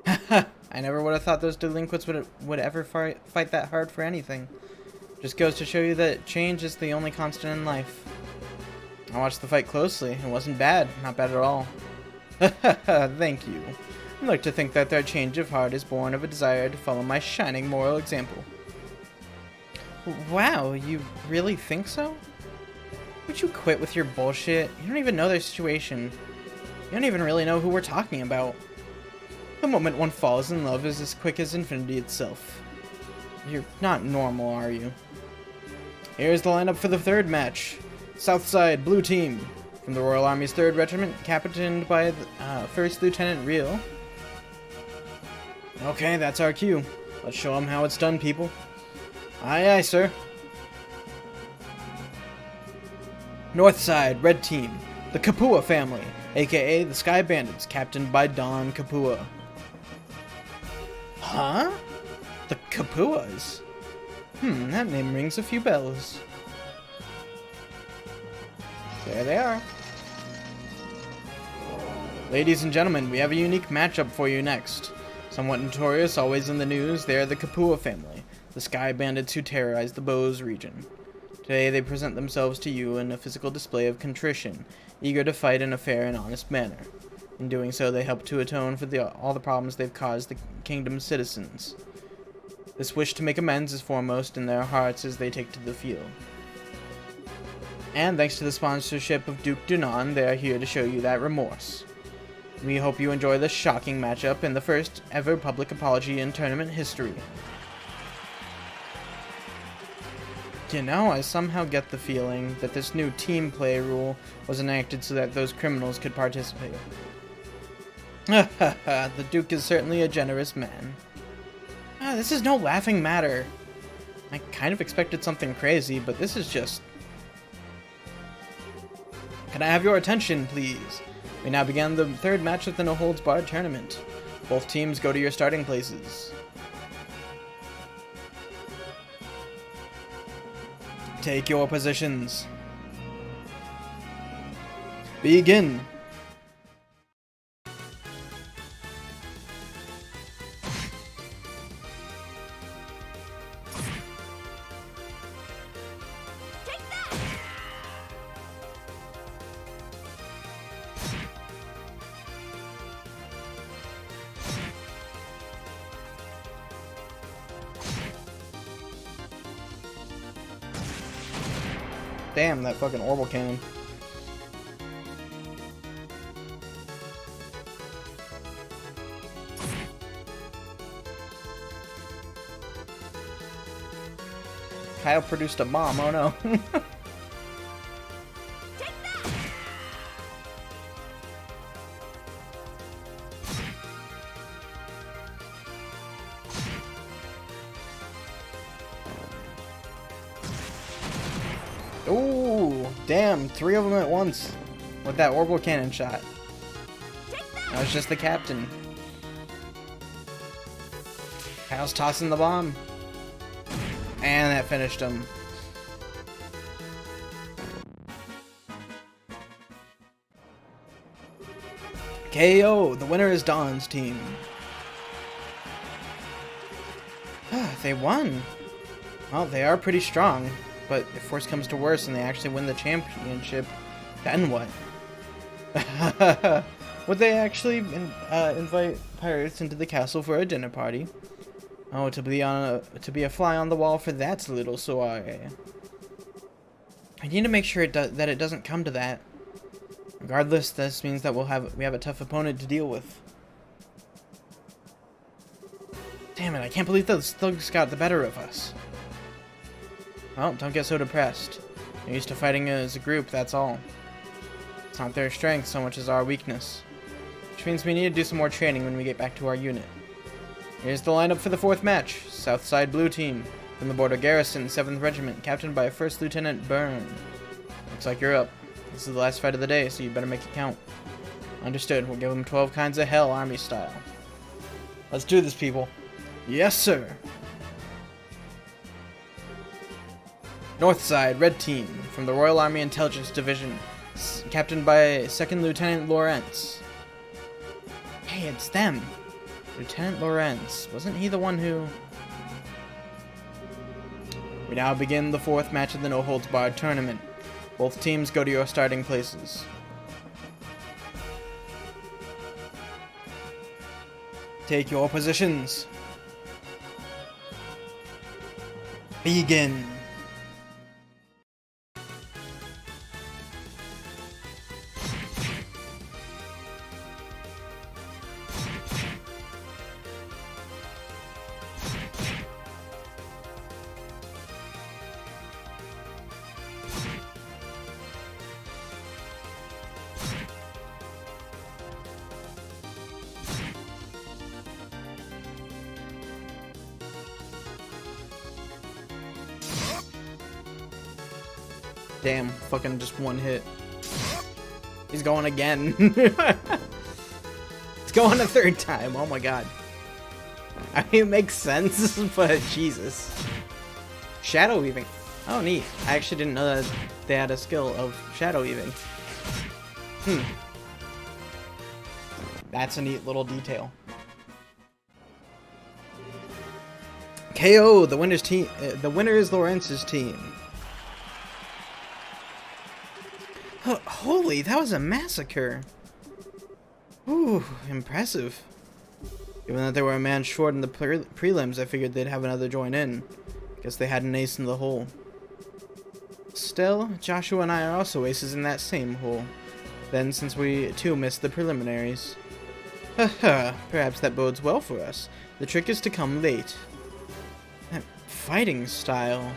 Haha, I never would have thought those delinquents would ever fight that hard for anything. Just goes to show you that change is the only constant in life. I watched the fight closely. It wasn't bad. Not bad at all. Thank you. I'd like to think that their change of heart is born of a desire to follow my shining moral example. Wow, you really think so? Would you quit with your bullshit? You don't even know their situation. You don't even really know who we're talking about. The moment one falls in love is as quick as infinity itself. You're not normal, are you? Here's the lineup for the third match. Southside, Blue Team. From the Royal Army's 3rd Regiment, captained by 1st Lieutenant Reel. Okay, that's our cue. Let's show them how it's done, people. Aye, aye, sir. North Side, Red Team. The Kapua family, aka the Sky Bandits, captained by Don Kapua. Huh? The Kapuas? That name rings a few bells. There they are. Ladies and gentlemen, we have a unique matchup for you next. Somewhat notorious, always in the news, they are the Kapua family, the Sky Bandits who terrorize the Bose region. Today they present themselves to you in a physical display of contrition, eager to fight in a fair and honest manner. In doing so, they help to atone for all the problems they've caused the kingdom's citizens. This wish to make amends is foremost in their hearts as they take to the field. And thanks to the sponsorship of Duke Dunan, they are here to show you that remorse. We hope you enjoy this shocking matchup in the first ever public apology in tournament history. You know, I somehow get the feeling that this new team play rule was enacted so that those criminals could participate. The Duke is certainly a generous man. This is no laughing matter. I kind of expected something crazy, but this is just... Can I have your attention, please? We now begin the third match of the No Holds Barred tournament. Both teams go to your starting places. Take your positions. Begin. Damn, that fucking orbital cannon. Kyle produced a bomb, oh no. Ooh, damn, 3 of them at once with that orbital cannon shot. That was just the captain. Kyle's tossing the bomb. And that finished him. KO, the winner is Don's team. They won. Well, they are pretty strong. But if worse comes to worse and they actually win the championship, then what? Would they actually invite pirates into the castle for a dinner party? Oh, to be a fly on the wall for that little soiree. I need to make sure that it doesn't come to that. Regardless, this means that we have a tough opponent to deal with. Damn it! I can't believe those thugs got the better of us. Well, don't get so depressed. They're used to fighting as a group, that's all. It's not their strength so much as our weakness. Which means we need to do some more training when we get back to our unit. Here's the lineup for the 4th match. Southside Blue Team. From the Border Garrison, 7th Regiment, captained by 1st Lieutenant Byrne. Looks like you're up. This is the last fight of the day, so you better make it count. Understood. We'll give them 12 kinds of hell, army style. Let's do this, people. Yes, sir. North Side, Red Team, from the Royal Army Intelligence Division, captained by 2nd Lieutenant Lawrence. Hey, it's them. Lieutenant Lawrence. Wasn't he the one who... We now begin the 4th match of the No-Holds-Barred tournament. Both teams go to your starting places. Take your positions. Begin. Damn, fucking just one hit. He's going again. It's going a 3rd time. Oh my god. I mean, it makes sense, but Jesus. Shadow weaving. Oh, neat. I actually didn't know that they had a skill of shadow weaving. That's a neat little detail. KO. The winner's team. The winner is Lawrence's team. Holy, that was a massacre. Ooh, impressive. Given that they were a man short in the prelims, I figured they'd have another join in. Guess they had an ace in the hole. Still, Joshua and I are also aces in that same hole. Then, since we too missed the preliminaries. Haha, perhaps that bodes well for us. The trick is to come late. That fighting style.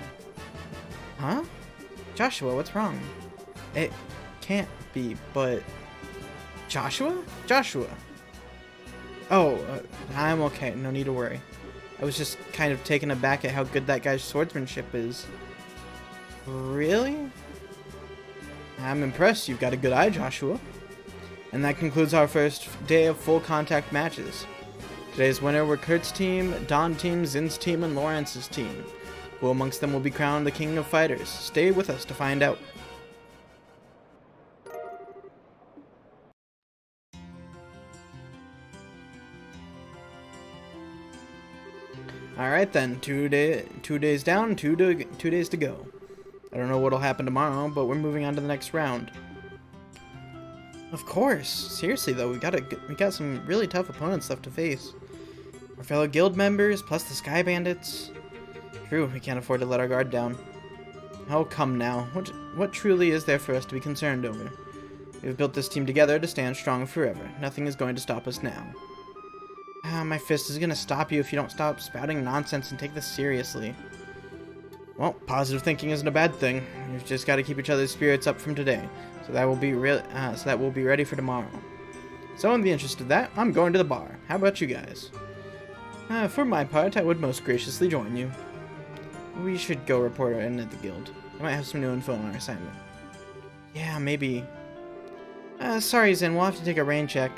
Huh? Joshua, what's wrong? It can't be, but... Joshua? Joshua! Oh, I'm okay. No need to worry. I was just kind of taken aback at how good that guy's swordsmanship is. Really? I'm impressed. You've got a good eye, Joshua. And that concludes our first day of full contact matches. Today's winner were Kurt's team, Don team, Zin's team, and Lawrence's team. Who amongst them will be crowned the King of Fighters? Stay with us to find out. Alright then, 2 days down, two days to go. I don't know what'll happen tomorrow, but we're moving on to the next round. Of course. Seriously though, we got some really tough opponents left to face. Our fellow guild members, plus the Sky Bandits. True, we can't afford to let our guard down. Oh, come now. What truly is there for us to be concerned over? We've built this team together to stand strong forever. Nothing is going to stop us now. My fist is gonna stop you if you don't stop spouting nonsense and take this seriously. Well, positive thinking isn't a bad thing. We've just got to keep each other's spirits up from today, so that we'll be ready for tomorrow. So, in the interest of that, I'm going to the bar. How about you guys? For my part, I would most graciously join you. We should go report in at the guild. I might have some new info on our assignment. Yeah, maybe. Sorry, Zen. We'll have to take a rain check.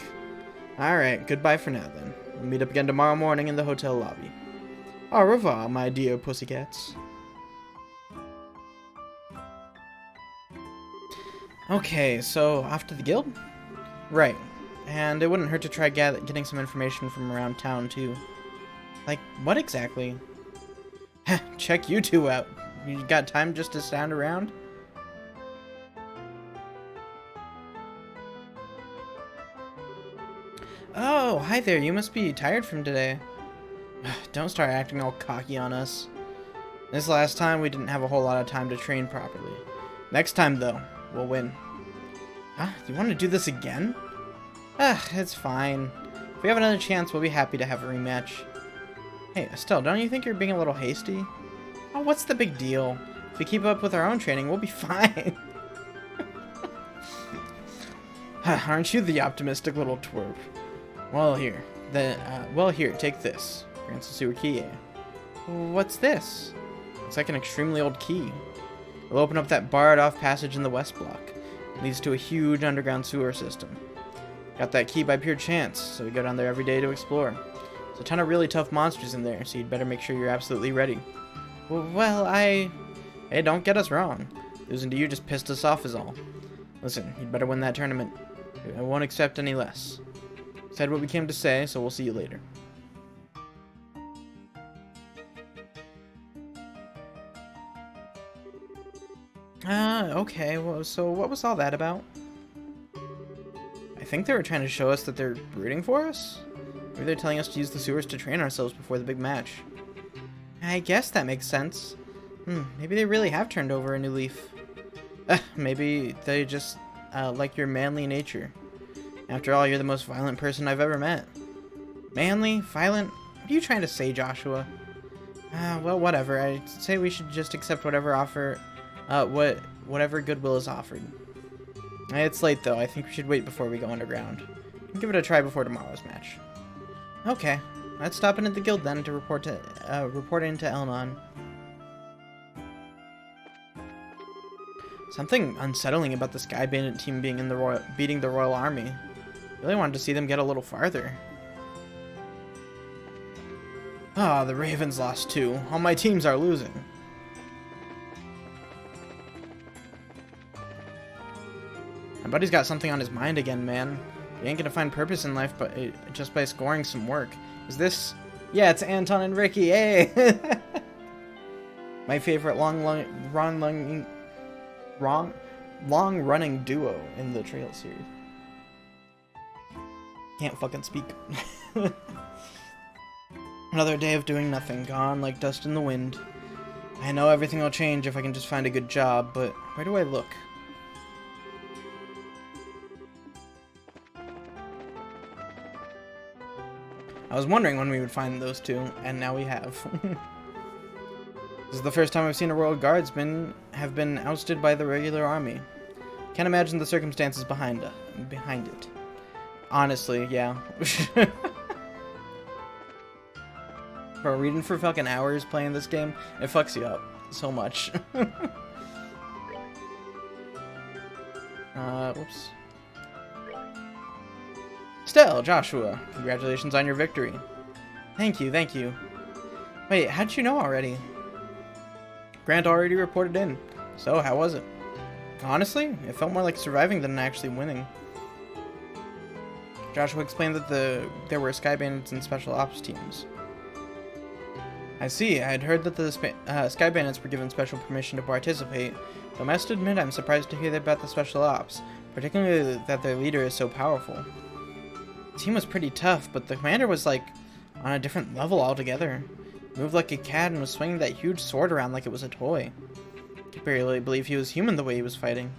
Alright, goodbye for now, then. We'll meet up again tomorrow morning in the hotel lobby. Au revoir, my dear pussycats. Okay, so off to the guild? Right. And it wouldn't hurt to try getting some information from around town, too. Like, what exactly? Check you two out. You got time just to stand around? Oh, hi there. You must be tired from today. Don't start acting all cocky on us. This last time, we didn't have a whole lot of time to train properly. Next time, though, we'll win. Huh? Do you want to do this again? It's fine. If we have another chance, we'll be happy to have a rematch. Hey, Estelle, don't you think you're being a little hasty? Oh, what's the big deal? If we keep up with our own training, we'll be fine. Aren't you the optimistic little twerp? Well, here. Here, take this. Grants a sewer key. What's this? It's like an extremely old key. It'll open up that barred-off passage in the west block. It leads to a huge underground sewer system. Got that key by pure chance, so we go down there every day to explore. There's a ton of really tough monsters in there, so you'd better make sure you're absolutely ready. Well, Hey, don't get us wrong. Losing to you just pissed us off is all. Listen, you'd better win that tournament. I won't accept any less. Said what we came to say, so we'll see you later. Okay, well, so what was all that about? I think they were trying to show us that they're rooting for us? Maybe they're telling us to use the sewers to train ourselves before the big match. I guess that makes sense. Maybe they really have turned over a new leaf. Maybe they just like your manly nature. After all, you're the most violent person I've ever met. Manly? Violent? What are you trying to say, Joshua? Well, whatever. I'd say we should just accept whatever whatever goodwill is offered. It's late, though. I think we should wait before we go underground. Give it a try before tomorrow's match. Okay. Let's stop in at the guild then to report in to Elnon. Something unsettling about the Sky Bandit team being in the beating the Royal Army. Really wanted to see them get a little farther. Ah, the Ravens lost too. All my teams are losing. My buddy's got something on his mind again, man. He ain't gonna find purpose in life but just by scoring some work. Is this... Yeah, it's Anton and Ricky, hey! My favorite long-running duo in the Trail series. Can't fucking speak. Another day of doing nothing, gone like dust in the wind. I know everything will change if I can just find a good job, but where do I look? I was wondering when we would find those two, and now we have. This is the first time I've seen a Royal Guardsman have been ousted by the regular army. Can't imagine the circumstances behind it. Honestly, yeah. Bro, reading for fucking hours playing this game, it fucks you up so much. Whoops. Still, Joshua, congratulations on your victory. Thank you, thank you. Wait, how'd you know already? Grant already reported in. So, how was it? Honestly, it felt more like surviving than actually winning. Joshua explained that there were Sky Bandits and Special Ops teams. I see, I had heard that the Sky Bandits were given special permission to participate, though I must admit I'm surprised to hear about the Special Ops, particularly that their leader is so powerful. The team was pretty tough, but the commander was like on a different level altogether. He moved like a cat and was swinging that huge sword around like it was a toy. I could barely believe he was human the way he was fighting.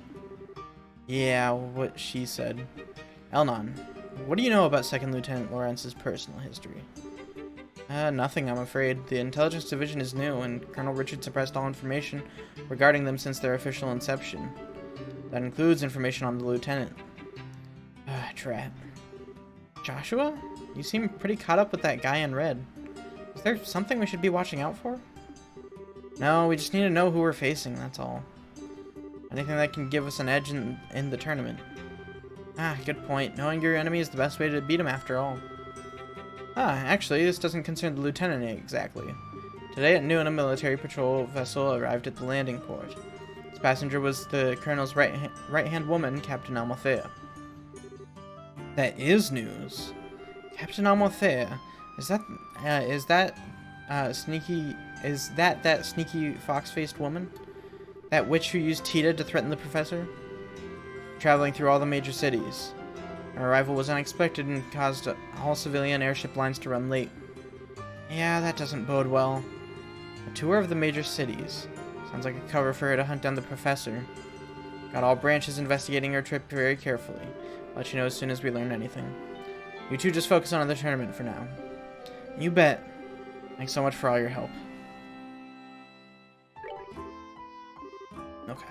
Yeah, what she said. Elnon, what do you know about 2nd Lieutenant Lawrence's personal history? Nothing, I'm afraid. The Intelligence Division is new, and Colonel Richard suppressed all information regarding them since their official inception. That includes information on the Lieutenant. Drat. Joshua? You seem pretty caught up with that guy in red. Is there something we should be watching out for? No, we just need to know who we're facing, that's all. Anything that can give us an edge in the tournament. Good point. Knowing your enemy is the best way to beat him after all. Actually, this doesn't concern the lieutenant exactly. Today at noon, a military patrol vessel arrived at the landing port. Its passenger was the colonel's right-hand woman, Captain Almothea. That is news. Captain Almothea, is that sneaky fox-faced woman? That witch who used Tita to threaten the professor? Traveling through all the major cities. Her arrival was unexpected and caused all civilian airship lines to run late. Yeah, that doesn't bode well. A tour of the major cities. Sounds like a cover for her to hunt down the professor. Got all branches investigating her trip very carefully. I'll let you know as soon as we learn anything. You two just focus on the tournament for now. You bet. Thanks so much for all your help. Okay.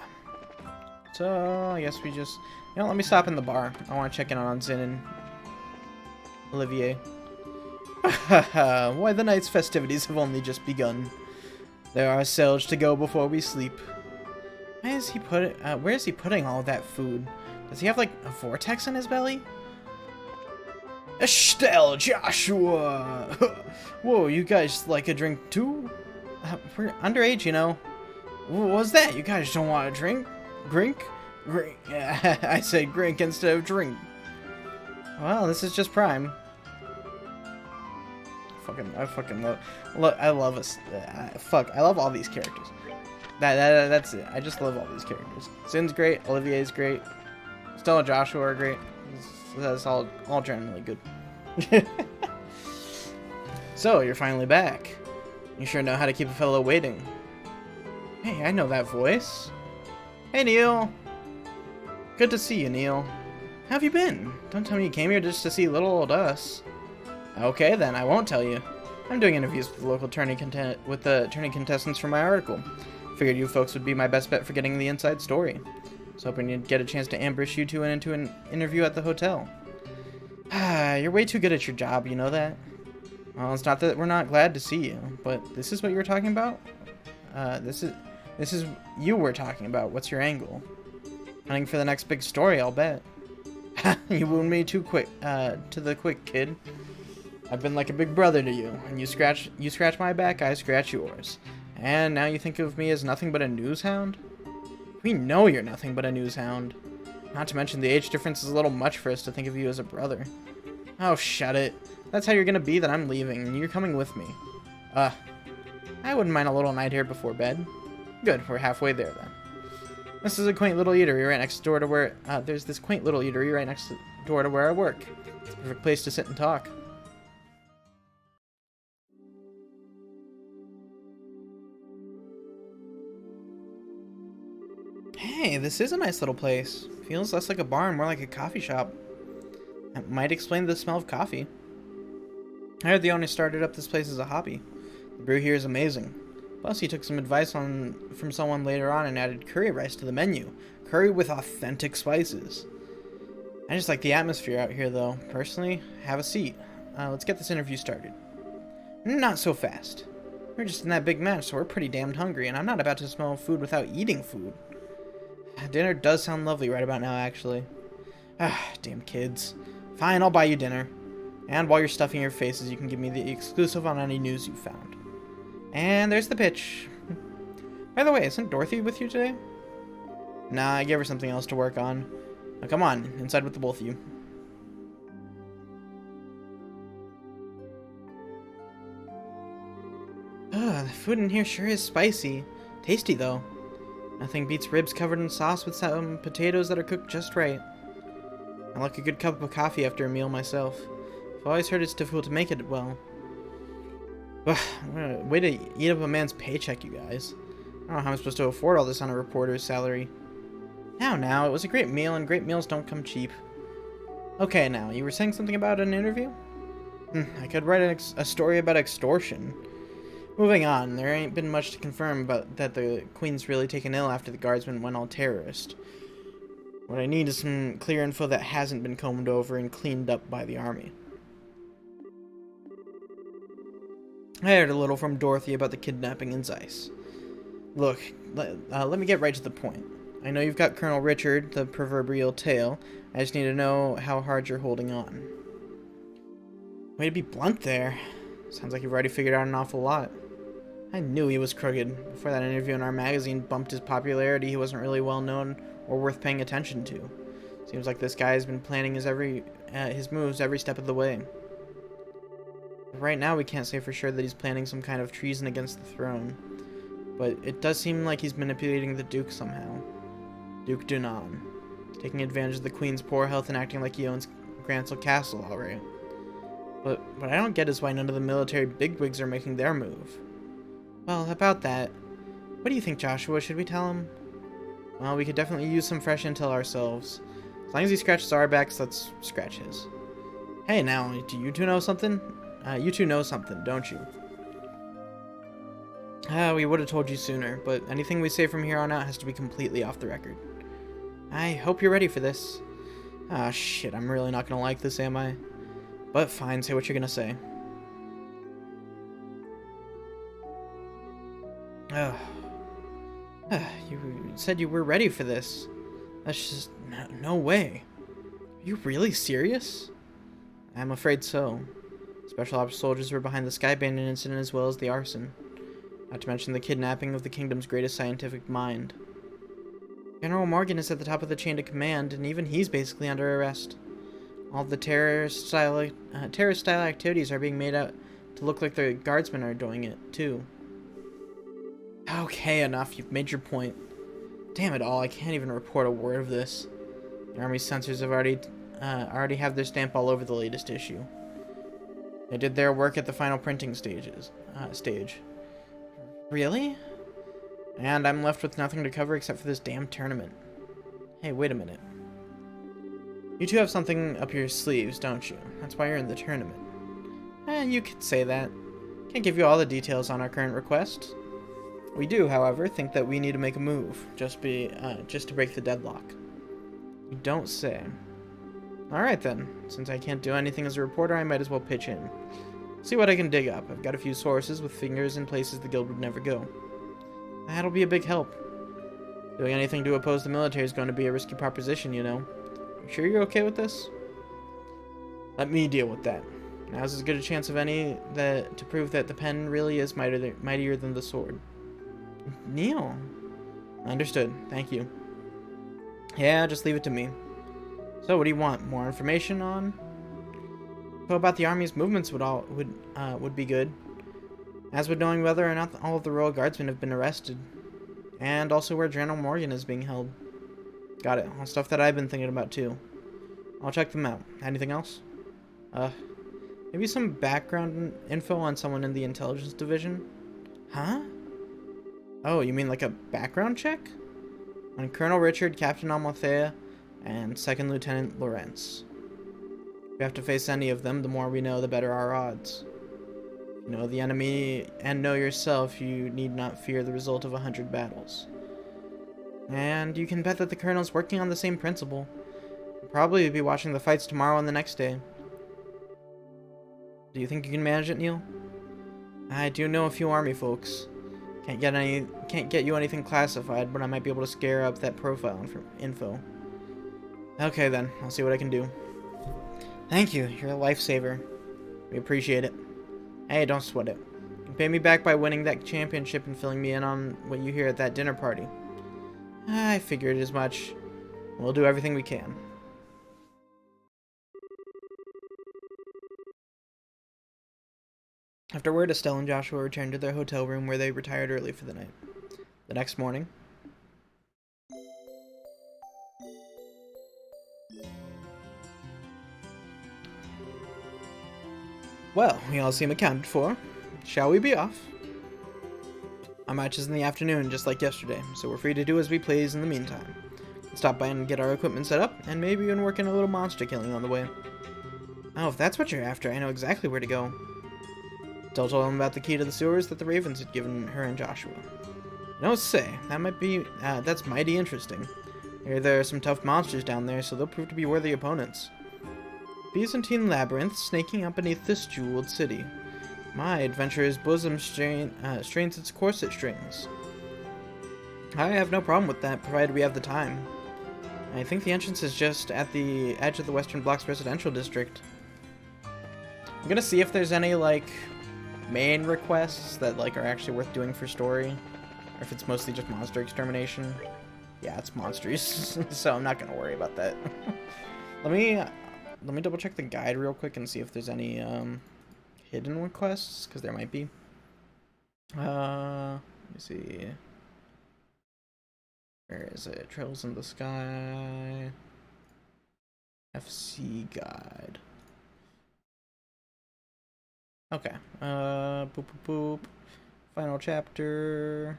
So, I guess we just... You know, let me stop in the bar. I want to check in on Zin and Olivier. Why, the night's festivities have only just begun. There are cells to go before we sleep. Where is he putting all that food? Does he have, like, a vortex in his belly? Estelle, Joshua! Whoa, you guys like a drink too? We're underage, you know. What was that? You guys don't want to drink? Grink? Grink. I said grink instead of drink. Well, this is just prime. I fucking love. Look, I love us. I love all these characters. That's it. I just love all these characters. Sin's great. Olivier's great. Stella and Joshua are great. That's all generally good. So you're finally back. You sure know how to keep a fellow waiting. Hey, I know that voice. Hey, Neil. Good to see you, Neil. How have you been? Don't tell me you came here just to see little old us. Okay, then, I won't tell you. I'm doing interviews with the local tourney contestants for my article. Figured you folks would be my best bet for getting the inside story. Was hoping you'd get a chance to ambush you two into an interview at the hotel. You're way too good at your job, you know that? Well, it's not that we're not glad to see you, but this is what you were talking about? This is you were talking about. What's your angle? Hunting for the next big story, I'll bet. You wound me too quick, to the quick, kid. I've been like a big brother to you, and you scratch my back, I scratch yours. And now you think of me as nothing but a news hound? We know you're nothing but a news hound. Not to mention the age difference is a little much for us to think of you as a brother. Oh, shut it. That's how you're gonna be, then I'm leaving, and you're coming with me. I wouldn't mind a little night here before bed. Good, we're halfway there then. This is a quaint little eatery right next door to where, there's this quaint little eatery right next door to where I work. It's a perfect place to sit and talk. Hey, this is a nice little place. Feels less like a bar and more like a coffee shop. That might explain the smell of coffee. I heard the owner started up this place as a hobby. The brew here is amazing. Plus, he took some advice from someone later on and added curry rice to the menu. Curry with authentic spices. I just like the atmosphere out here, though. Personally, have a seat. Let's get this interview started. Not so fast. We're just in that big match, so we're pretty damned hungry, and I'm not about to smell food without eating food. Dinner does sound lovely right about now, actually. Damn kids. Fine, I'll buy you dinner. And while you're stuffing your faces, you can give me the exclusive on any news you found. And there's the pitch. By the way, isn't Dorothy with you today? Nah, I gave her something else to work on. Now, come on, inside with the both of you. The food in here sure is spicy. Tasty, though. Nothing beats ribs covered in sauce with some potatoes that are cooked just right. I like a good cup of coffee after a meal myself. I've always heard it's difficult to make it well. Way to eat up a man's paycheck, you guys. I don't know how I'm supposed to afford all this on a reporter's salary. Now, it was a great meal, and great meals don't come cheap. Okay, now, you were saying something about an interview? I could write a story about extortion. Moving on, there ain't been much to confirm about that the Queen's really taken ill after the guardsmen went all terrorist. What I need is some clear info that hasn't been combed over and cleaned up by the army. I heard a little from Dorothy about the kidnapping in Zeiss. Look, let me get right to the point. I know you've got Colonel Richard, the proverbial tail. I just need to know how hard you're holding on. Way to be blunt there. Sounds like you've already figured out an awful lot. I knew he was crooked. Before that interview in our magazine bumped his popularity, he wasn't really well known or worth paying attention to. Seems like this guy has been planning his moves every step of the way. Right now we can't say for sure that he's planning some kind of treason against the throne, but it does seem like he's manipulating the Duke somehow. Duke Dunan. Taking advantage of the Queen's poor health and acting like he owns Grancel Castle, alright. But what I don't get is why none of the military bigwigs are making their move. Well, about that, what do you think, Joshua? Should we tell him? Well, we could definitely use some fresh intel ourselves. As long as he scratches our backs, let's scratch his. Hey, now, do you two know something? You two know something, don't you? We would have told you sooner, but anything we say from here on out has to be completely off the record. I hope you're ready for this. Ah, shit, I'm really not gonna like this, am I? But fine, say what you're gonna say. You said you were ready for this. That's just no way. Are you really serious? I'm afraid so. Special Ops soldiers were behind the Skybandit incident as well as the arson. Not to mention the kidnapping of the kingdom's greatest scientific mind. General Morgan is at the top of the chain of command, and even he's basically under arrest. All the terrorist-style activities are being made out to look like the guardsmen are doing it, too. Okay, enough. You've made your point. Damn it all, I can't even report a word of this. The Army's censors have already have their stamp all over the latest issue. They did their work at the final printing stage. Really? And I'm left with nothing to cover except for this damn tournament. Hey, wait a minute. You two have something up your sleeves, don't you? That's why you're in the tournament. You could say that. Can't give you all the details on our current request. We do, however, think that we need to make a move, just to break the deadlock. You don't say. Alright then, since I can't do anything as a reporter, I might as well pitch in. See what I can dig up. I've got a few sources with fingers in places the guild would never go. That'll be a big help. Doing anything to oppose the military is going to be a risky proposition, you know. You sure you're okay with this? Let me deal with that. Now's as good a chance of any to prove that the pen really is mightier than the sword. Neil. Understood. Thank you. Yeah, just leave it to me. So, what do you want? More information on? So about the army's movements would be good. As with knowing whether or not all of the royal guardsmen have been arrested. And also where General Morgan is being held. Got it. All stuff that I've been thinking about too. I'll check them out. Anything else? Maybe some background info on someone in the intelligence division? Huh? Oh, you mean like a background check? On Colonel Richard, Captain Almothea, and 2nd Lieutenant Lawrence. If we have to face any of them, the more we know, the better our odds. If you know the enemy and know yourself, you need not fear the result of 100 battles. And you can bet that the Colonel's working on the same principle. He'll probably be watching the fights tomorrow and the next day. Do you think you can manage it, Neil? I do know a few army folks. Can't get you anything classified, but I might be able to scare up that profile info. Okay then, I'll see what I can do. Thank you, you're a lifesaver. We appreciate it. Hey, don't sweat it. You can pay me back by winning that championship and filling me in on what you hear at that dinner party. I figured as much. We'll do everything we can. Afterward, Estelle and Joshua returned to their hotel room where they retired early for the night. The next morning... Well, we all seem accounted for. Shall we be off? Our match is in the afternoon, just like yesterday, so we're free to do as we please in the meantime. Let's stop by and get our equipment set up, and maybe even work in a little monster killing on the way. Oh, if that's what you're after, I know exactly where to go. Still told him about the key to the sewers that the Ravens had given her and Joshua. No say, that's mighty interesting. I hear there are some tough monsters down there, so they'll prove to be worthy opponents. Byzantine labyrinth snaking up beneath this jeweled city. My adventurer's bosom strains its corset strings. I have no problem with that, provided we have the time. I think the entrance is just at the edge of the Western Block's residential district. I'm gonna see if there's any, main requests that, are actually worth doing for story. Or if it's mostly just monster extermination. Yeah, it's monsters, so I'm not gonna worry about that. Let me double check the guide real quick and see if there's any, hidden requests, because there might be. Let me see. Where is it? Trails in the Sky. FC guide. Okay. Boop boop boop. Final chapter.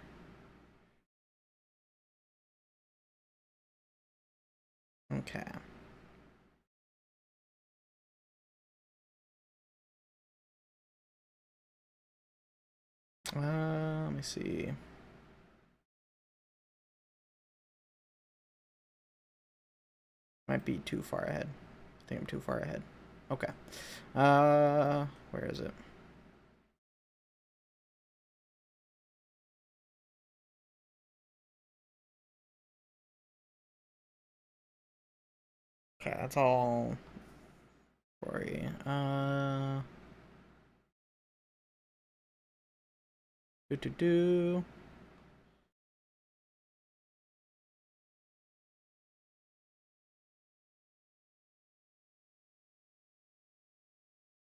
Okay. Let me see. Might be too far ahead. I think I'm too far ahead. Okay. Where is it? Okay, that's all. Sorry. Do.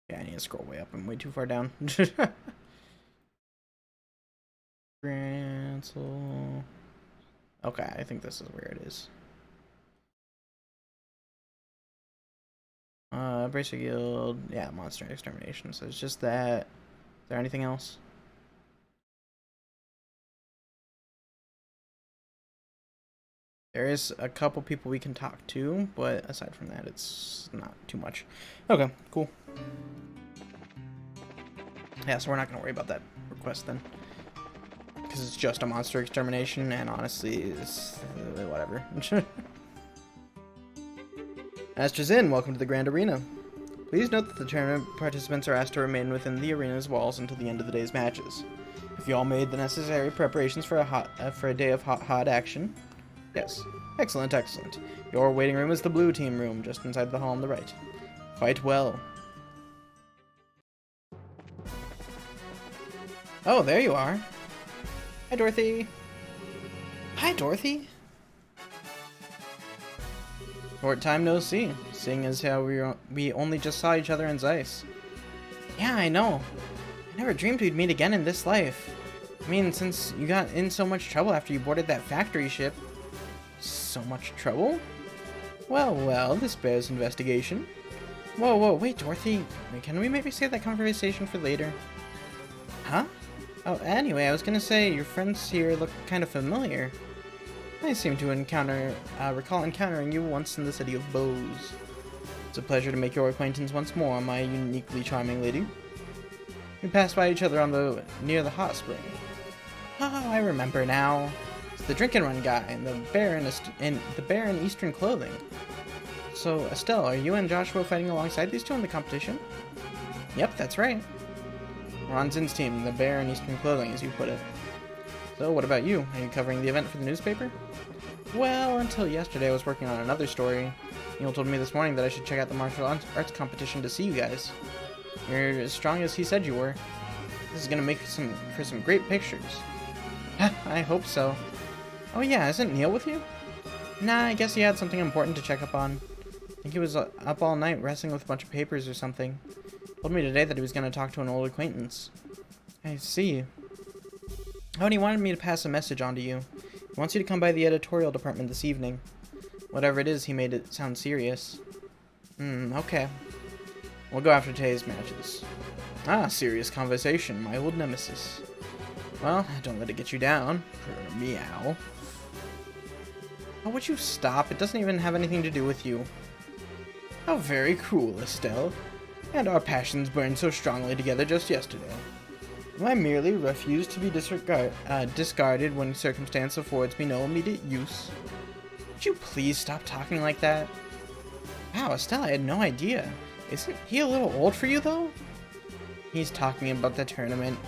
Yeah, I need to scroll way up. I'm way too far down. Cancel. Okay, I think this is where it is. Bracer Guild. Yeah, Monster Extermination. So it's just that. Is there anything else? There is a couple people we can talk to, but aside from that, it's not too much. Okay, cool. Yeah, so we're not going to worry about that request then. Because it's just a monster extermination, and honestly, it's whatever. Astrazin, welcome to the Grand Arena. Please note that the tournament participants are asked to remain within the arena's walls until the end of the day's matches. If you all made the necessary preparations for a day of hot action... Yes. Excellent, excellent. Your waiting room is the blue team room, just inside the hall on the right. Quite well. Oh, there you are. Hi, Dorothy. Hi, Dorothy. Short time no see, seeing as how we only just saw each other in Zeiss. Yeah, I know. I never dreamed we'd meet again in this life. I mean, since you got in so much trouble after you boarded that factory ship. So much trouble? Well, well, this bears investigation. Whoa, wait, Dorothy. Can we maybe save that conversation for later? Huh? Oh, anyway, I was gonna say, your friends here look kind of familiar. I seem to recall encountering you once in the city of Bose. It's a pleasure to make your acquaintance once more, my uniquely charming lady. We passed by each other near the hot spring. Oh, I remember now. It's the drink and run guy and the bear in Eastern clothing. So, Estelle, are you and Joshua fighting alongside these two in the competition? Yep, that's right. We're on Zin's team, the bear in Eastern clothing, as you put it. So, what about you? Are you covering the event for the newspaper? Well, until yesterday I was working on another story. Neil told me this morning that I should check out the martial arts competition to see you guys. You're as strong as he said you were. This is gonna make for some great pictures. I hope so. Oh yeah, isn't Neil with you? Nah, I guess he had something important to check up on. I think he was up all night wrestling with a bunch of papers or something. Told me today that he was gonna talk to an old acquaintance. I see. Oh, and he wanted me to pass a message on to you. He wants you to come by the editorial department this evening. Whatever it is, he made it sound serious. Okay. We'll go after today's matches. Ah, serious conversation, my old nemesis. Well, don't let it get you down. Meow. Oh, would you stop? It doesn't even have anything to do with you. How very cruel, Estelle. And our passions burned so strongly together just yesterday. I merely refuse to be discarded when circumstance affords me no immediate use. Would you please stop talking like that? Wow, Estelle, I had no idea. Isn't he a little old for you, though? He's talking about the tournament.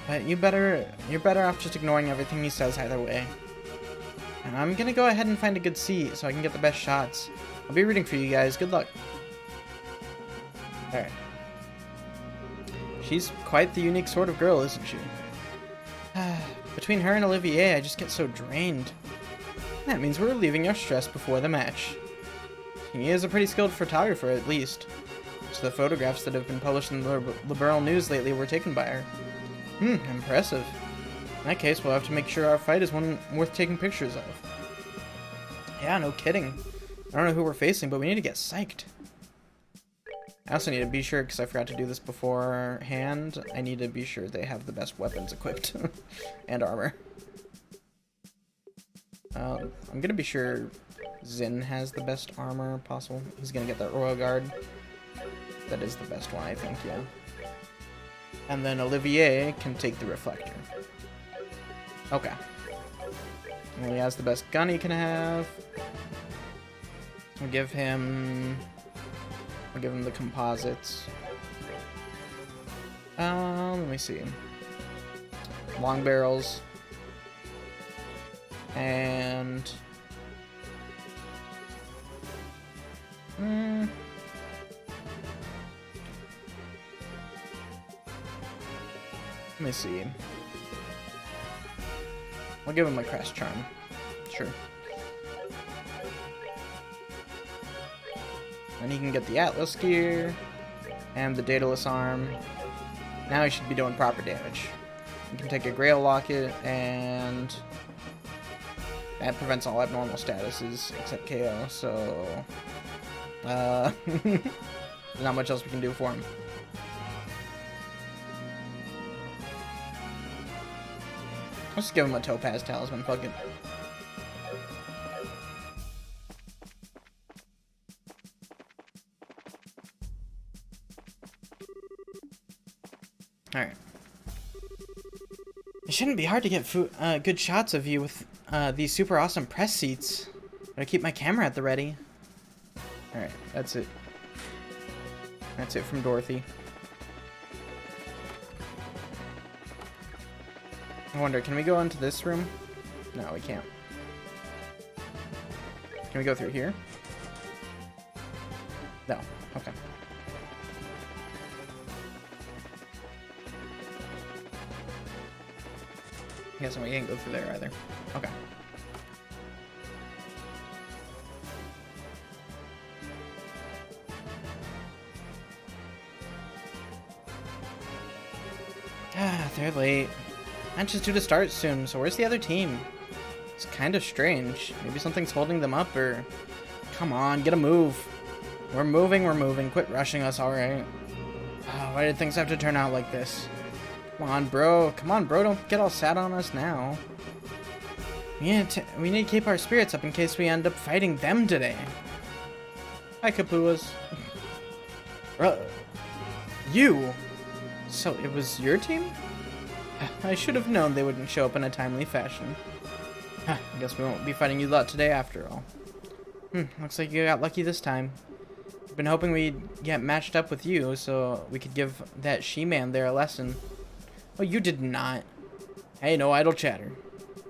But you're better off just ignoring everything he says either way. And I'm gonna go ahead and find a good seat so I can get the best shots. I'll be rooting for you guys. Good luck. Alright. She's quite the unique sort of girl, isn't she? Between her and Olivier, I just get so drained. That means we're relieving our stress before the match. He is a pretty skilled photographer, at least. So the photographs that have been published in the liberal news lately were taken by her. Impressive. In that case, we'll have to make sure our fight is one worth taking pictures of. Yeah, no kidding. I don't know who we're facing, but we need to get psyched. I also need to be sure, because I forgot to do this beforehand, I need to be sure they have the best weapons equipped. And armor. I'm going to be sure Zin has the best armor possible. He's going to get that Royal Guard. That is the best one, I think, yeah. And then Olivier can take the Reflector. Okay. And he has the best gun he can have. I'll give him the composites. Let me see. Long barrels. And... let me see. We'll give him a Crest Charm. Sure. And he can get the Atlas gear and the Daedalus arm. Now he should be doing proper damage. He can take a Grail Locket, and that prevents all abnormal statuses except KO, so there's not much else we can do for him. Let's just give him a Topaz Talisman, fuck it. Alright. It shouldn't be hard to get good shots of you with these super awesome press seats. Gotta keep my camera at the ready. Alright, that's it. That's it from Dorothy. I wonder, can we go into this room? No, we can't. Can we go through here? No. Okay. I guess we can't go through there either. Okay. Ah, they're late. Match is due to start soon, so where's the other team? It's kind of strange. Maybe something's holding them up, or... Come on, get a move. We're moving. Quit rushing us, alright? Oh, why did things have to turn out like this? Come on, bro. Don't get all sad on us now. We need to keep our spirits up in case we end up fighting them today. Hi, Kapuas. You? So, it was your team? I should have known they wouldn't show up in a timely fashion. I guess we won't be fighting you lot today after all. Looks like you got lucky this time. I've been hoping we'd get matched up with you so we could give that she-man there a lesson. Oh, you did not. Hey, no idle chatter.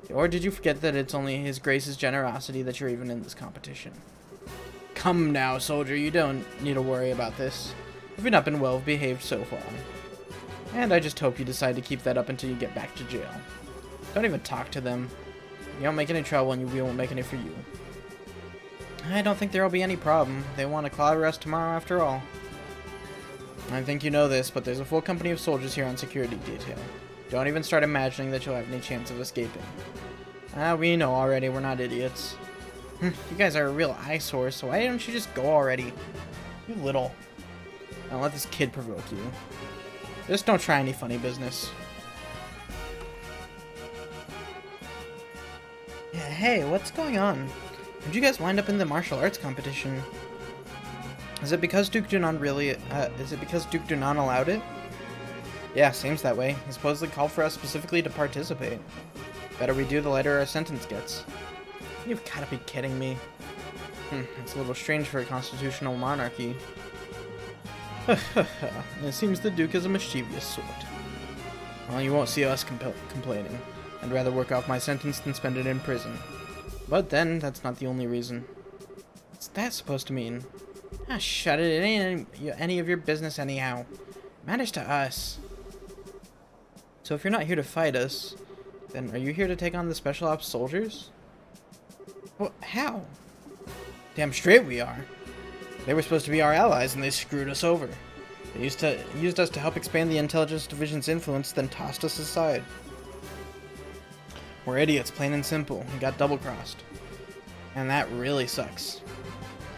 Or did you forget that it's only His Grace's generosity that you're even in this competition? Come now, soldier, you don't need to worry about this. You've not been well behaved so far. And I just hope you decide to keep that up until you get back to jail. Don't even talk to them. You don't make any trouble and we won't make any for you. I don't think there will be any problem. They want to clobber us tomorrow after all. I think you know this, but there's a full company of soldiers here on security detail. Don't even start imagining that you'll have any chance of escaping. We know already, we're not idiots. You guys are a real eyesore, so why don't you just go already? You little. Don't let this kid provoke you. Just don't try any funny business. Yeah, hey, what's going on? How'd you guys wind up in the martial arts competition? Is it because Duke Dunan allowed it? Yeah, seems that way. He supposedly called for us specifically to participate. Better we do, the lighter our sentence gets. You've gotta be kidding me. It's a little strange for a constitutional monarchy. It seems the Duke is a mischievous sort. Well, you won't see us complaining. I'd rather work off my sentence than spend it in prison. But then, that's not the only reason. What's that supposed to mean? Ah, shut it. It ain't any of your business anyhow. It matters to us. So if you're not here to fight us, then are you here to take on the Special Ops soldiers? Well, how? Damn straight we are. They were supposed to be our allies, and they screwed us over. They used us to help expand the Intelligence Division's influence, then tossed us aside. We're idiots, plain and simple. We got double-crossed. And that really sucks.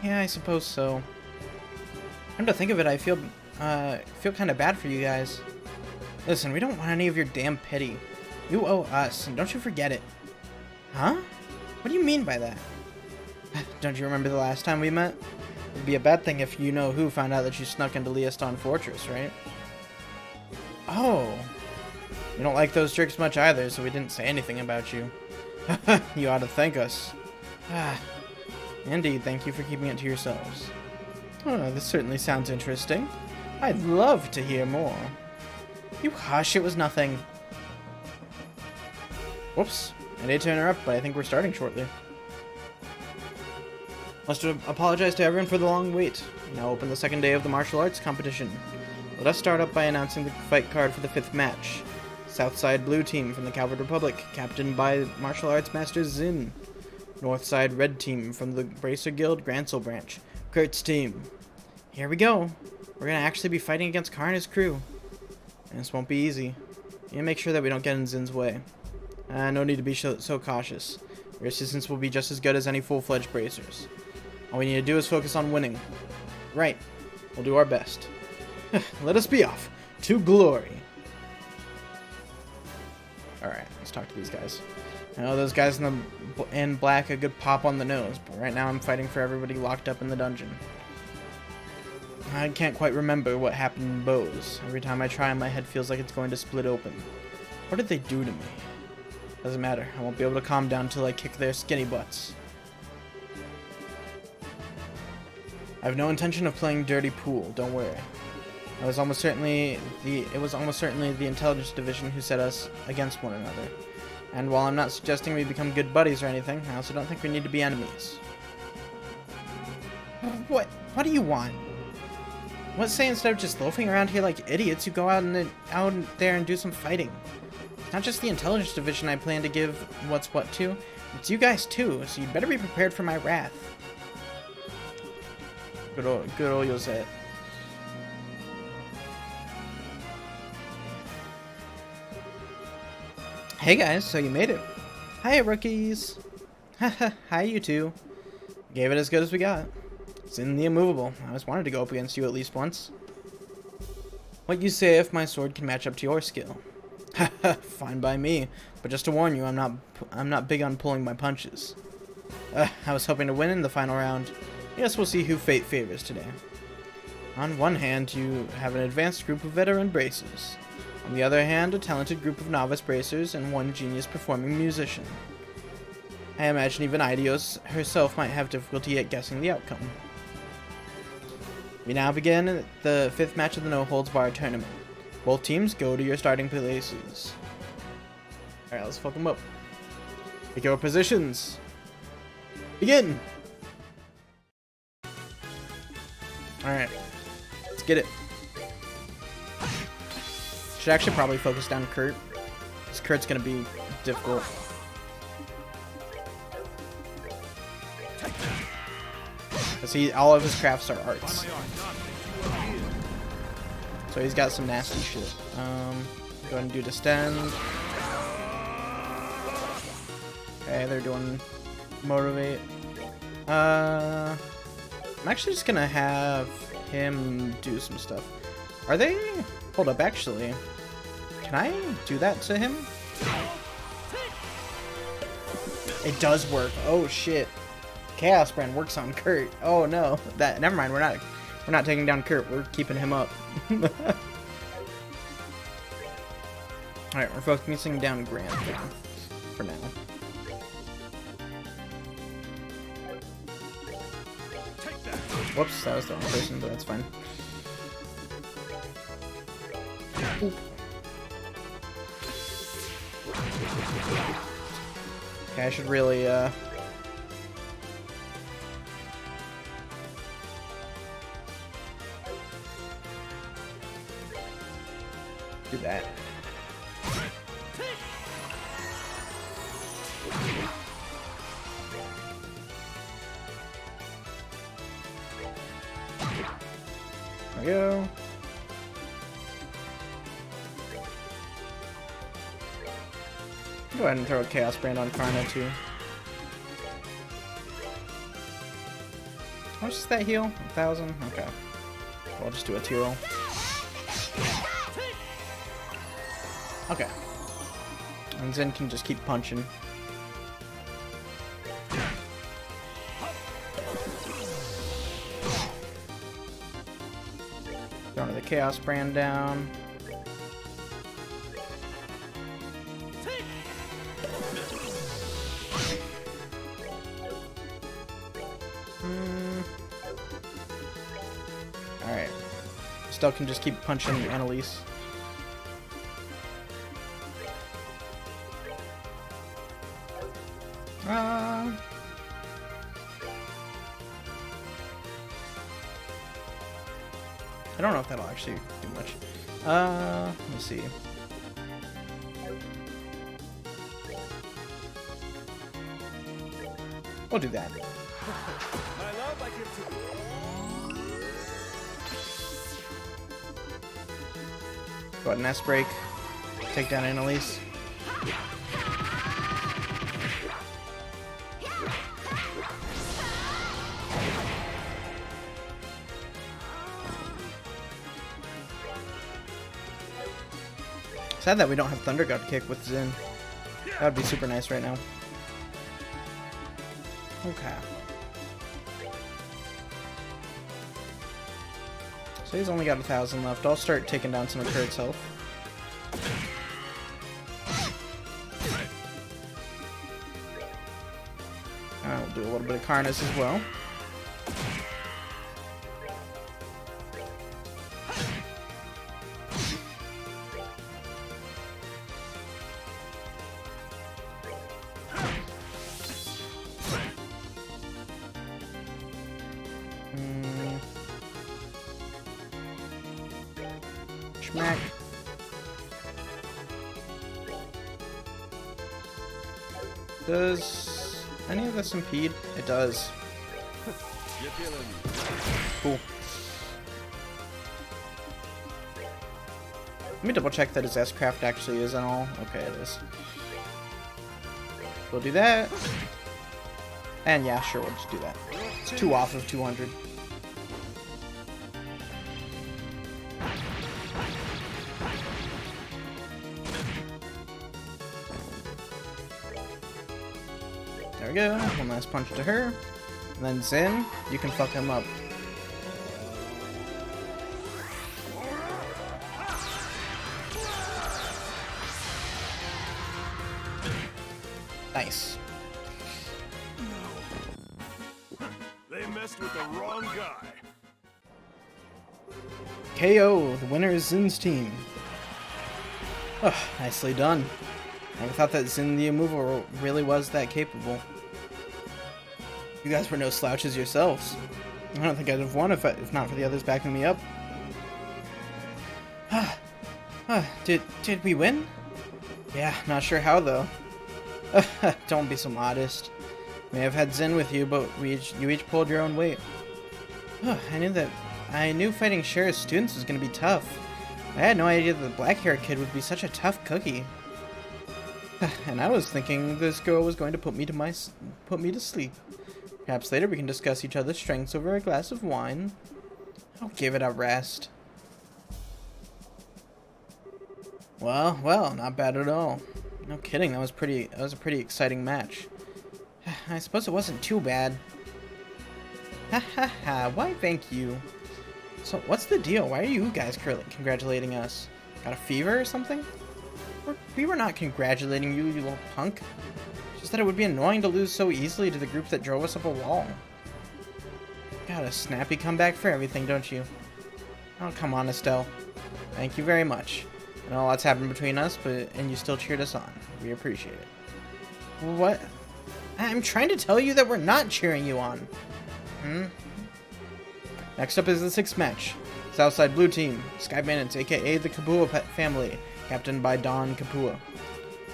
Yeah, I suppose so. Come to think of it, I feel kind of bad for you guys. Listen, we don't want any of your damn pity. You owe us, and don't you forget it. Huh? What do you mean by that? Don't you remember the last time we met? It'd be a bad thing if you know who found out that you snuck into Leoston Fortress, right? Oh. We don't like those jerks much either, so we didn't say anything about you. You ought to thank us. Indeed, thank you for keeping it to yourselves. Oh, this certainly sounds interesting. I'd love to hear more. You hush, it was nothing. Whoops. I hate to interrupt, but I think we're starting shortly. Must apologize to everyone for the long wait. Now open the second day of the martial arts competition. Let us start up by announcing the fight card for the 5th match. Southside Blue Team from the Calvert Republic, captained by Martial Arts Master Zin. Northside Red Team from the Bracer Guild, Grancel Branch, Kurt's team. Here we go. We're gonna actually be fighting against Karna's crew. And this won't be easy. You gotta make sure that we don't get in Zin's way. No need to be so cautious. Your assistance will be just as good as any full-fledged bracers. All we need to do is focus on winning. Right. We'll do our best. Let us be off to glory. Alright, let's talk to these guys. I know those guys in black a good pop on the nose, but right now I'm fighting for everybody locked up in the dungeon. I can't quite remember what happened in Bose. Every time I try, my head feels like it's going to split open. What did they do to me? Doesn't matter. I won't be able to calm down until I kick their skinny butts. I have no intention of playing dirty pool, don't worry. It was almost certainly the Intelligence Division who set us against one another. And while I'm not suggesting we become good buddies or anything, I also don't think we need to be enemies. What do you want? Let's say instead of just loafing around here like idiots, you go out there and do some fighting. It's not just the Intelligence Division I plan to give what's what to. It's you guys too, so you better be prepared for my wrath. Good old Yosette. Hey guys, so you made it. Hi rookies. Haha, hi you two. Gave it as good as we got. It's in the immovable. I always wanted to go up against you at least once. What you say if my sword can match up to your skill? Haha, fine by me. But just to warn you, I'm not big on pulling my punches. I was hoping to win in the final round. Yes, we'll see who fate favors today. On one hand, you have an advanced group of veteran bracers. On the other hand, a talented group of novice bracers and one genius performing musician. I imagine even Idios herself might have difficulty at guessing the outcome. We now begin the 5th match of the no-holds-barred tournament. Both teams go to your starting places. Alright, let's fuck them up. Pick your positions. Begin! Alright, let's get it. Should actually probably focus down Kurt, because Kurt's gonna be difficult. Because all of his crafts are arts. So he's got some nasty shit. Go ahead and do Distend. Okay, they're doing Motivate. I'm actually just gonna have him do some stuff. Are they? Hold up, actually. Can I do that to him? It does work. Oh shit. Chaos Brand works on Kurt. Oh no. Never mind, we're not taking down Kurt, we're keeping him up. Alright, we're focusing down Grant for now. Whoops, that was the wrong person, but that's fine. Ooh. Okay, I should really, do that. There we go. Go ahead and throw a Chaos Brand on Karna too. How much does that heal? 1,000? Okay. Well, I'll just do a 2-roll. Okay. And Zen can just keep punching. Throwing the Chaos Brand down. Alright. Still can just keep punching Annalise. I don't know if that'll actually do much. Let me see. We'll do that. Go ahead and S-break. Take down Annalise. Sad that we don't have Thunder God kick with Zin. That would be super nice right now. Okay. So he's only got 1,000 left. I'll start taking down some of Kurt's health. We'll do a little bit of Karnas as well. Schmack. Does any of this impede? It does. Cool. Let me double check that his S-craft actually is and all. Okay, it is. We'll do that. And yeah, sure, we'll just do that. It's 2 off of 200. There we go. One last punch to her. And then Zin, you can fuck him up. Nice. They messed with the wrong guy. KO. The winner is Zin's team. Oh, nicely done. I never thought that Zin the Immovable really was that capable. You guys were no slouches yourselves. I don't think I'd have won if not for the others backing me up. Did we win? Yeah, not sure how though. Don't be so modest. May have had Zin with you, but you each pulled your own weight. I knew fighting Sheriff's students was gonna be tough. I had no idea that the black-haired kid would be such a tough cookie. And I was thinking this girl was going to put me to sleep. Perhaps later we can discuss each other's strengths over a glass of wine. I'll give it a rest. Well, not bad at all. No kidding, that was a pretty exciting match. I suppose it wasn't too bad. Ha, why thank you. So, what's the deal? Why are you guys congratulating us? Got a fever or something? We were not congratulating you, you little punk. Just that it would be annoying to lose so easily to the group that drove us up a wall. Got a snappy comeback for everything, don't you? Oh, come on, Estelle. Thank you very much. I know lots happened between us, and you still cheered us on. We appreciate it. What? I'm trying to tell you that we're not cheering you on. Next up is the 6th match. Southside Blue Team, Sky Bandits, aka the Kapua family, captained by Don Kapua.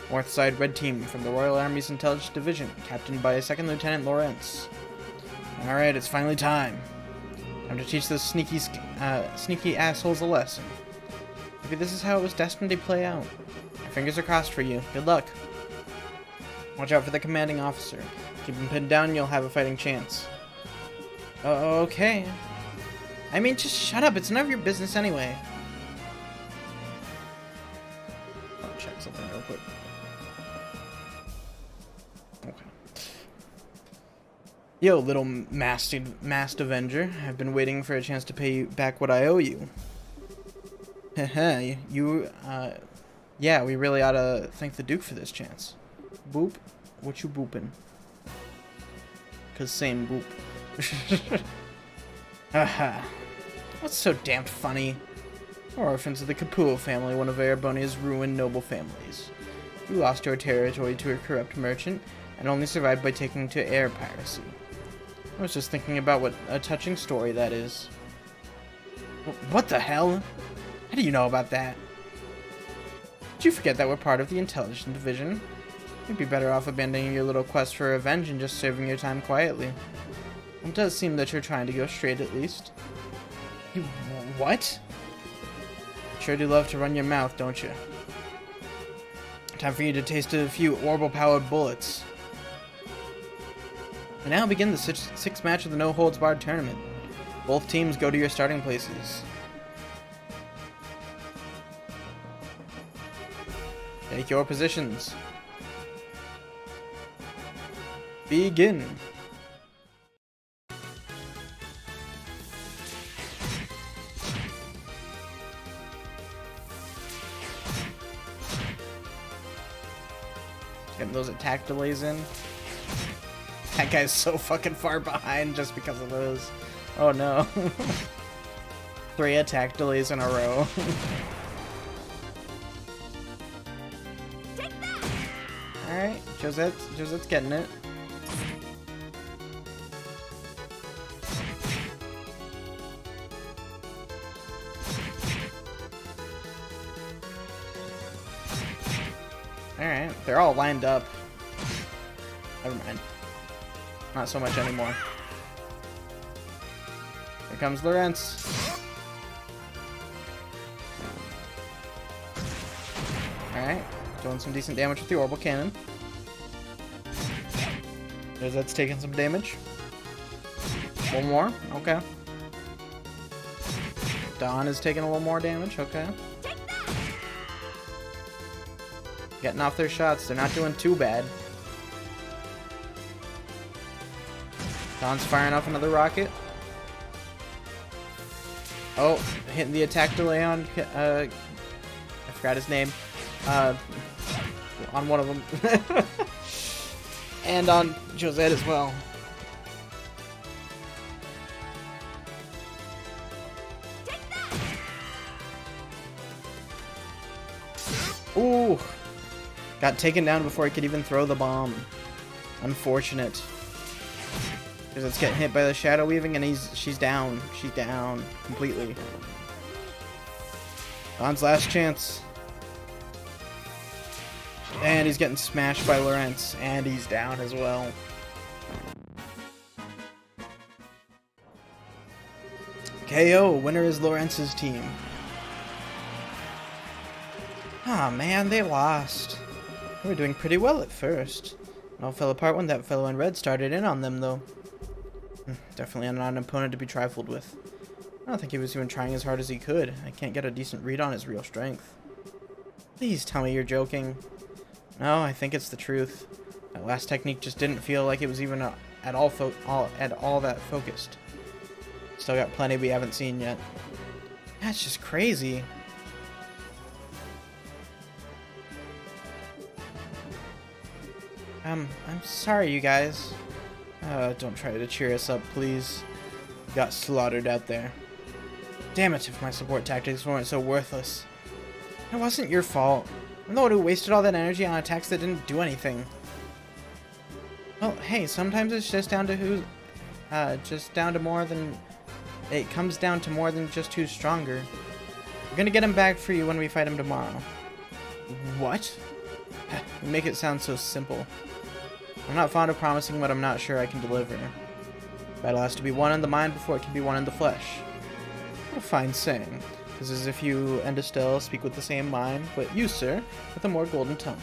Northside Red Team from the Royal Army's Intelligence Division, captained by 2nd Lieutenant Lawrence. Alright, it's finally time. Time to teach those sneaky assholes a lesson. Maybe this is how it was destined to play out. Our fingers are crossed for you. Good luck. Watch out for the commanding officer. Keep him pinned down and you'll have a fighting chance. Okay. I mean, just shut up. It's none of your business anyway. I'll check something real quick. Okay. Yo, little masked Avenger. I've been waiting for a chance to pay you back what I owe you. Yeah, we really ought to thank the Duke for this chance. Boop? What you booping? 'Cause same boop. Haha. What's so damn funny? We're orphans of the Kapua family, one of Erebonia's ruined noble families. We lost our territory to a corrupt merchant, and only survived by taking to air piracy. I was just thinking about what a touching story that is. What the hell? How do you know about that? Did you forget that we're part of the Intelligence Division? You'd be better off abandoning your little quest for revenge and just serving your time quietly. It does seem that you're trying to go straight, at least. You what? Sure do love to run your mouth, don't you? Time for you to taste a few orbital-powered bullets. We now begin the sixth match of the no-holds-barred tournament. Both teams go to your starting places. Take your positions. Begin. Getting those attack delays in. That guy's so fucking far behind just because of those. Oh no. 3 attack delays in a row. Alright, Josette's getting it. Alright, they're all lined up. Never mind. Not so much anymore. Here comes Lawrence. Alright, doing some decent damage with the orbital cannon. That's taking some damage. One more, okay. Dawn is taking a little more damage, okay. Getting off their shots, they're not doing too bad. Dawn's firing off another rocket. Oh, hitting the attack delay on, I forgot his name. On one of them. And on Josette as well. Ooh. Got taken down before he could even throw the bomb. Unfortunate. Josette's getting hit by the shadow weaving and she's down. She's down completely. Dawn's last chance. And he's getting smashed by Lawrence, and he's down as well. KO, winner is Lawrence's team. Ah, man, they lost. They were doing pretty well at first. It all fell apart when that fellow in red started in on them, though. Definitely not an opponent to be trifled with. I don't think he was even trying as hard as he could. I can't get a decent read on his real strength. Please tell me you're joking. No, I think it's the truth. That last technique just didn't feel like it was even at all that focused. Still got plenty we haven't seen yet. That's just crazy. I'm sorry, you guys. Don't try to cheer us up, please. We got slaughtered out there. Damn it, if my support tactics weren't so worthless. It wasn't your fault. I'm the one who wasted all that energy on attacks that didn't do anything. Well, hey, sometimes it's just down to who's... It comes down to more than just who's stronger. We're gonna get him back for you when we fight him tomorrow. What? You make it sound so simple. I'm not fond of promising what I'm not sure I can deliver. Battle has to be won in the mind before it can be won in the flesh. What a fine saying. Because as if you and Estelle speak with the same mind, but you, sir, with a more golden tongue.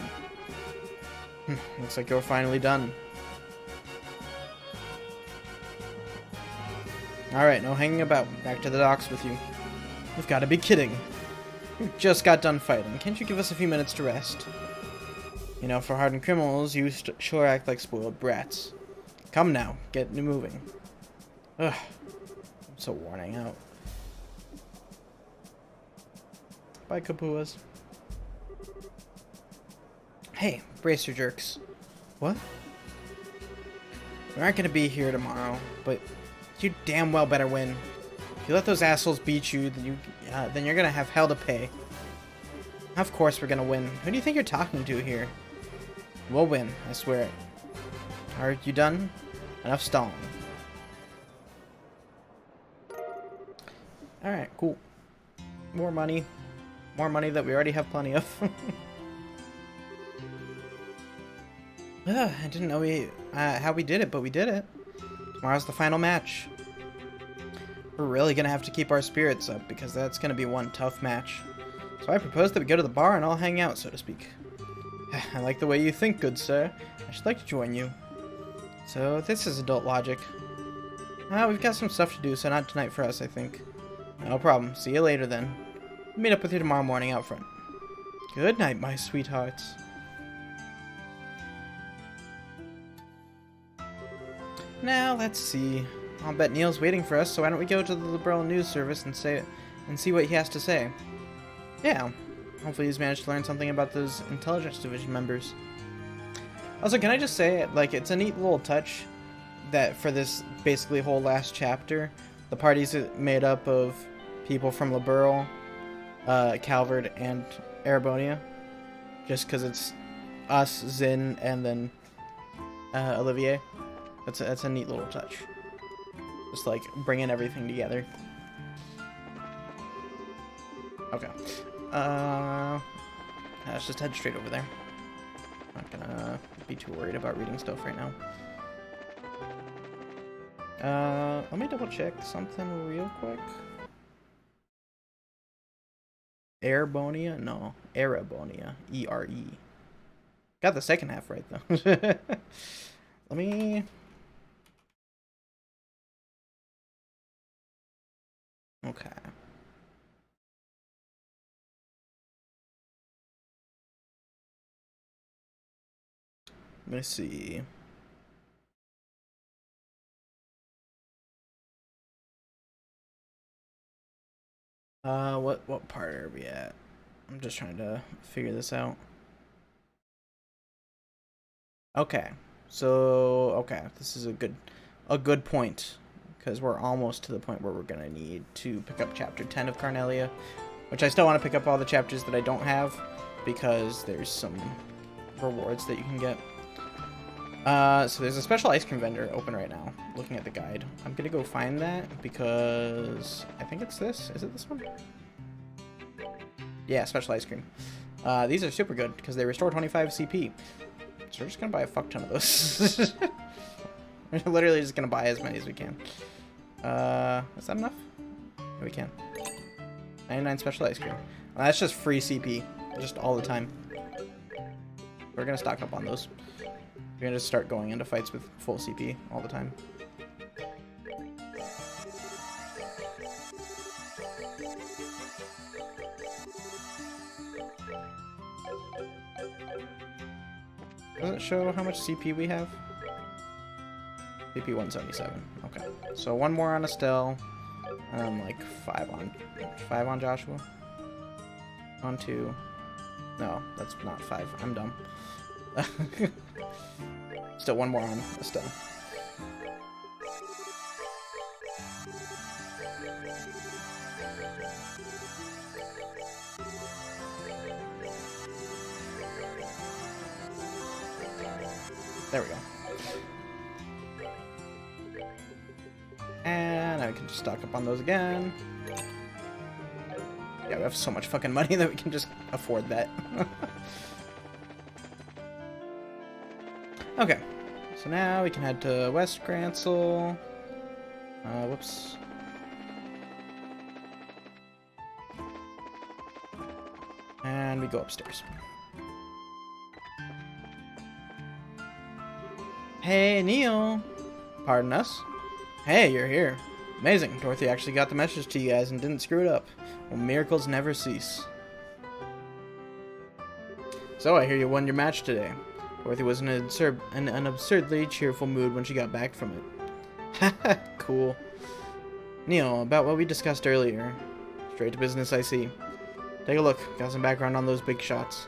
Looks like you're finally done. Alright, no hanging about. Back to the docks with you. You've got to be kidding. You just got done fighting. Can't you give us a few minutes to rest? You know, for hardened criminals, you sure act like spoiled brats. Come now, get moving. Ugh, I'm so worn out. Bye, Kapuas. Hey, brace your jerks. What? We aren't gonna be here tomorrow, but you damn well better win. If you let those assholes beat you, then you're gonna have hell to pay. Of course we're gonna win. Who do you think you're talking to here? We'll win, I swear it. Are you done? Enough stalling. Alright, cool. More money. More money that we already have plenty of. I didn't know how we did it, but we did it. Tomorrow's the final match. We're really gonna have to keep our spirits up because that's gonna be one tough match. So I propose that we go to the bar and all hang out, so to speak. I like the way you think, good sir. I should like to join you. So this is adult logic. We've got some stuff to do, so not tonight for us, I think. No problem. See you later then. I'll meet up with you tomorrow morning out front. Good night, my sweethearts. Now, let's see. I'll bet Neil's waiting for us, so why don't we go to the Liberal News Service and see what he has to say. Yeah. Hopefully he's managed to learn something about those Intelligence Division members. Also, can I just say, like, it's a neat little touch that for this basically whole last chapter, the party's made up of people from Liberal, Calvard, and Erebonia. Just because it's us, Zin, and then Olivier. That's a neat little touch. Just like bringing everything together. Okay. Let's just head straight over there. Not gonna be too worried about reading stuff right now. Let me double check something real quick. Erebonia? No, Erebonia. E-R-E. Got the second half right though. Let me. Okay. Let me see. What part are we at? I'm just trying to figure this out. Okay. So, okay, this is a good point, because we're almost to the point where we're gonna need to pick up chapter 10 of Carnelia, which I still want to pick up all the chapters that I don't have, because there's some rewards that you can get. So there's a special ice cream vendor open right now, looking at the guide. I'm gonna go find that, because I think it's this. Is it this one? Yeah, special ice cream. These are super good, because they restore 25 CP. So we're just gonna buy a fuck ton of those. We're literally just gonna buy as many as we can. Is that enough? Yeah, we can. 99 special ice cream. Well, that's just free CP, just all the time. We're gonna stock up on those. We're gonna just start going into fights with full CP all the time. Does it show how much CP we have? CP 177. Okay. So one more on Estelle. Like 5 on Joshua. On 2. No, that's not 5. I'm dumb. Still one more on Estelle. There we go. And I can just stock up on those again. Yeah, we have so much fucking money that we can just afford that. Okay. So now we can head to West Gransel. Whoops. And we go upstairs. Hey, Neil. Pardon us? Hey, you're here. Amazing. Dorothy actually got the message to you guys and didn't screw it up. Well, miracles never cease. So, I hear you won your match today. Dorothy was in an absurdly cheerful mood when she got back from it. Haha, cool. Neil, about what we discussed earlier. Straight to business, I see. Take a look. Got some background on those big shots.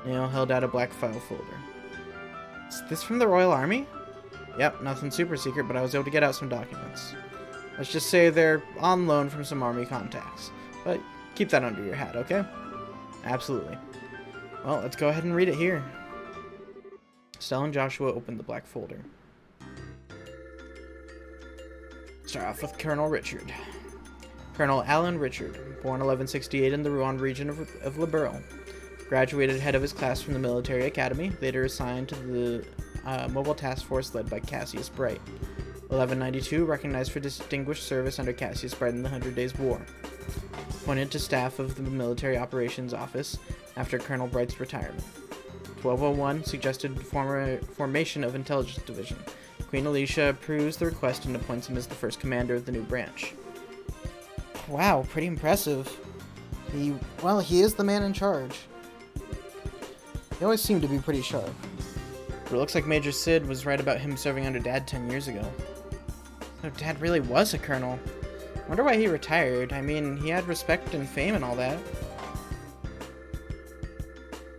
Neil held out a black file folder. Is this from the Royal Army? Yep, nothing super secret, but I was able to get out some documents. Let's just say they're on loan from some Army contacts. But keep that under your hat, okay? Absolutely. Well, let's go ahead and read it here. Estelle and Joshua opened the black folder. Start off with Colonel Richard. Colonel Alan Richard, born 1168 in the Rouen region of Liberal. Graduated head of his class from the military academy, later assigned to the mobile task force led by Cassius Bright. 1192, recognized for distinguished service under Cassius Bright in the 100 Days War. Appointed to staff of the Military Operations Office after Colonel Bright's retirement. 1201, suggested formation of Intelligence Division. Queen Alicia approves the request and appoints him as the first commander of the new branch. Wow, pretty impressive. He is the man in charge. He always seemed to be pretty sharp. But it looks like Major Sid was right about him serving under Dad 10 years ago. So Dad really was a colonel. Wonder why he retired. I mean, he had respect and fame and all that.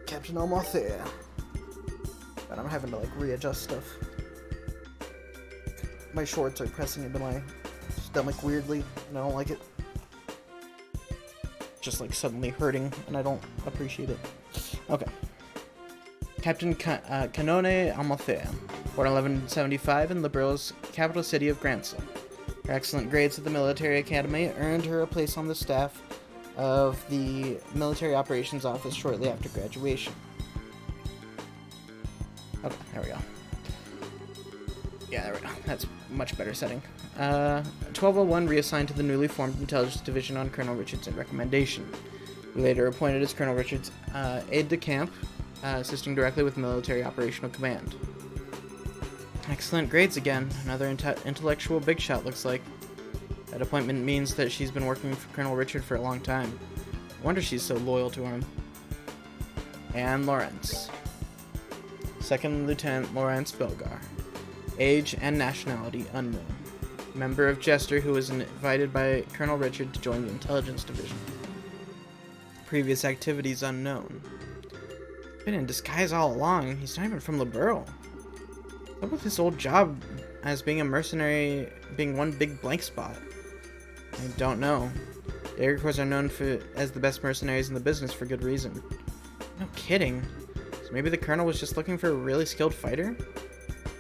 Captain Almathea. But I'm having to like readjust stuff. My shorts are pressing into my stomach weirdly, and I don't like it. Just like suddenly hurting, and I don't appreciate it. Okay. Captain Canone Almathea, born 1175 in Liberal's capital city of Gransel. Her excellent grades at the military academy earned her a place on the staff of the Military Operations Office shortly after graduation. Okay, there we go. Yeah, there we go. That's a much better setting. 1201 reassigned to the newly formed Intelligence Division on Colonel Richard's recommendation. He later appointed as Colonel Richard's aide-de-camp, assisting directly with Military Operational Command. Excellent grades again. Another intellectual big shot, looks like. That appointment means that she's been working for Colonel Richard for a long time. I wonder she's so loyal to him. And Lawrence. Second Lieutenant Lawrence Belgar. Age and nationality unknown. Member of Jester who was invited by Colonel Richard to join the Intelligence Division. Previous activities unknown. Been in disguise all along. He's not even from Liberal. What with his old job as being a mercenary being one big blank spot? I don't know. The Iroquois are known as the best mercenaries in the business for good reason. No kidding. So maybe the Colonel was just looking for a really skilled fighter?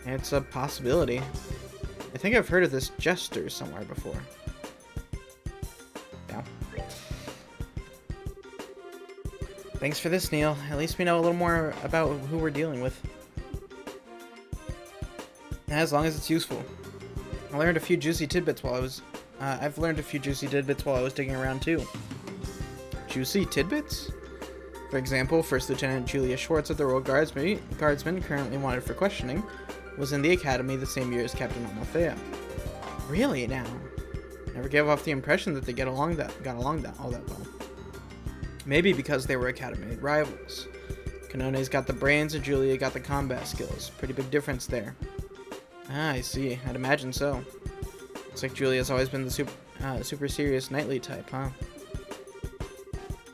It's a possibility. I think I've heard of this Jester somewhere before. Yeah. Thanks for this, Neil. At least we know a little more about who we're dealing with. As long as it's useful. I've learned a few juicy tidbits while I was digging around too. Juicy tidbits? For example, First Lieutenant Julia Schwartz of the Royal Guardsmen, currently wanted for questioning, was in the academy the same year as Captain Almathea. Really now? Never gave off the impression that they got along that all that well. Maybe because they were academy rivals. Canone's got the brains and Julia got the combat skills. Pretty big difference there. Ah, I see. I'd imagine so. Looks like Julia's always been the super serious knightly type, huh?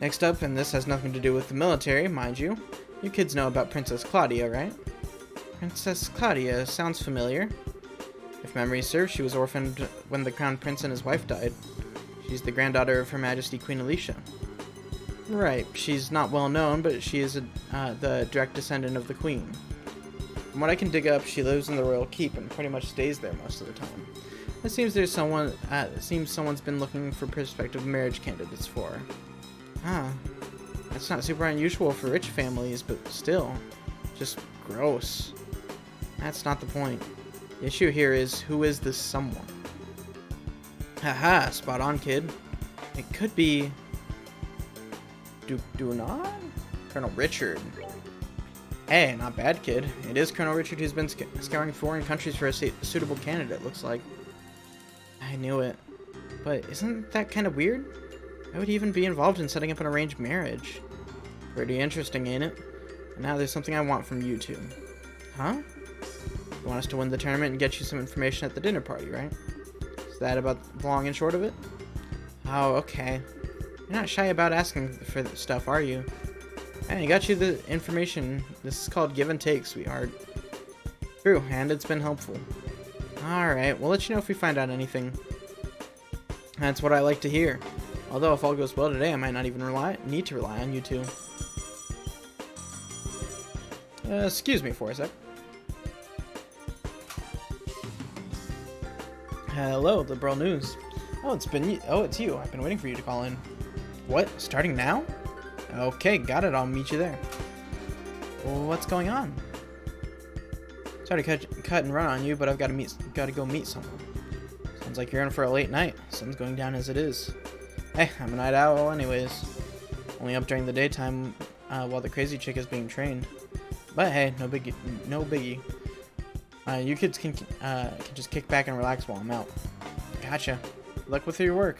Next up, and this has nothing to do with the military, mind you. You kids know about Princess Claudia, right? Princess Claudia sounds familiar. If memory serves, she was orphaned when the Crown Prince and his wife died. She's the granddaughter of Her Majesty Queen Alicia. Right, she's not well known, but she is the direct descendant of the Queen. From what I can dig up, she lives in the royal keep and pretty much stays there most of the time. It seems someone's been looking for prospective marriage candidates for her. Huh. That's not super unusual for rich families, but still, just gross. That's not the point. The issue here is, who is this someone? Haha, spot on, kid. It could be... Dunan? Colonel Richard. Hey, not bad, kid. It is Colonel Richard who's been scouring foreign countries for a suitable candidate, looks like. I knew it. But isn't that kind of weird? I would even be involved in setting up an arranged marriage. Pretty interesting, ain't it? And now there's something I want from you two. Huh? You want us to win the tournament and get you some information at the dinner party, right? Is that about the long and short of it? Oh, okay. You're not shy about asking for stuff, are you? Hey, I got you the information. This is called give and take, sweetheart. True, and it's been helpful. Alright, we'll let you know if we find out anything. That's what I like to hear. Although, if all goes well today, I might not even need to rely on you two. Excuse me for a sec. Hello, Liberal News. Oh, it's you. I've been waiting for you to call in. What? Starting now? Okay, got it. I'll meet you there. Well, what's going on? Sorry to cut and run on you, but I've got to go meet someone. Sounds like you're in for a late night. Sun's going down as it is. Hey, I'm a night owl anyways. Only up during the daytime while the crazy chick is being trained. But hey, no biggie. No biggie. You kids can just kick back and relax while I'm out. Gotcha. Good luck with your work.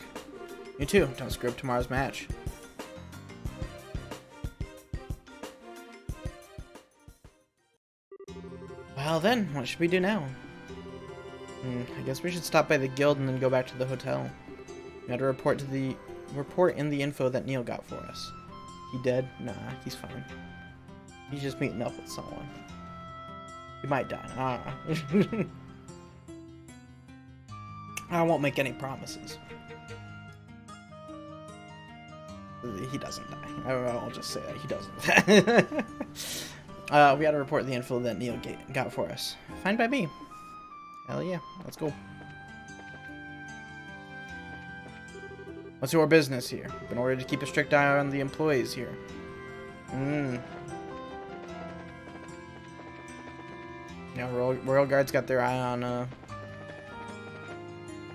You too. Don't screw up tomorrow's match. Well then, what should we do now? I guess we should stop by the guild and then go back to the hotel. We had to report in the info that Neil got for us. He dead? Nah, he's fine. He's just meeting up with someone. He might die. I won't make any promises. He doesn't die. I'll just say that he doesn't. We gotta report the info that Neil got for us. Fine by me. Hell yeah, let's go. What's your business here? Been ordered to keep a strict eye on the employees here. Yeah, Royal Guard's got their eye on, or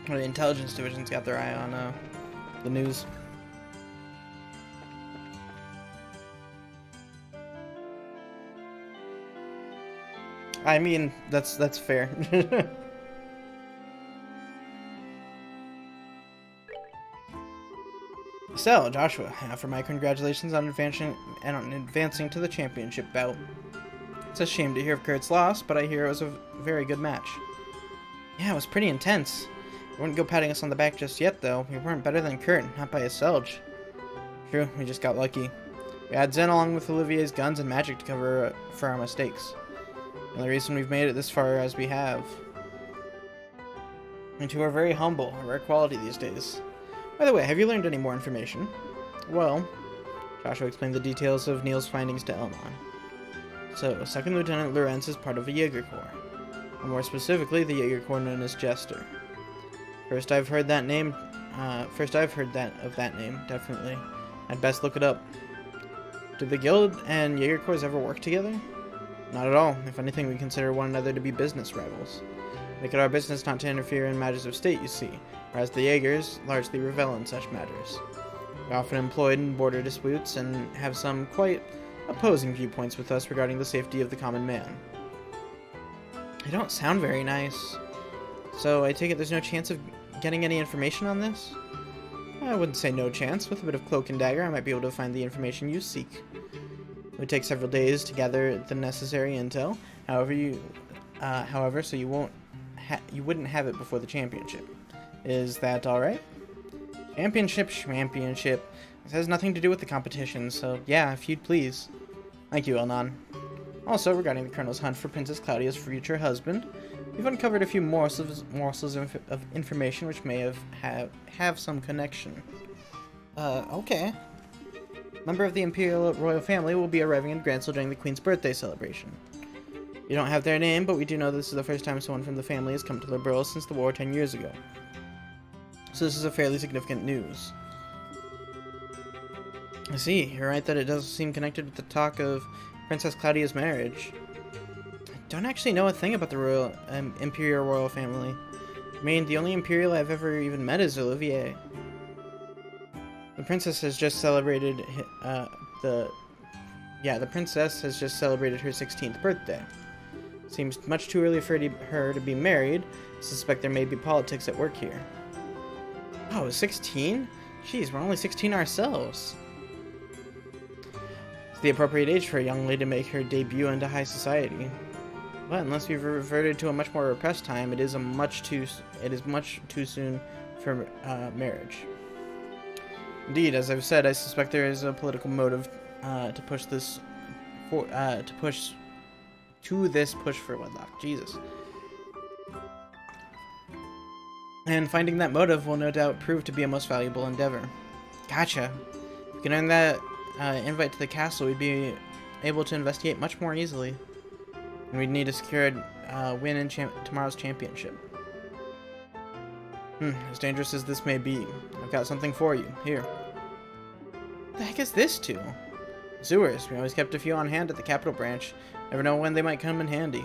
the Intelligence Division's got their eye on, the news. I mean, that's fair. So, Joshua, for my congratulations on advancing to the championship bout. It's a shame to hear of Kurt's loss, but I hear it was a very good match. Yeah, it was pretty intense. I wouldn't go patting us on the back just yet, though. We weren't better than Kurt, not by a selge. True, we just got lucky. We had Zen along with Olivier's guns and magic to cover for our mistakes. The only reason we've made it this far as we have. You two are very humble, a rare quality these days. By the way, have you learned any more information? Well, Joshua explained the details of Neil's findings to Elmon. So, Second Lieutenant Lorenz is part of a Jaeger Corps. Or more specifically, the Jaeger Corps known as Jester. First I've heard that name, definitely. I'd best look it up. Do the Guild and Jaeger Corps ever work together? Not at all. If anything, we consider one another to be business rivals. Make it our business not to interfere in matters of state, you see, whereas the Jaegers largely revel in such matters. We're often employed in border disputes and have some quite opposing viewpoints with us regarding the safety of the common man. They don't sound very nice. So I take it there's no chance of getting any information on this? I wouldn't say no chance. With a bit of cloak and dagger, I might be able to find the information you seek. It would take several days to gather the necessary intel. However, so you wouldn't have it before the championship. Is that all right? Championship. This has nothing to do with the competition, so yeah, if you'd please. Thank you, Elnon. Also, regarding the Colonel's hunt for Princess Claudia's future husband, we've uncovered a few morsels of information which may have some connection. Okay. A member of the Imperial royal family will be arriving in Gransel during the Queen's birthday celebration. We don't have their name, but we do know this is the first time someone from the family has come to Liberl since the war 10 years ago. So this is a fairly significant news. I see. You're right that it does seem connected with the talk of Princess Claudia's marriage. I don't actually know a thing about the Imperial royal family. I mean, the only Imperial I've ever even met is Olivier. The princess has just celebrated the princess has just celebrated her 16th birthday. Seems much too early for her to be married. I suspect there may be politics at work here. Oh, 16? Jeez, we're only 16 ourselves. It's the appropriate age for a young lady to make her debut into high society. But unless we've reverted to a much more repressed time, it is much too soon for marriage. Indeed, as I've said, I suspect there is a political motive to push for wedlock. Jesus. And finding that motive will no doubt prove to be a most valuable endeavor. Gotcha. If we can earn that invite to the castle, we'd be able to investigate much more easily. And we'd need to secure a win in tomorrow's championship. As dangerous as this may be, I've got something for you. Here. What the heck is this to? Sewers. We always kept a few on hand at the Capital Branch. Never know when they might come in handy.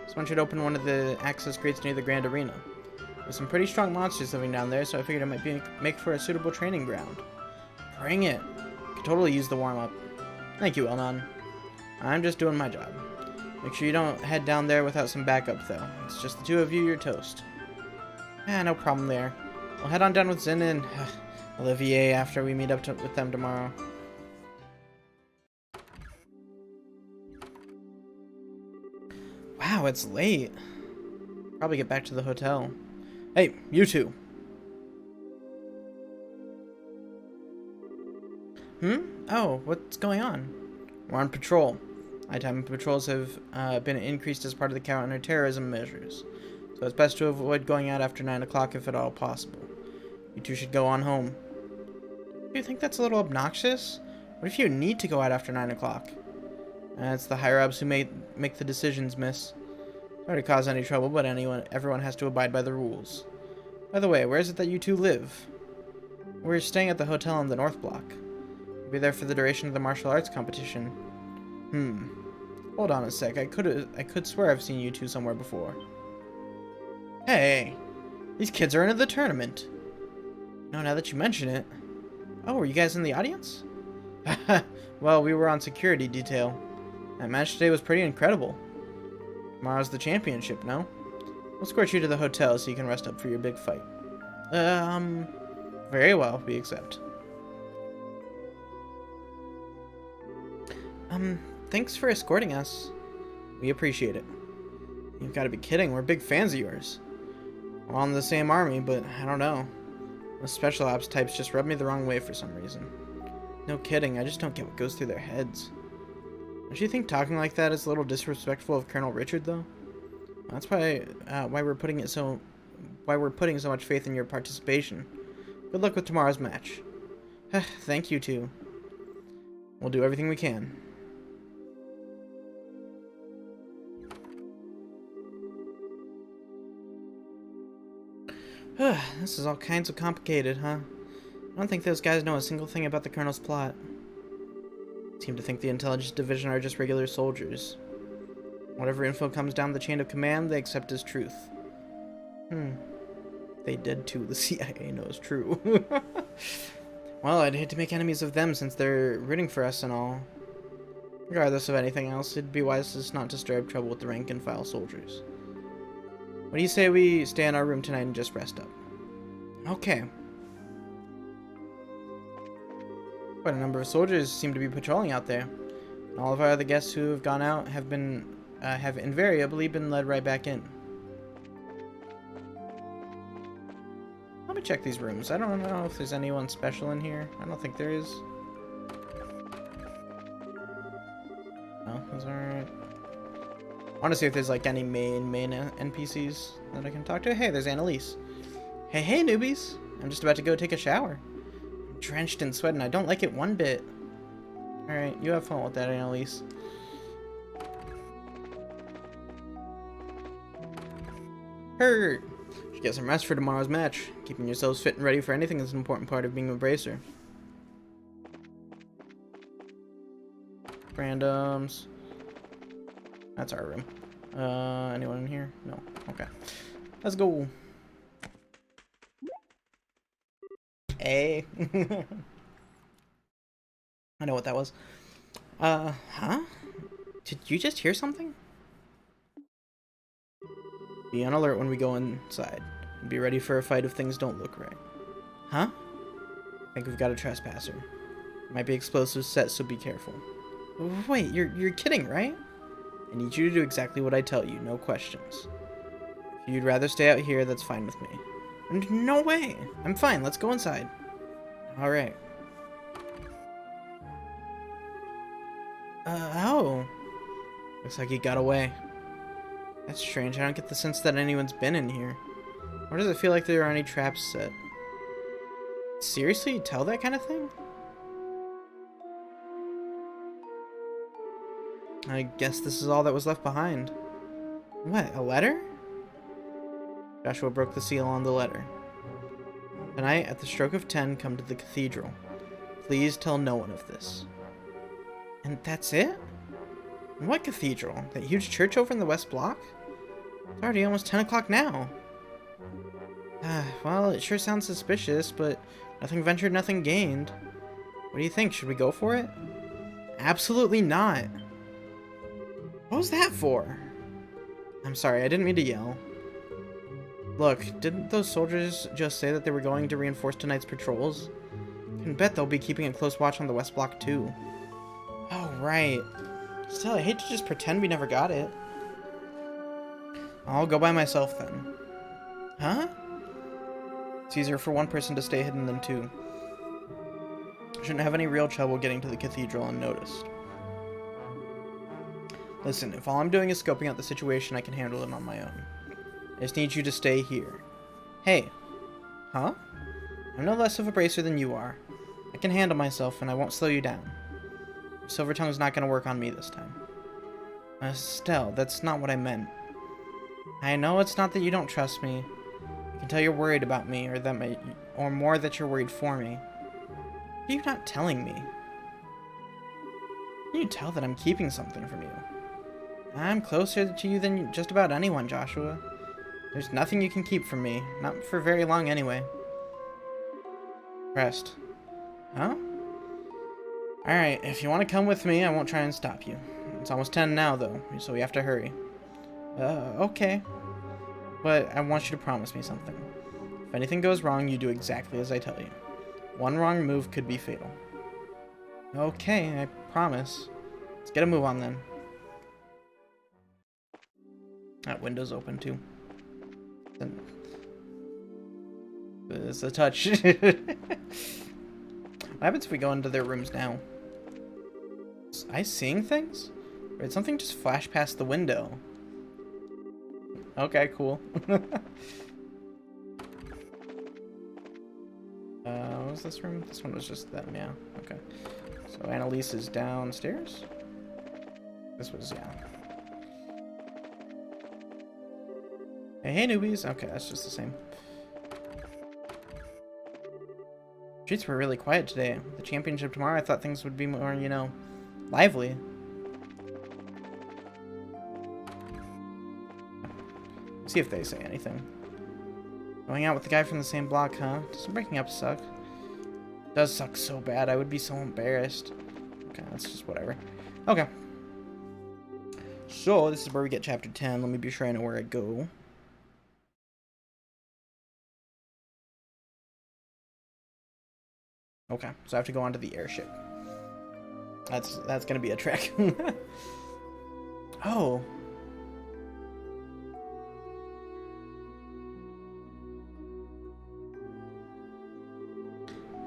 Someone should open one of the access gates near the Grand Arena. There's some pretty strong monsters living down there, so I figured it might make for a suitable training ground. Bring it. Could totally use the warm-up. Thank you, Elnon. I'm just doing my job. Make sure you don't head down there without some backup, though. It's just the two of you, you're toast. No problem there. We'll head on down with Zin and Olivier after we meet up with them tomorrow. Wow, it's late. Probably get back to the hotel. Hey, you two. Oh, what's going on? We're on patrol. Nighttime patrols have been increased as part of the counter-terrorism measures. So it's best to avoid going out after 9 o'clock if at all possible. You two should go on home. Do you think that's a little obnoxious? What if you need to go out after 9 o'clock? It's the higher-ups who make the decisions, miss. Sorry to cause any trouble, but everyone has to abide by the rules. By the way, where is it that you two live? We're staying at the hotel in the North Block. We'll be there for the duration of the martial arts competition. Hold on a sec. I could swear I've seen you two somewhere before. Hey, these kids are into the tournament. No, now that you mention it. Oh, were you guys in the audience? Well, we were on security detail. That match today was pretty incredible. Tomorrow's the championship, no? We'll escort you to the hotel so you can rest up for your big fight. Very well, we accept. Thanks for escorting us. We appreciate it. You've got to be kidding, we're big fans of yours. We're all in the same army, but I don't know. Those special ops types just rub me the wrong way for some reason. No kidding, I just don't get what goes through their heads. Don't you think talking like that is a little disrespectful of Colonel Richard, though? That's why we're putting so much faith in your participation. Good luck with tomorrow's match. Thank you too. We'll do everything we can. This is all kinds of complicated, huh? I don't think those guys know a single thing about the Colonel's plot. Seem to think the Intelligence Division are just regular soldiers. Whatever info comes down the chain of command, they accept as truth. They did too. The CIA knows true. Well, I'd hate to make enemies of them since they're rooting for us and all. Regardless of anything else, it'd be wise not to stir up trouble with the rank-and-file soldiers. What do you say we stay in our room tonight and just rest up? Okay. Quite a number of soldiers seem to be patrolling out there. All of our other guests who have gone out have invariably been led right back in. Let me check these rooms. I don't know if there's anyone special in here. I don't think there is. No, those aren't. I want to see if there's like any main NPCs that I can talk to. Hey, there's Annalise. Hey, newbies. I'm just about to go take a shower. I'm drenched in sweat and I don't like it one bit. Alright, you have fun with that, Annalise. Should get some rest for tomorrow's match. Keeping yourselves fit and ready for anything is an important part of being a bracer. Randoms. That's our room. Anyone in here? No. Okay. Let's go. Hey. I know what that was. Huh? Did you just hear something? Be on alert when we go inside. And be ready for a fight if things don't look right. Huh? I think we've got a trespasser. Might be explosives set, so be careful. Wait, you're kidding, right? I need you to do exactly what I tell you, no questions. If you'd rather stay out here, that's fine with me. No way! I'm fine, let's go inside. Alright. Oh. Looks like he got away. That's strange, I don't get the sense that anyone's been in here. Or does it feel like there are any traps set? Seriously, you tell that kind of thing? I guess this is all that was left behind. What, a letter? Joshua broke the seal on the letter. Tonight, at the stroke of 10, come to the cathedral. Please tell no one of this. And that's it? What cathedral? That huge church over in the West Block? It's already almost 10 o'clock now. Well, it sure sounds suspicious, but nothing ventured, nothing gained. What do you think? Should we go for it? Absolutely not. What was that for? I'm sorry, I didn't mean to yell. Look, didn't those soldiers just say that they were going to reinforce tonight's patrols? I can bet they'll be keeping a close watch on the West Block too. Oh, right. Still, I hate to just pretend we never got it. I'll go by myself then. Huh? It's easier for one person to stay hidden than two. Shouldn't have any real trouble getting to the cathedral unnoticed. Listen, if all I'm doing is scoping out the situation, I can handle it on my own. I just need you to stay here. Hey. Huh? I'm no less of a bracer than you are. I can handle myself, and I won't slow you down. Silver Tongue's not going to work on me this time. Estelle, that's not what I meant. I know it's not that you don't trust me. I can tell you're worried about me, or more that you're worried for me. What are you not telling me? Can you tell that I'm keeping something from you? I'm closer to you than just about anyone, Joshua. There's nothing you can keep from me. Not for very long, anyway. Rest. Huh? Alright, if you want to come with me, I won't try and stop you. It's almost 10 now, though, so we have to hurry. Okay. But I want you to promise me something. If anything goes wrong, you do exactly as I tell you. One wrong move could be fatal. Okay, I promise. Let's get a move on, then. That window's open, too. It's a touch. What happens if we go into their rooms now? Was I seeing things? Or did something just flash past the window? Okay, cool. What was this room? This one was just them, yeah. Okay. So Annalise is downstairs? This was, yeah. Hey, newbies. Okay, that's just the same. Streets were really quiet today. With the championship tomorrow, I thought things would be more, you know, lively. See if they say anything. Going out with the guy from the same block, huh? Doesn't breaking up suck? It does suck so bad. I would be so embarrassed. Okay, that's just whatever. Okay. So, this is where we get chapter 10. Let me be sure I know where I go. Okay, so I have to go onto the airship. That's gonna be a trek. Oh.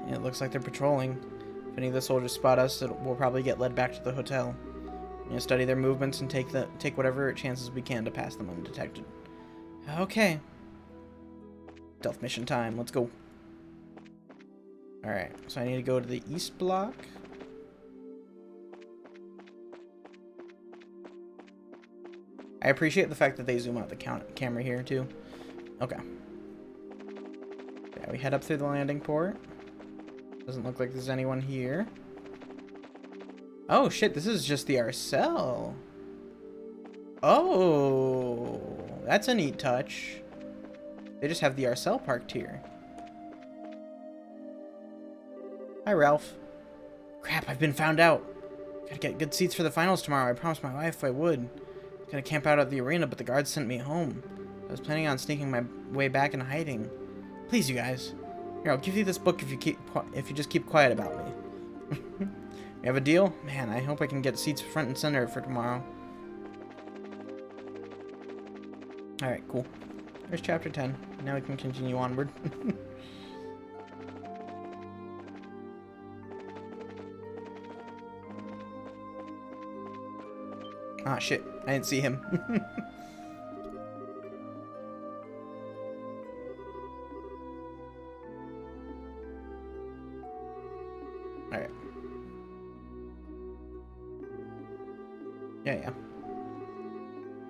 Yeah, it looks like they're patrolling. If any of the soldiers spot us, we'll probably get led back to the hotel. You know, study their movements and take whatever chances we can to pass them undetected. Okay. Stealth mission time. Let's go. Alright, so I need to go to the east block. I appreciate the fact that they zoom out the camera here, too. Okay. Yeah, we head up through the landing port. Doesn't look like there's anyone here. Oh, shit, this is just the Arcel. Oh, that's a neat touch. They just have the Arcel parked here. Hi, Ralph. Crap, I've been found out. Gotta get good seats for the finals tomorrow. I promised my wife I would. Gonna camp out at the arena, but the guards sent me home. I was planning on sneaking my way back and hiding. Please, you guys. Here, I'll give you this book if you just keep quiet about me. We have a deal? Man, I hope I can get seats front and center for tomorrow. Alright, cool. There's chapter 10. Now we can continue onward. Ah, shit. I didn't see him. Alright. Yeah.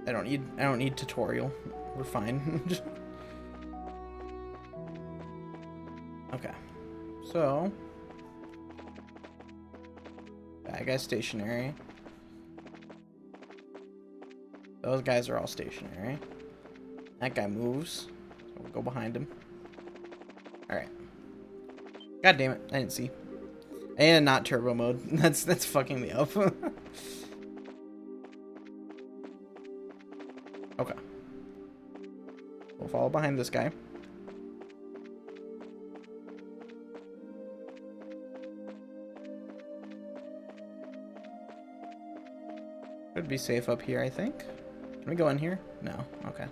I don't need tutorial. We're fine. Okay. So That guy's stationary. Those guys are all stationary. That guy moves. So we'll go behind him. Alright. God damn it. I didn't see. And not turbo mode. That's fucking me up. Okay. We'll follow behind this guy. Should be safe up here, I think. Can we go in here? No. Okay.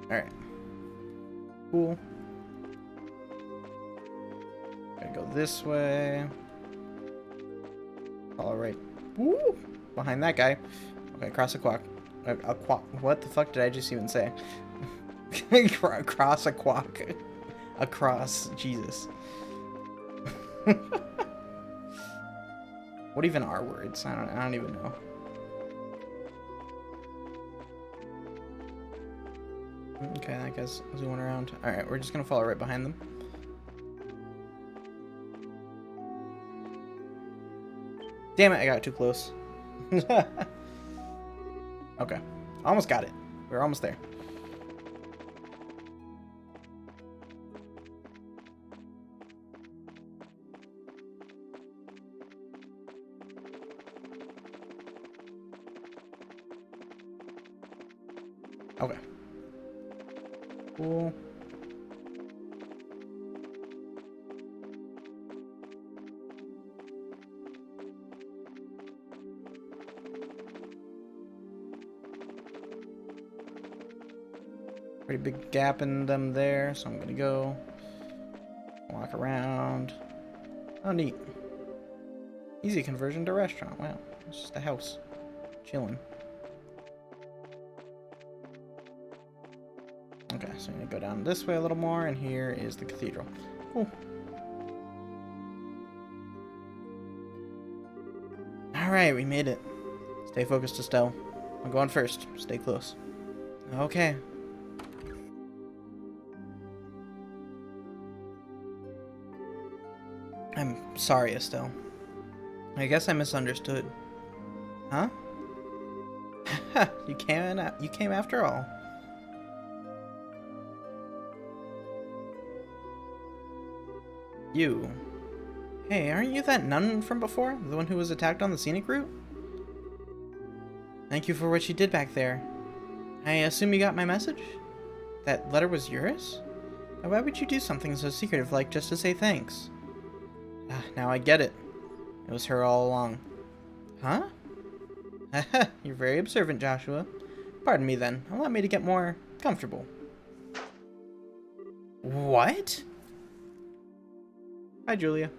Alright. Cool. Gotta go this way. All right. Woo! Behind that guy. Okay, cross a quack. What the fuck did I just even say? Cross a quack. Across. Jesus. What even are words? I don't even know. Okay, that guy's zooming around. Alright, we're just gonna follow right behind them. Damn it, I got too close. Okay. Almost got it. We're almost there. Okay. Cool. Pretty big gap in them there, so I'm gonna go walk around. Oh, neat. Easy conversion to restaurant. Wow, it's just a house. Chilling. Okay, so I'm gonna go down this way a little more, and here is the cathedral. Cool. Alright, we made it. Stay focused, Estelle. I'm going first. Stay close. Okay. I'm sorry, Estelle. I guess I misunderstood. Huh? You came after all. You. Hey, aren't you that nun from before? The one who was attacked on the scenic route? Thank you for what you did back there. I assume you got my message? That letter was yours? Why would you do something so secretive like just to say thanks? Now I get it. It was her all along. Huh? You're very observant, Joshua. Pardon me then. Allow me to get more comfortable. What? Hi, Julia.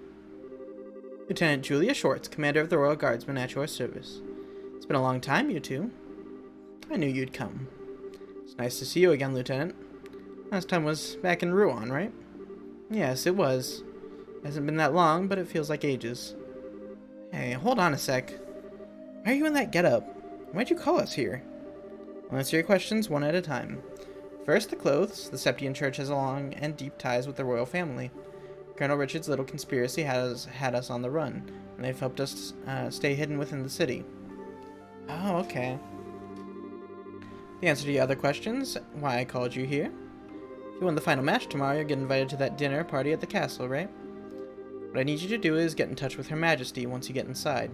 Lieutenant Julia Schwartz, Commander of the Royal Guardsmen at your service. It's been a long time, you two. I knew you'd come. It's nice to see you again, Lieutenant. Last time was back in Rouen, right? Yes, it was. Hasn't been that long, but it feels like ages. Hey, hold on a sec. Why are you in that getup? Why'd you call us here? I'll answer your questions one at a time. First, the clothes. The Septian Church has long and deep ties with the royal family. Colonel Richard's little conspiracy has had us on the run, and they've helped us stay hidden within the city. Oh, okay. The answer to your other questions, why I called you here. If you win the final match tomorrow, you'll get invited to that dinner party at the castle, right? What I need you to do is get in touch with Her Majesty once you get inside.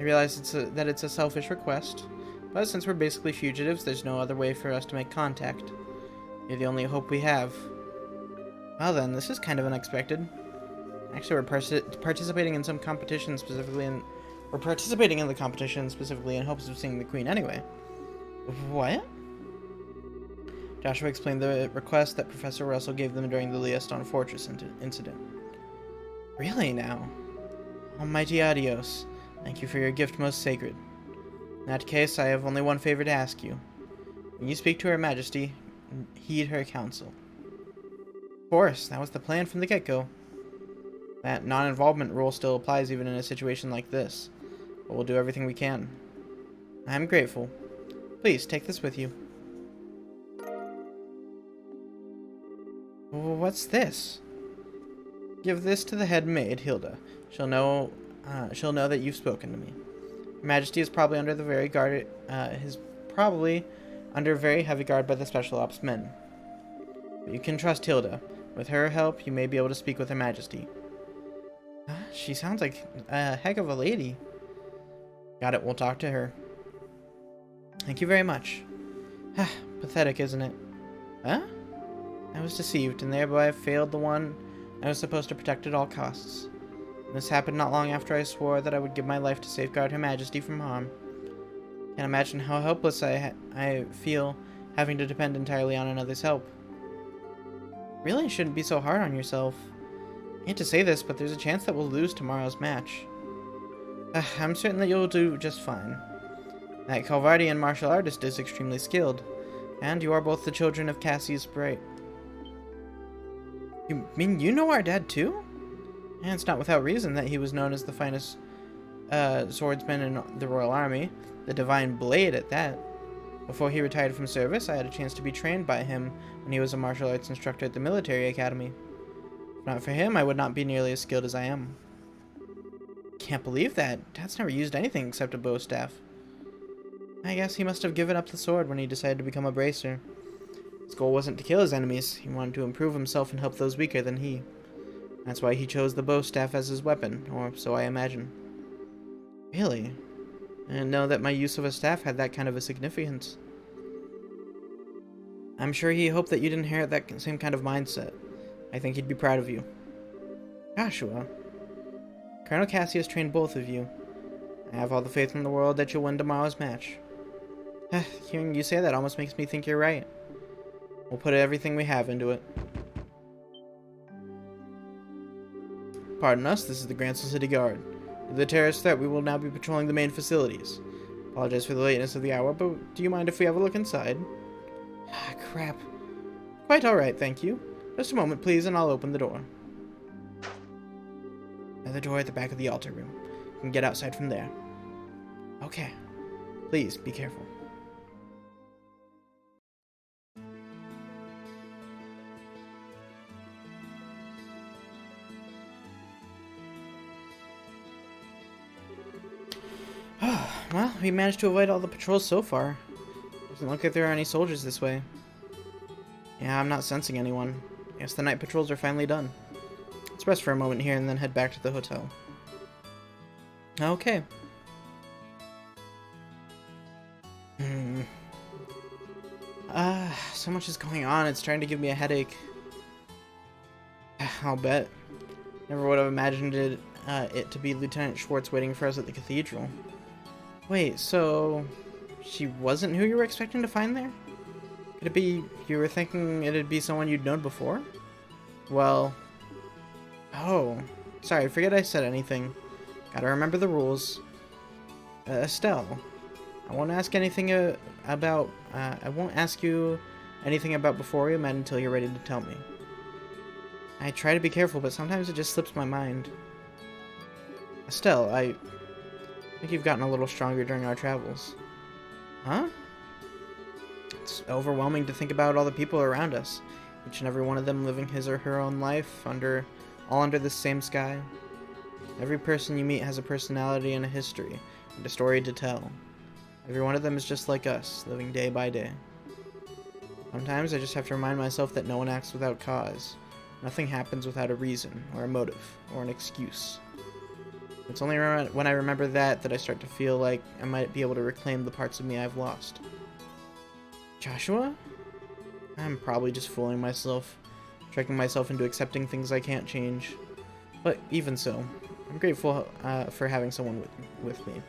I realize that it's a selfish request, but since we're basically fugitives, there's no other way for us to make contact. You're the only hope we have. Well then, this is kind of unexpected. Actually, we're participating in some competition specifically in... We're participating in the competition specifically in hopes of seeing the Queen anyway. What? Joshua explained the request that Professor Russell gave them during the Leostone Fortress incident. Really now? Almighty Adios. Thank you for your gift most sacred. In that case, I have only one favor to ask you. When you speak to Her Majesty, heed her counsel. Of course, that was the plan from the get-go. That non-involvement rule still applies even in a situation like this, but we'll do everything we can. I'm grateful. Please, take this with you. What's this? Give this to the head maid, Hilda. She'll know that you've spoken to me. Her Majesty is probably under very heavy guard by the Special Ops men. But you can trust Hilda. With her help, you may be able to speak with Her Majesty. She sounds like a heck of a lady. Got it, we'll talk to her. Thank you very much. Pathetic, isn't it? Huh? I was deceived, and thereby failed the one I was supposed to protect at all costs. This happened not long after I swore that I would give my life to safeguard Her Majesty from harm. Can't imagine how helpless I feel having to depend entirely on another's help. Really, you shouldn't be so hard on yourself. I hate to say this, but there's a chance that we'll lose tomorrow's match. I'm certain that you'll do just fine. That Calvardian martial artist is extremely skilled, and you are both the children of Cassius Bright. You mean you know our dad too? And it's not without reason that he was known as the finest swordsman in the Royal Army, the Divine Blade at that. Before he retired from service, I had a chance to be trained by him when he was a martial arts instructor at the military academy. If not for him, I would not be nearly as skilled as I am. Can't believe that. Dad's never used anything except a bow staff. I guess he must have given up the sword when he decided to become a bracer. His goal wasn't to kill his enemies, he wanted to improve himself and help those weaker than he. That's why he chose the bow staff as his weapon, or so I imagine. Really? I didn't know that my use of a staff had that kind of a significance. I'm sure he hoped that you'd inherit that same kind of mindset. I think he'd be proud of you. Joshua. Colonel Cassius trained both of you. I have all the faith in the world that you'll win tomorrow's match. Hearing you say that almost makes me think you're right. We'll put everything we have into it. Pardon us, this is the Grantsville City Guard. Due to the terrorist threat, we will now be patrolling the main facilities. Apologize for the lateness of the hour, but do you mind if we have a look inside? Crap. Quite alright, thank you. Just a moment, please, and I'll open the door. Another door at the back of the altar room. You can get outside from there. Okay. Please, be careful. Well, we managed to avoid all the patrols so far. Doesn't look like there are any soldiers this way. Yeah, I'm not sensing anyone. Guess the night patrols are finally done. Let's rest for a moment here and then head back to the hotel. Okay. So much is going on, it's trying to give me a headache. I'll bet. Never would have imagined it to be Lieutenant Schwartz waiting for us at the cathedral. Wait, so she wasn't who you were expecting to find there? Could it be you were thinking it'd be someone you'd known before? Well... Oh, sorry, forget I said anything. Gotta remember the rules. Estelle, I won't ask anything I won't ask you anything about before we met until you're ready to tell me. I try to be careful, but sometimes it just slips my mind. Estelle, I think you've gotten a little stronger during our travels. Huh? It's overwhelming to think about all the people around us, each and every one of them living his or her own life all under the same sky. Every person you meet has a personality and a history, and a story to tell. Every one of them is just like us, living day by day. Sometimes I just have to remind myself that no one acts without cause. Nothing happens without a reason, or a motive, or an excuse. It's only when I remember that I start to feel like I might be able to reclaim the parts of me I've lost. Joshua? I'm probably just fooling myself, tricking myself into accepting things I can't change. But even so, I'm grateful for having someone with me.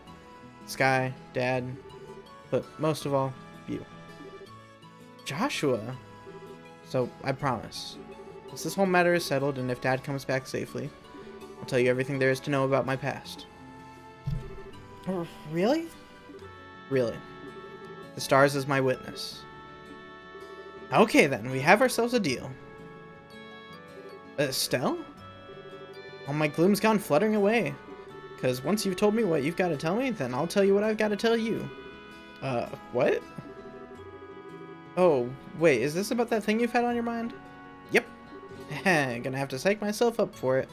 Sky, Dad, but most of all, you. Joshua? So, I promise. Once this whole matter is settled, and if Dad comes back safely, I'll tell you everything there is to know about my past. Oh, really? Really. The stars as my witness. Okay then, we have ourselves a deal. Estelle? All my gloom's gone fluttering away. Because once you've told me what you've got to tell me, then I'll tell you what I've got to tell you. What? Oh, wait, is this about that thing you've had on your mind? Yep. Gonna have to psych myself up for it.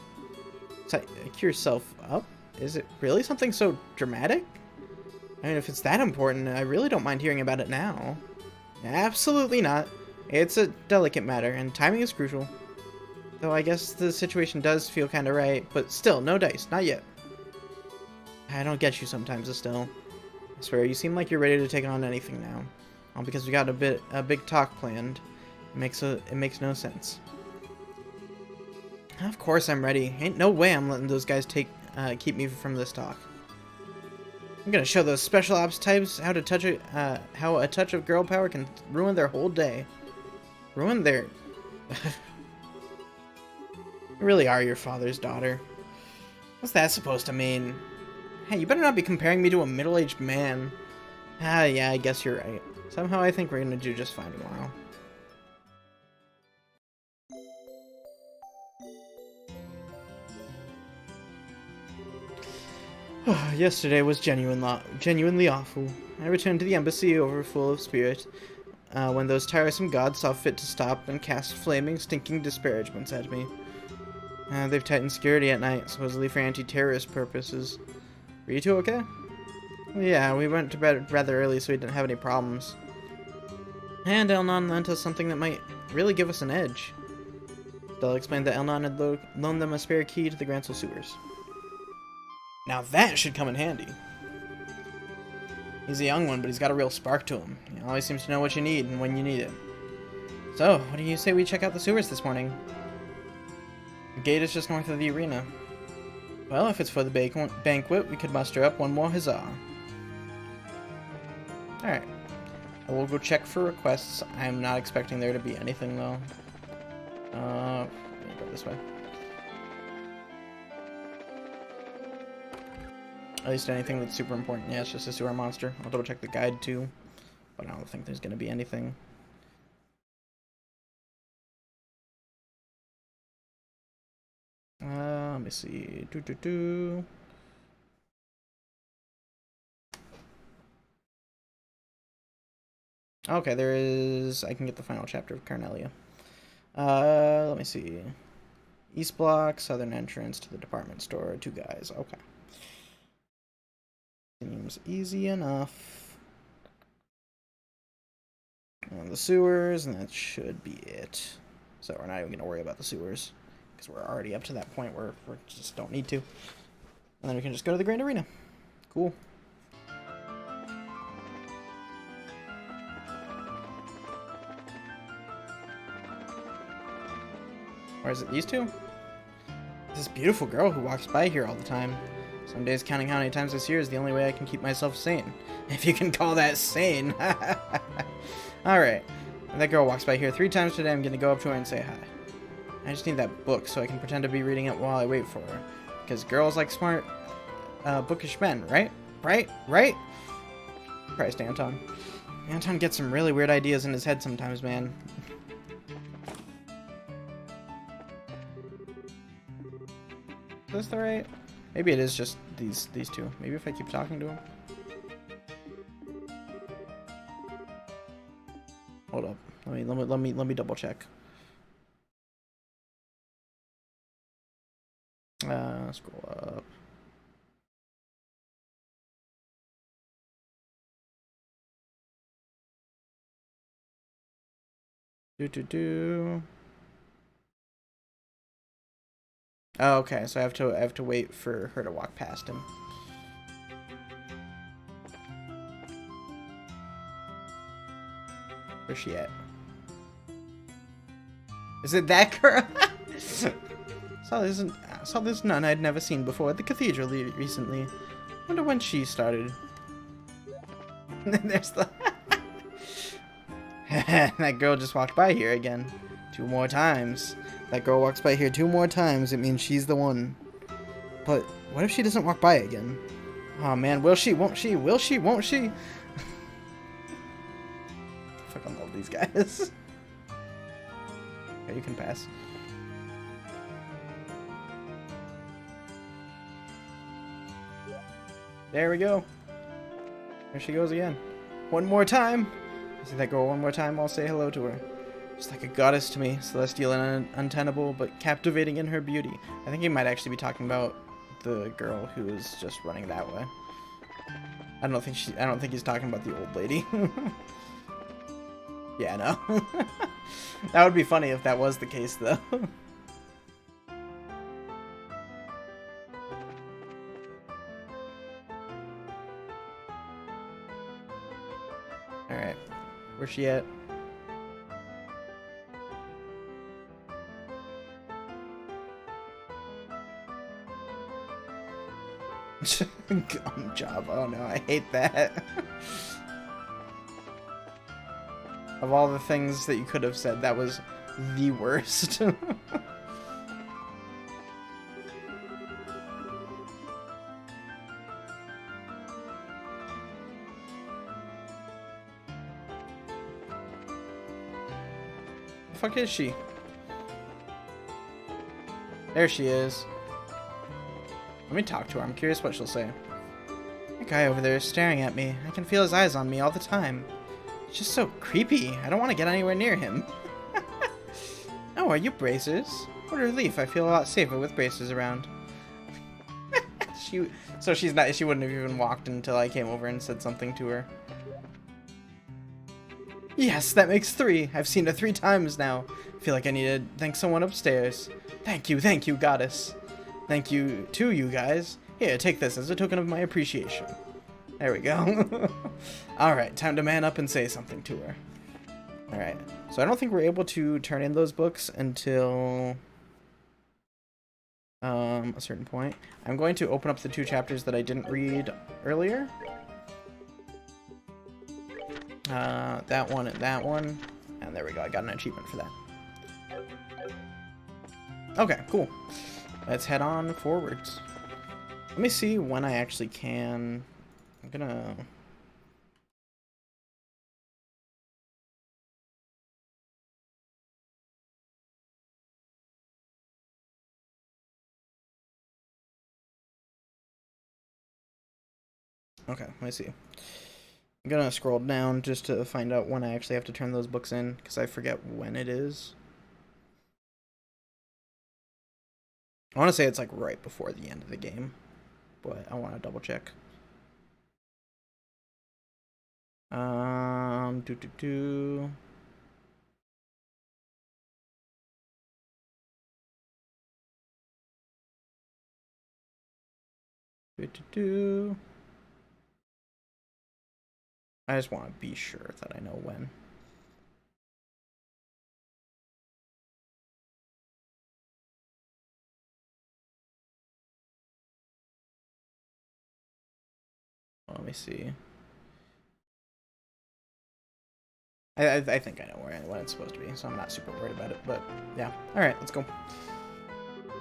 Psych yourself up? Is it really something so dramatic? I mean, if it's that important, I really don't mind hearing about it now. Absolutely not. It's a delicate matter, and timing is crucial. Though I guess the situation does feel kinda right, but still, no dice, not yet. I don't get you sometimes, Estelle. I swear, you seem like you're ready to take on anything now. All because we got a big talk planned. It makes no sense. Of course I'm ready. Ain't no way I'm letting those guys keep me from this talk. I'm gonna show those special ops types how a touch of girl power can ruin their whole day. Ruin their... You really are your father's daughter. What's that supposed to mean? Hey, you better not be comparing me to a middle-aged man. Ah, yeah, I guess you're right. Somehow I think we're gonna do just fine tomorrow. Yesterday was genuinely awful. I returned to the embassy overfull of spirit, when those tiresome gods saw fit to stop and cast flaming, stinking disparagements at me. They've tightened security at night, supposedly for anti-terrorist purposes. Were you two okay? Yeah, we went to bed rather early so we didn't have any problems. And Elnon lent us something that might really give us an edge. Stella explained that Elnon had loaned them a spare key to the Grancel sewers. Now that should come in handy. He's a young one, but he's got a real spark to him. He always seems to know what you need and when you need it. So, what do you say we check out the sewers this morning? The gate is just north of the arena. Well, if it's for the banquet, we could muster up one more huzzah. Alright. We'll go check for requests. I'm not expecting there to be anything, though. Let me go this way. At least anything that's super important. Yeah, it's just a sewer monster. I'll double check the guide, too. But I don't think there's going to be anything. Let me see. Okay, there is... I can get the final chapter of Carnelia. Let me see. East block, southern entrance to the department store. 2 guys. Okay. Seems easy enough. And the sewers, and that should be it. So we're not even going to worry about the sewers. Because we're already up to that point where we just don't need to. And then we can just go to the Grand Arena. Cool. Or is it these two? This beautiful girl who walks by here all the time. Some days counting how many times this year is the only way I can keep myself sane. If you can call that sane. Alright. That girl walks by here 3 times today. I'm going to go up to her and say hi. I just need that book so I can pretend to be reading it while I wait for her. Because girls like smart, bookish men, right? Right? Christ, Anton. Anton gets some really weird ideas in his head sometimes, man. Is this the right? Maybe it is just these two. Maybe if I keep talking to him. Hold up. Let me double check. Scroll up. Oh, okay, so I have to wait for her to walk past him. Where's she at? Is it that girl? Saw this nun I'd never seen before at the cathedral recently. Wonder when she started. There's the... That girl just walked by here again. 2 more times. That girl walks by here 2 more times, it means she's the one. But what if she doesn't walk by again? Oh man, will she, won't she, will she, won't she? Fucking love these guys. Okay, you can pass. There we go. There she goes again. One more time. I see that girl one more time, I'll say hello to her. She's like a goddess to me, celestial and untenable, but captivating in her beauty. I think he might actually be talking about the girl who is just running that way. I don't think he's talking about the old lady. Yeah, no. That would be funny if that was the case, though. Alright. Where's she at? Gum job. Oh no, I hate that. Of all the things that you could have said, that was the worst. The fuck is she? There she is. Let me talk to her. I'm curious what she'll say. That guy over there is staring at me. I can feel his eyes on me all the time. It's just so creepy. I don't want to get anywhere near him. Oh, are you braces? What a relief. I feel a lot safer with braces around. She wouldn't have even walked until I came over and said something to her. Yes, that makes 3. I've seen her 3 times now. I feel like I need to thank someone upstairs. Thank you, goddess. Thank you to you guys. Here, take this as a token of my appreciation. There we go. Alright, time to man up and say something to her. Alright, so I don't think we're able to turn in those books until a certain point. I'm going to open up the 2 chapters that I didn't read earlier. That one and that one. And there we go, I got an achievement for that. Okay, cool. Let's head on forwards. Let me see when I actually can. I'm gonna... Okay, let me see. I'm gonna scroll down just to find out when I actually have to turn those books in, because I forget when it is. I want to say it's like right before the end of the game, but I want to double check. I just want to be sure that I know when. Let me see. I think I know when it's supposed to be, so I'm not super worried about it, but yeah. Alright, let's go.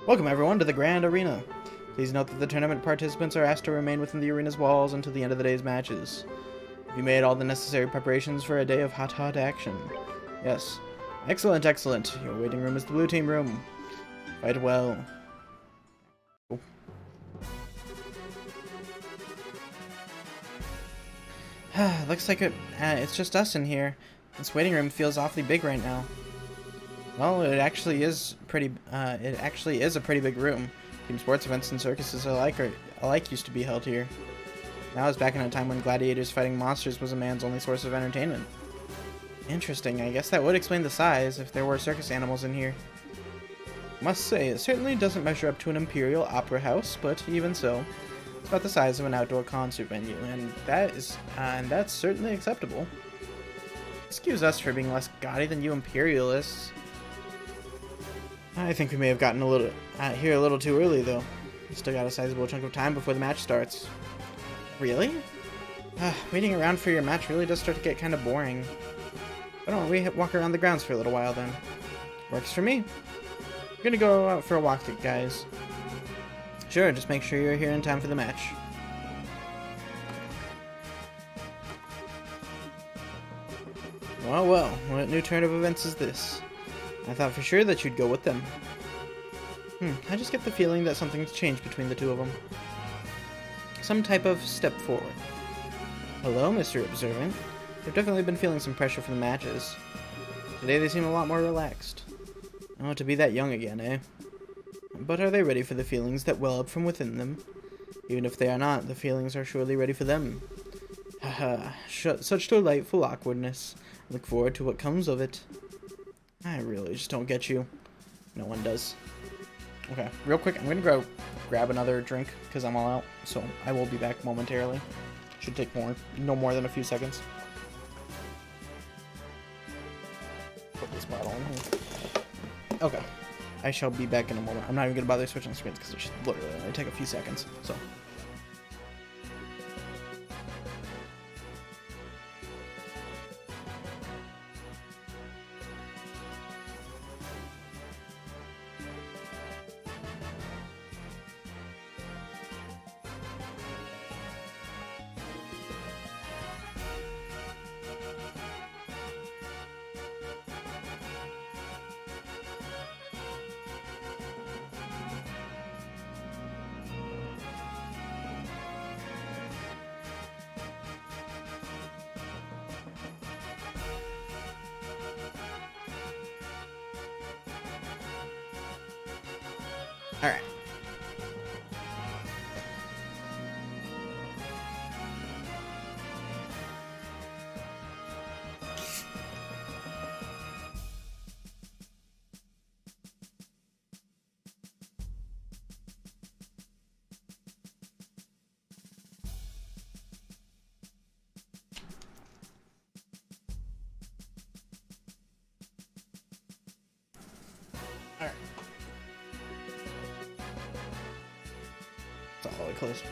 Welcome everyone to the Grand Arena. Please note that the tournament participants are asked to remain within the arena's walls until the end of the day's matches. Have you made all the necessary preparations for a day of hot action? Yes. Excellent, excellent. Your waiting room is the blue team room. Fight well. Oh. Looks like it's just us in here. This waiting room feels awfully big right now. Well, it actually is a pretty big room. Team sports events and circuses alike used to be held here. Now it's back in a time when gladiators fighting monsters was a man's only source of entertainment. Interesting. I guess that would explain the size if there were circus animals in here. Must say, it certainly doesn't measure up to an Imperial opera house, but even so, it's about the size of an outdoor concert venue, and that's certainly acceptable. Excuse us for being less gaudy than you Imperialists. I think we may have gotten here a little too early, though. We still got a sizable chunk of time before the match starts. Really? Waiting around for your match really does start to get kind of boring. Why don't we walk around the grounds for a little while, then? Works for me. We're gonna go out for a walk, guys. Sure, just make sure you're here in time for the match. Well, well, what new turn of events is this? I thought for sure that you'd go with them. I just get the feeling that something's changed between the two of them. Some type of step forward. Hello, Mr. Observant. They've definitely been feeling some pressure from the matches. Today they seem a lot more relaxed. Oh, to be that young again, eh? But are they ready for the feelings that well up from within them? Even if they are not, the feelings are surely ready for them. Haha, such delightful awkwardness. I look forward to what comes of it. I really just don't get you. No one does. Okay, real quick, I'm gonna go grab another drink because I'm all out. So I will be back momentarily. Should take no more than a few seconds. Put this bottle in here. Okay, I shall be back in a moment. I'm not even gonna bother switching screens because it should literally only take a few seconds. So. Alright. Alright. It's all the way close.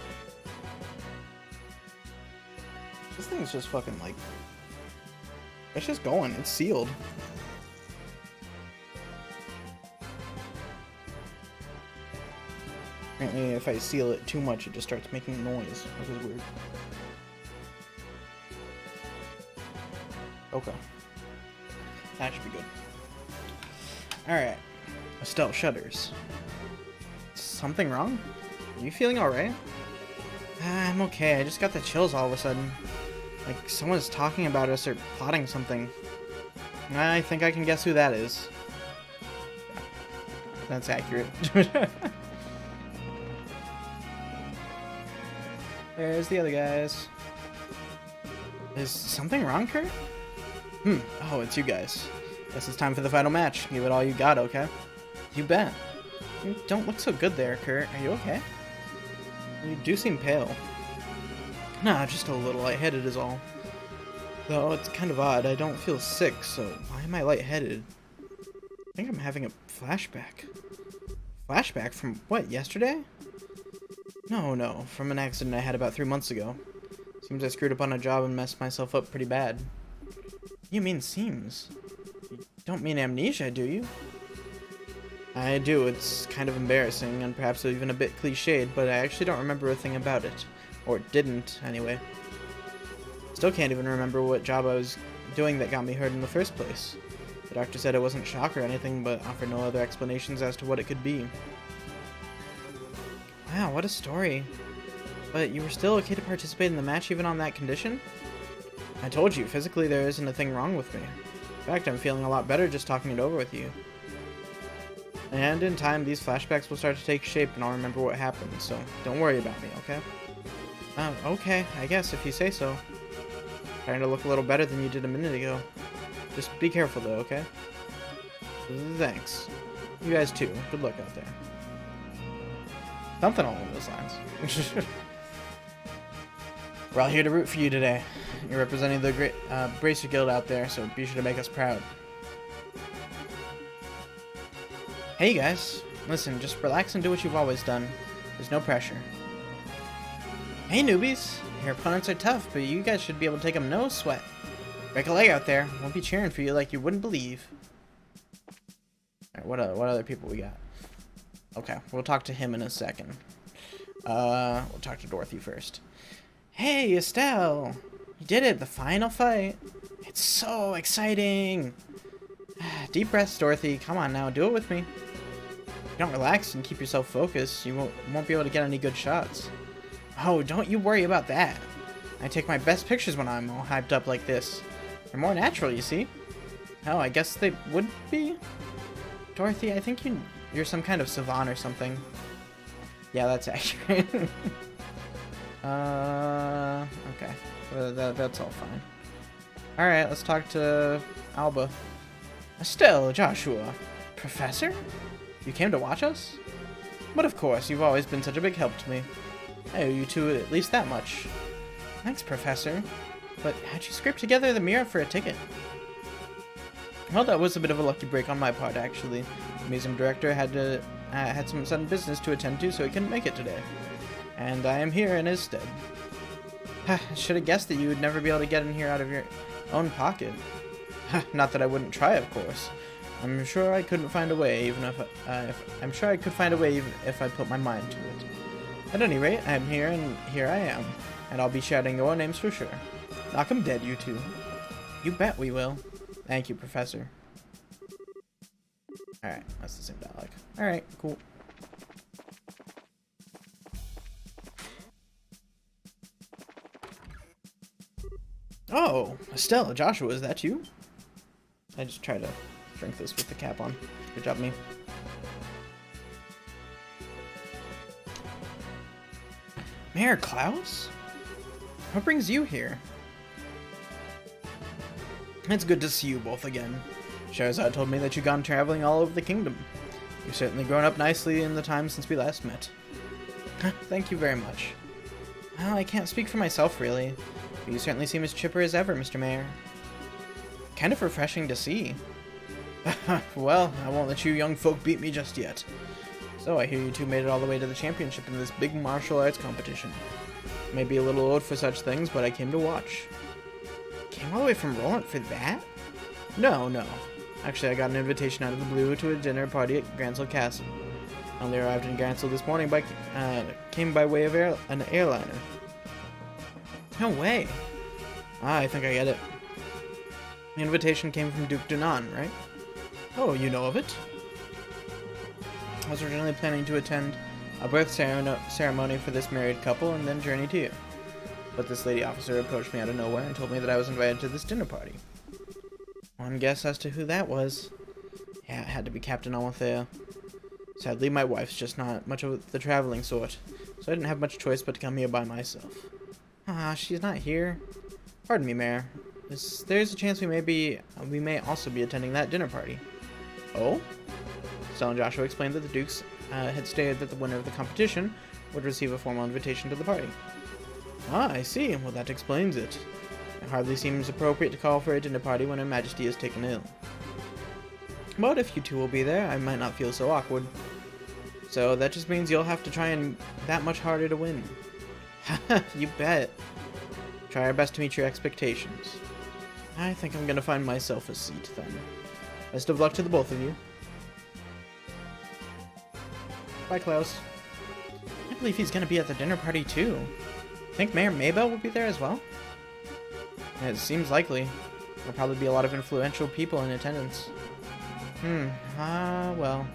This thing's just fucking like... It's just going. It's sealed. Apparently if I seal it too much, it just starts making noise, which is weird. Okay. That should be good. Alright. Estelle shudders. Something wrong? Are you feeling alright? I'm okay. I just got the chills all of a sudden. Like someone's talking about us or plotting something. I think I can guess who that is. That's accurate. There's the other guys. Is something wrong, Kurt? Oh, it's you guys. Guess it's time for the final match. Give it all you got, okay? You bet. You don't look so good there, Kurt. Are you okay? You do seem pale. Nah, just a little lightheaded is all. Though it's kind of odd. I don't feel sick, so why am I lightheaded? I think I'm having a flashback. Flashback from what, yesterday? No, from an accident I had about 3 months ago. Seems I screwed up on a job and messed myself up pretty bad. You mean seems? You don't mean amnesia, do you? I do. It's kind of embarrassing and perhaps even a bit cliched, but I actually don't remember a thing about it. Or didn't, anyway. Still can't even remember what job I was doing that got me hurt in the first place. The doctor said it wasn't shock or anything, but offered no other explanations as to what it could be. Wow, what a story. But you were still okay to participate in the match even on that condition? I told you, physically there isn't a thing wrong with me. In fact, I'm feeling a lot better just talking it over with you. And in time, these flashbacks will start to take shape and I'll remember what happened, so don't worry about me, okay? Okay, I guess, if you say so. Trying to look a little better than you did a minute ago. Just be careful though, okay? Thanks. You guys too. Good luck out there. Something along those lines. We're all here to root for you today. You're representing the great Bracer Guild out there, so be sure to make us proud. Hey you guys, listen, just relax and do what you've always done. There's no pressure. Hey newbies, your opponents are tough, but you guys should be able to take them no sweat. Break a leg out there, we'll be cheering for you like you wouldn't believe. Alright, what other people we got? Okay, we'll talk to him in a second. We'll talk to Dorothy first. Hey, Estelle! You did it, the final fight. It's so exciting! Deep breaths, Dorothy. Come on now, do it with me. If you don't relax and keep yourself focused, you won't be able to get any good shots. Oh, don't you worry about that. I take my best pictures when I'm all hyped up like this. They're more natural, you see. Oh, I guess they would be? Dorothy, I think you're some kind of savant or something. Yeah, that's accurate. Okay. That's all fine. Alright, let's talk to Alba. Estelle, Joshua. Professor? You came to watch us? But of course, you've always been such a big help to me. I owe you two at least that much. Thanks, Professor. But how'd you scrape together the mirror for a ticket? Well, that was a bit of a lucky break on my part, actually. The museum director had some sudden business to attend to, so he couldn't make it today. And I am here in his stead. I should have guessed that you would never be able to get in here out of your own pocket. Not that I wouldn't try, of course. I'm sure I couldn't find a way, even if I put my mind to it. At any rate, I'm here, and here I am. And I'll be shouting your names for sure. Knock 'em dead, you two. You bet we will. Thank you, Professor. Alright, that's the same dialogue. Alright, cool. Oh, Estelle, Joshua, is that you? I just try to drink this with the cap on. Good job, me. Mayor Klaus? What brings you here? It's good to see you both again. Shahrazad told me that you've gone traveling all over the kingdom. You've certainly grown up nicely in the time since we last met. Thank you very much. Well, I can't speak for myself, really. But you certainly seem as chipper as ever, Mr. Mayor. Kind of refreshing to see. Well, I won't let you young folk beat me just yet. So, I hear you two made it all the way to the championship in this big martial arts competition. Maybe a little old for such things, but I came to watch. Came all the way from Roland for that? No. Actually, I got an invitation out of the blue to a dinner party at Gransel Castle. I only arrived in Gransel this morning, but came by way of an airliner. No way. I think I get it. The invitation came from Duke Dunan, right? Oh, you know of it? I was originally planning to attend a birth ceremony for this married couple and then journey to you. But this lady officer approached me out of nowhere and told me that I was invited to this dinner party. One guess as to who that was. Yeah, it had to be Captain Almathea. Sadly, my wife's just not much of the traveling sort, so I didn't have much choice but to come here by myself. She's not here. Pardon me, Mayor. There's a chance we may also be attending that dinner party. Oh? Stella and Joshua explained that the Dukes had stated that the winner of the competition would receive a formal invitation to the party. I see. Well, that explains it. It hardly seems appropriate to call for a dinner party when Her Majesty is taken ill. But if you two will be there, I might not feel so awkward. So that just means you'll have to try and that much harder to win. You bet. Try our best to meet your expectations. I think I'm gonna find myself a seat then. Best of luck to the both of you. Bye, Klaus. I can't believe he's gonna be at the dinner party too. Think Mayor Maybell will be there as well? It seems likely. There'll probably be a lot of influential people in attendance. Well.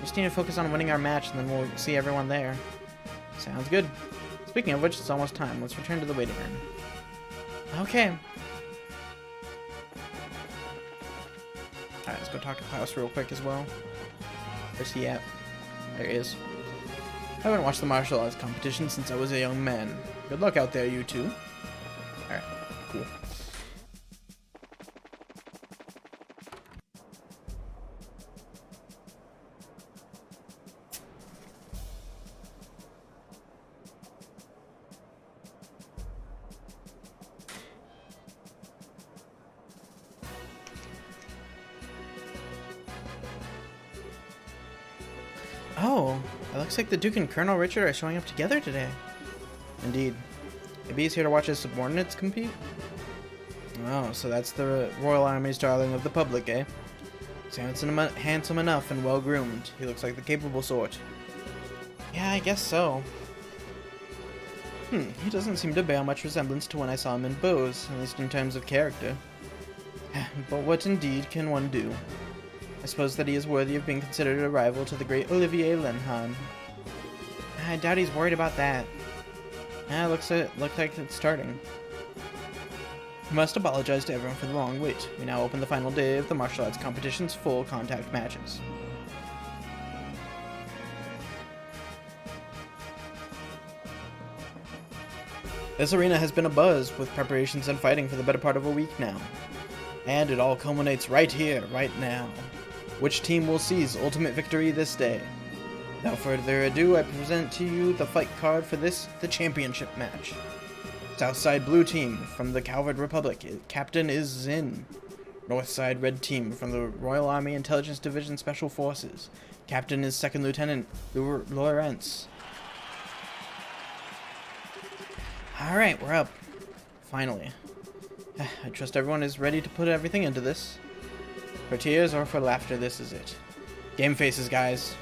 Just need to focus on winning our match and then we'll see everyone there. Sounds good. Speaking of which, it's almost time. Let's return to the waiting room. Okay. Alright, let's go talk to Klaus real quick as well. Where's he at? There he is. I haven't watched the martial arts competition since I was a young man. Good luck out there, you two. Alright, cool. Oh, it looks like the Duke and Colonel Richard are showing up together today. Indeed. Maybe he's here to watch his subordinates compete? Oh, so that's the Royal Army's darling of the public, eh? Sounds handsome enough and well-groomed. He looks like the capable sort. Yeah, I guess so. He doesn't seem to bear much resemblance to when I saw him in Bose, at least in terms of character. But what indeed can one do? I suppose that he is worthy of being considered a rival to the great Olivier Lenheim. I doubt he's worried about that. Looks like it's starting. We must apologize to everyone for the long wait. We now open the final day of the martial arts competition's full contact matches. This arena has been abuzz with preparations and fighting for the better part of a week now. And it all culminates right here, right now. Which team will seize ultimate victory this day? Without further ado, I present to you the fight card for the championship match. Southside Blue Team from the Calvard Republic, Captain is Zin. Northside Red Team from the Royal Army Intelligence Division Special Forces, Captain is Second Lieutenant Lawrence. Alright, we're up. Finally. I trust everyone is ready to put everything into this. For tears or for laughter, this is it. Game faces, guys.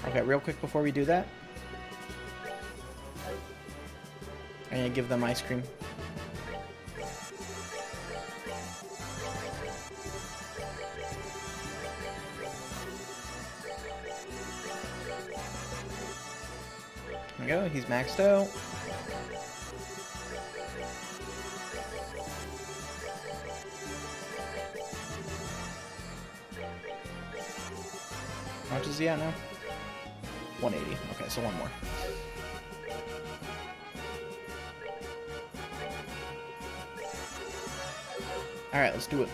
Okay, real quick before we do that, I'm gonna give them ice cream. There we go, he's maxed out. How much is he at now? 180. Okay, so one more. Alright, let's do it.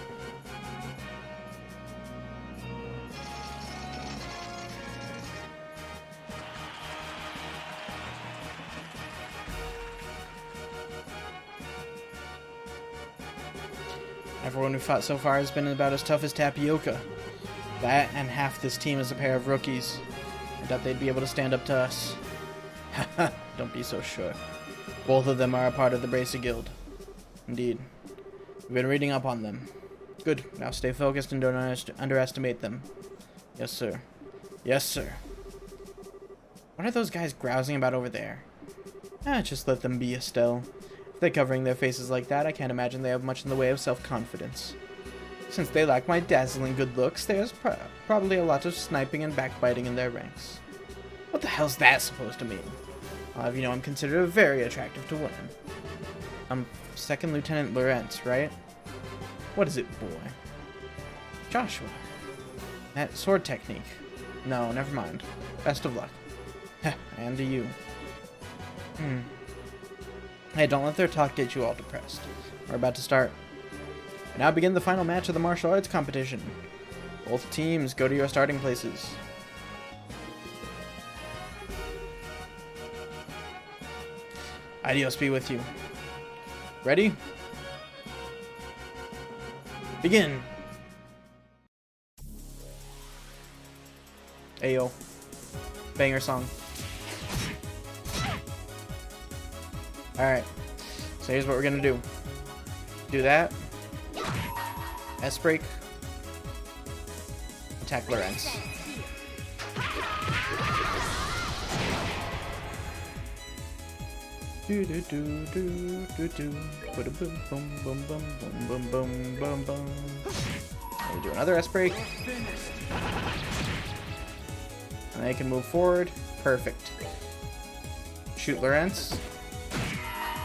Everyone who fought so far has been about as tough as tapioca. That and half this team is a pair of rookies. I doubt they'd be able to stand up to us. Haha, don't be so sure. Both of them are a part of the Bracer Guild. Indeed. We've been reading up on them. Good. Now stay focused and don't underestimate them. Yes, sir. Yes, sir. What are those guys grousing about over there? Just let them be, Estelle. If they're covering their faces like that, I can't imagine they have much in the way of self-confidence. Since they lack my dazzling good looks, there's probably a lot of sniping and backbiting in their ranks. What the hell's that supposed to mean? I'll have you know I'm considered very attractive to women. I'm Second Lieutenant Lawrence, right? What is it, boy? Joshua. That sword technique. No, never mind. Best of luck. And to you. Hey, don't let their talk get you all depressed. We're about to start. We now begin the final match of the martial arts competition. Both teams go to your starting places. Adios be with you. Ready? Begin! Ayo. Banger song. Alright. So here's what we're gonna do. Do that. S-break. Attack Lawrence. Do do do do do do. Boom boom boom boom boom boom boom boom boom. We do another S-break. And they can move forward. Perfect. Shoot Lawrence.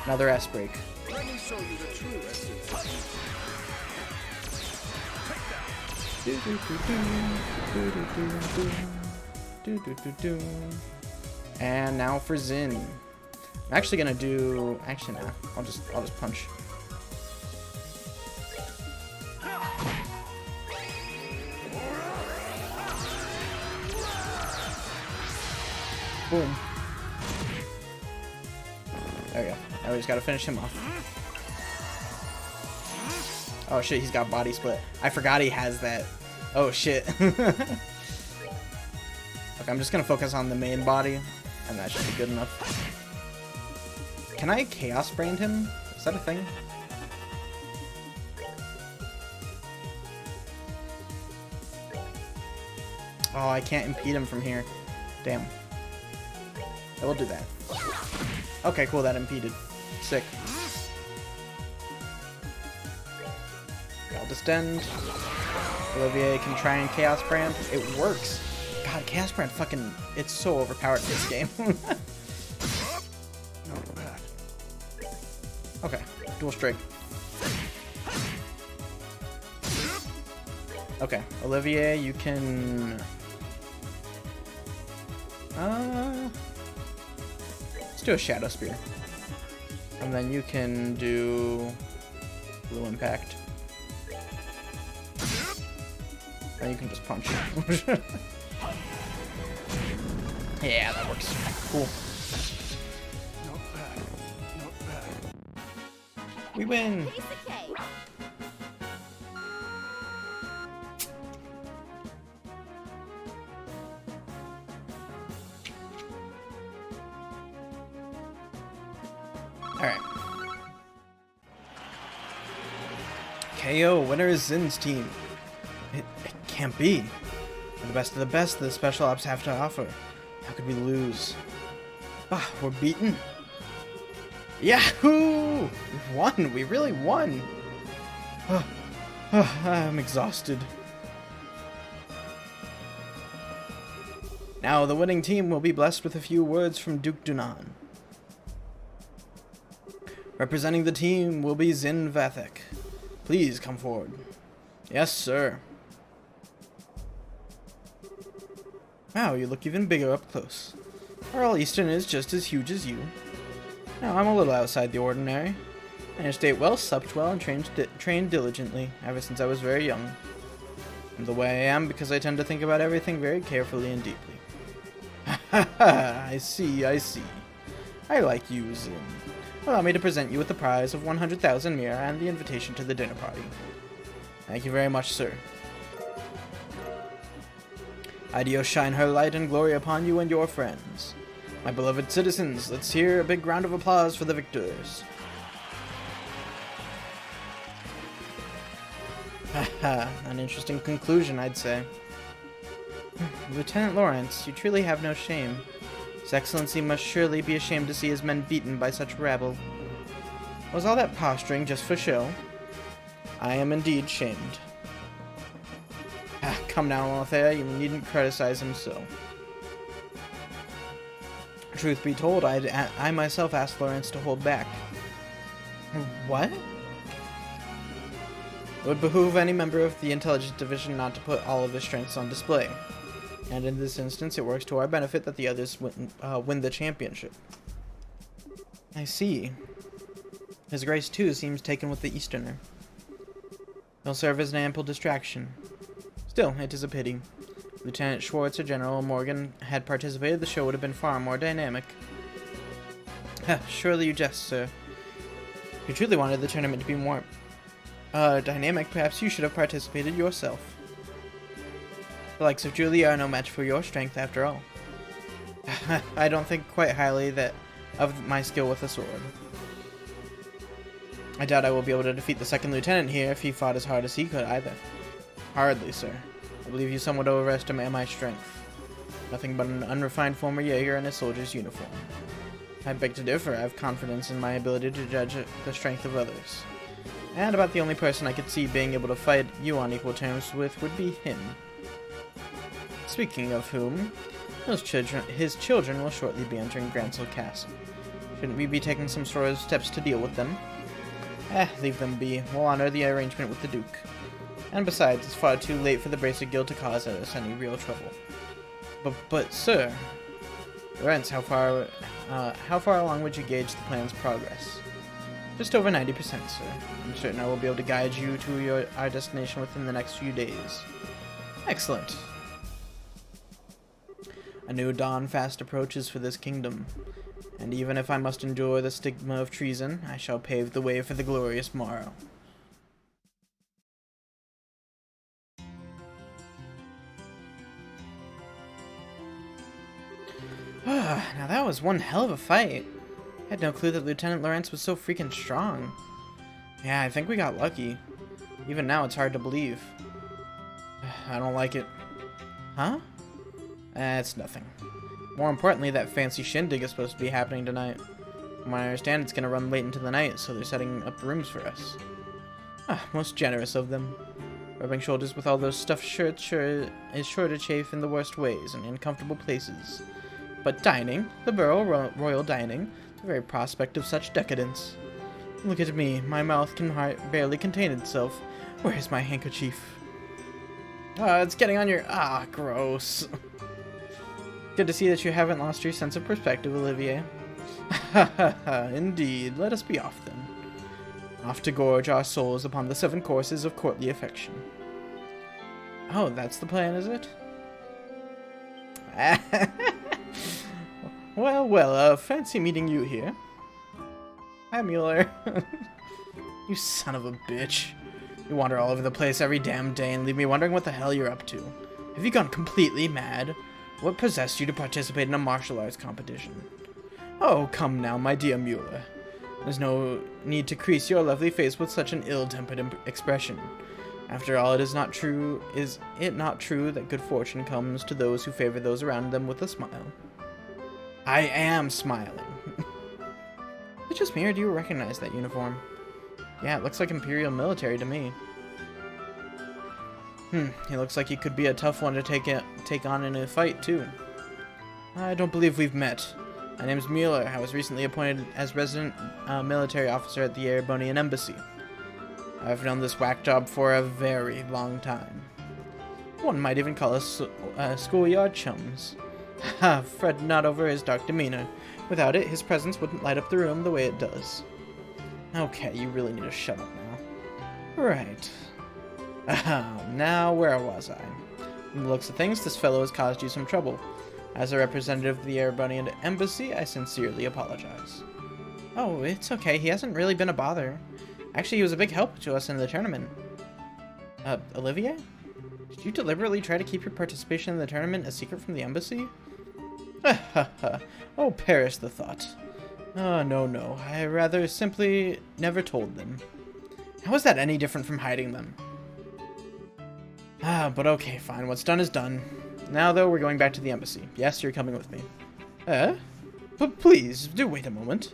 Another S-break. Let me show you the true essence. And now for Zin. I'm actually gonna do. Actually, nah. I'll just punch. Boom. There we go. Now we just gotta finish him off. Oh shit, he's got body split. I forgot he has that. Oh shit. Okay, I'm just gonna focus on the main body, and that should be good enough. Can I Chaos Brand him? Is that a thing? Oh, I can't impede him from here. Damn. I will do that. Okay, cool, that impeded. Sick. I'll distend. Olivier can try and Chaos Brand. It works. God, Chaos Brand fucking... It's so overpowered in this game. Okay, dual strike. Okay, Olivier, you can... let's do a Shadow Spear. And then you can do Blue Impact. And you can just punch. Yeah, that works. Cool. Not bad. Not bad. We win! Piece of cake. Alright. KO, winner is Zin's team. It can't be. We're the best of the best the special ops have to offer. How could we lose? Ah, we're beaten. Yahoo! We've won! We really won! I'm exhausted. Now the winning team will be blessed with a few words from Duke Dunan. Representing the team will be Zin Vathek. Please come forward. Yes, sir. Wow, you look even bigger up close. Earl Easton is just as huge as you. Now, I'm a little outside the ordinary. I stayed well, slept well, and trained diligently ever since I was very young. I'm the way I am because I tend to think about everything very carefully and deeply. Ha ha! I see, I see. I like you, Zin. Allow me to present you with the prize of 100,000 mira and the invitation to the dinner party. Thank you very much, sir. Idio shine her light and glory upon you and your friends. My beloved citizens, let's hear a big round of applause for the victors. Haha, an interesting conclusion, I'd say. Lieutenant Lawrence, you truly have no shame. His Excellency must surely be ashamed to see his men beaten by such rabble. Was all that posturing just for show? I am indeed shamed. Come now, Althea, you needn't criticize him so. Truth be told, I myself asked Lawrence to hold back. What? It would behoove any member of the Intelligence Division not to put all of his strengths on display. And in this instance, it works to our benefit that the others win the championship. I see. His Grace, too, seems taken with the Easterner. He'll serve as an ample distraction. Still, it is a pity. Lieutenant Schwartz or General Morgan had participated, the show would have been far more dynamic. Surely you jest, sir. If you truly wanted the tournament to be more dynamic, perhaps you should have participated yourself. The likes of Julie are no match for your strength, after all. I don't think quite highly of my skill with a sword. I doubt I will be able to defeat the second lieutenant here if he fought as hard as he could, either. Hardly, sir. I believe you somewhat overestimate my strength. Nothing but an unrefined former Jaeger in a soldier's uniform. I beg to differ. I have confidence in my ability to judge the strength of others. And about the only person I could see being able to fight you on equal terms with would be him. Speaking of whom, his children will shortly be entering Gransel Castle. Shouldn't we be taking some sort of steps to deal with them? Leave them be. We'll honor the arrangement with the Duke. And besides, it's far too late for the Bracer Guild to cause us any real trouble. But sir, Lawrence, how far along would you gauge the plan's progress? Just over 90%, sir. I'm certain I will be able to guide you to our destination within the next few days. Excellent. A new dawn fast approaches for this kingdom, and even if I must endure the stigma of treason, I shall pave the way for the glorious morrow. Now that was one hell of a fight. I had no clue that Lieutenant Lawrence was so freaking strong. Yeah, I think we got lucky. Even now it's hard to believe. I don't like it. Huh? It's nothing. More importantly, that fancy shindig is supposed to be happening tonight. From what I understand, it's going to run late into the night, so they're setting up rooms for us. Most generous of them. Rubbing shoulders with all those stuffed shirts is sure to chafe in the worst ways and uncomfortable places. But dining, the Borough Royal Dining, the very prospect of such decadence. Look at me. My mouth can barely contain itself. Where's my handkerchief? It's getting on your... gross. Good to see that you haven't lost your sense of perspective, Olivier. Ha ha ha, indeed. Let us be off then. Off to gorge our souls upon the 7 courses of courtly affection. Oh, that's the plan, is it? Well, fancy meeting you here. Hi, Mueller. You son of a bitch. You wander all over the place every damn day and leave me wondering what the hell you're up to. Have you gone completely mad? What possessed you to participate in a martial arts competition? Oh, come now, my dear Mueller. There's no need to crease your lovely face with such an ill-tempered expression. After all, is it not true that good fortune comes to those who favor those around them with a smile? I am smiling. Is it just me, or do you recognize that uniform? Yeah, it looks like Imperial military to me. He looks like he could be a tough one to take on in a fight, too. I don't believe we've met. My name's Mueller. I was recently appointed as resident military officer at the Erebonian Embassy. I've known this whack job for a very long time. One might even call us schoolyard chums. Ha! Fret not over his dark demeanor. Without it, his presence wouldn't light up the room the way it does. Okay, you really need to shut up now. Right. Now where was I? From the looks of things, this fellow has caused you some trouble. As a representative of the Erebonian Embassy, I sincerely apologize. Oh, it's okay. He hasn't really been a bother. Actually, he was a big help to us in the tournament. Olivier? Did you deliberately try to keep your participation in the tournament a secret from the embassy? Oh, perish the thought. Oh, no. I rather simply never told them. How is that any different from hiding them? But okay, fine. What's done is done. Now, though, we're going back to the embassy. Yes, you're coming with me. But please, do wait a moment.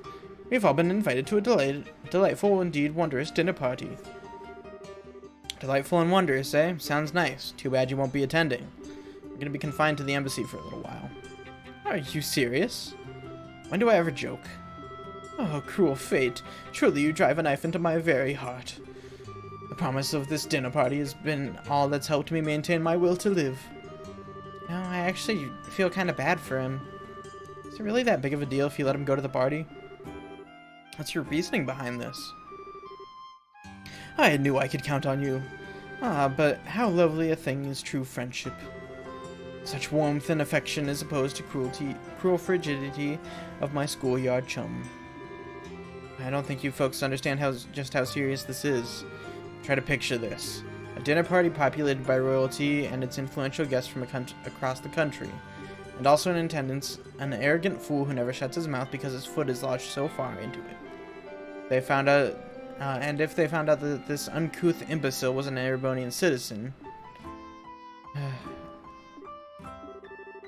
We've all been invited to a delightful, indeed wondrous dinner party. Delightful and wondrous, eh? Sounds nice. Too bad you won't be attending. We're gonna be confined to the embassy for a little while. Are you serious? When do I ever joke? Oh, cruel fate. Truly you drive a knife into my very heart. The promise of this dinner party has been all that's helped me maintain my will to live. You know, I actually feel kind of bad for him. Is it really that big of a deal if you let him go to the party? What's your reasoning behind this? I knew I could count on you. But how lovely a thing is true friendship. Such warmth and affection as opposed to cruel frigidity of my schoolyard chum. I don't think you folks understand just how serious this is. Try to picture this. A dinner party populated by royalty and its influential guests from across the country. And also in attendance, an arrogant fool who never shuts his mouth because his foot is lodged so far into it. They found out, and if they found out that this uncouth imbecile was an Erebonian citizen...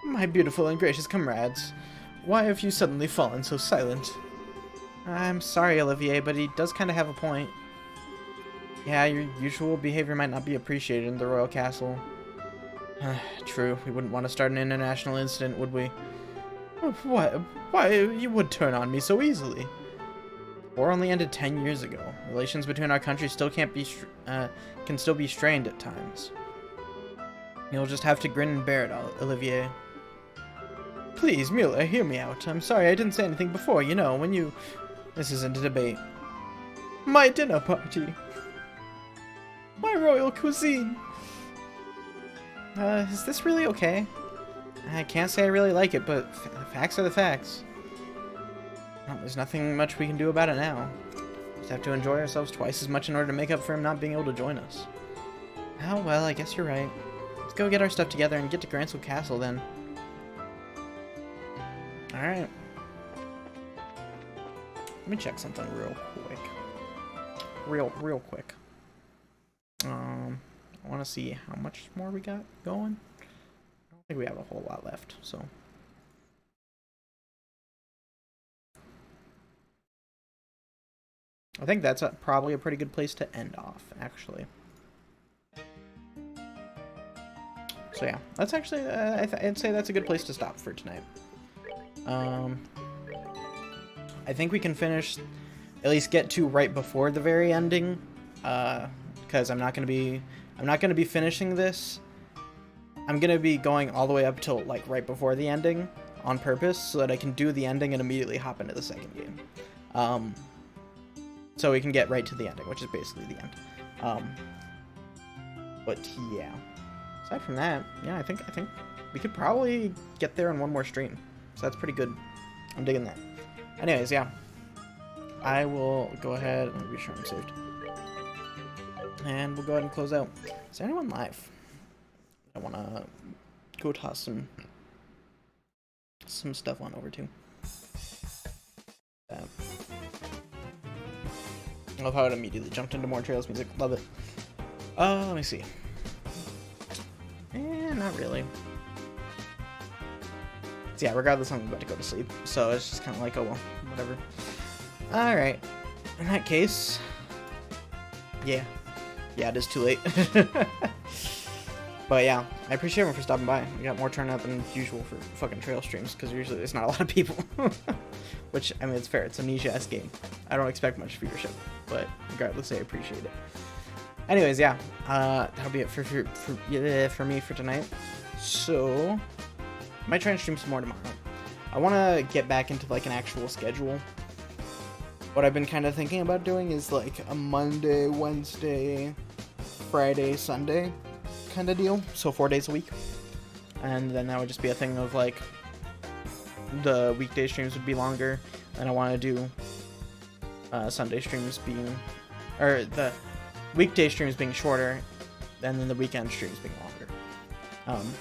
My beautiful and gracious comrades, why have you suddenly fallen so silent? I'm sorry, Olivier, but he does kind of have a point. Yeah, your usual behavior might not be appreciated in the royal castle. True, we wouldn't want to start an international incident, would we? Why you would turn on me so easily? War only ended 10 years ago. Relations between our countries still can still be strained at times. You'll just have to grin and bear it, Olivier. Please, Mueller, hear me out. I'm sorry I didn't say anything before. You know, when you... This isn't a debate. My dinner party. My royal cuisine. Is this really okay? I can't say I really like it, but facts are the facts. Well, there's nothing much we can do about it now. Just have to enjoy ourselves twice as much in order to make up for him not being able to join us. Oh, well, I guess you're right. Let's go get our stuff together and get to Gransel Castle, then. Alright. Let me check something real quick. Real quick. I want to see how much more we got going. I don't think we have a whole lot left, so... I think that's probably a pretty good place to end off, actually. So yeah, that's actually, I'd say that's a good place to stop for tonight. I think we can finish at least get to right before the very ending, because I'm not gonna be finishing this. I'm gonna be going all the way up till like right before the ending on purpose, so that I can do the ending and immediately hop into the second game. So we can get right to the ending, which is basically the end. But yeah, aside from that, yeah, I think we could probably get there in one more stream, so that's pretty good. I'm digging that. Anyways, yeah, I will go ahead and be sure I'm saved, and we'll go ahead and close out. Is there anyone live? I want to go toss some stuff on over to. I love how it immediately jumped into more Trails music. Love it. Let me see. Not really. So yeah, regardless, I'm about to go to sleep. So it's just kind of like, oh well, whatever. Alright. In that case, yeah, it is too late. But yeah, I appreciate everyone for stopping by. We got more turnout than usual for fucking trail streams, because usually there's not a lot of people. Which, I mean, it's fair. It's a niche-ass game. I don't expect much viewership, but regardless, I appreciate it. Anyways, yeah, that'll be it for me for tonight. So, I might try and stream some more tomorrow. I want to get back into, like, an actual schedule. What I've been kind of thinking about doing is, like, a Monday, Wednesday, Friday, Sunday kind of deal, so 4 days a week, and then that would just be a thing of like the weekday streams would be longer, and I want to do Sunday streams being, or the weekday streams being shorter, and then the weekend streams being longer, and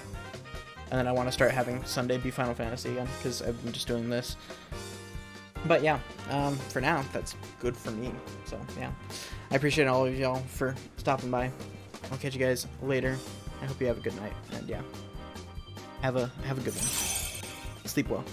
then I want to start having Sunday be Final Fantasy again, because I've been just doing this. But yeah, for now that's good for me. So yeah, I appreciate all of y'all for stopping by. I'll catch you guys later. I hope you have a good night, and yeah, have a good one. Sleep well.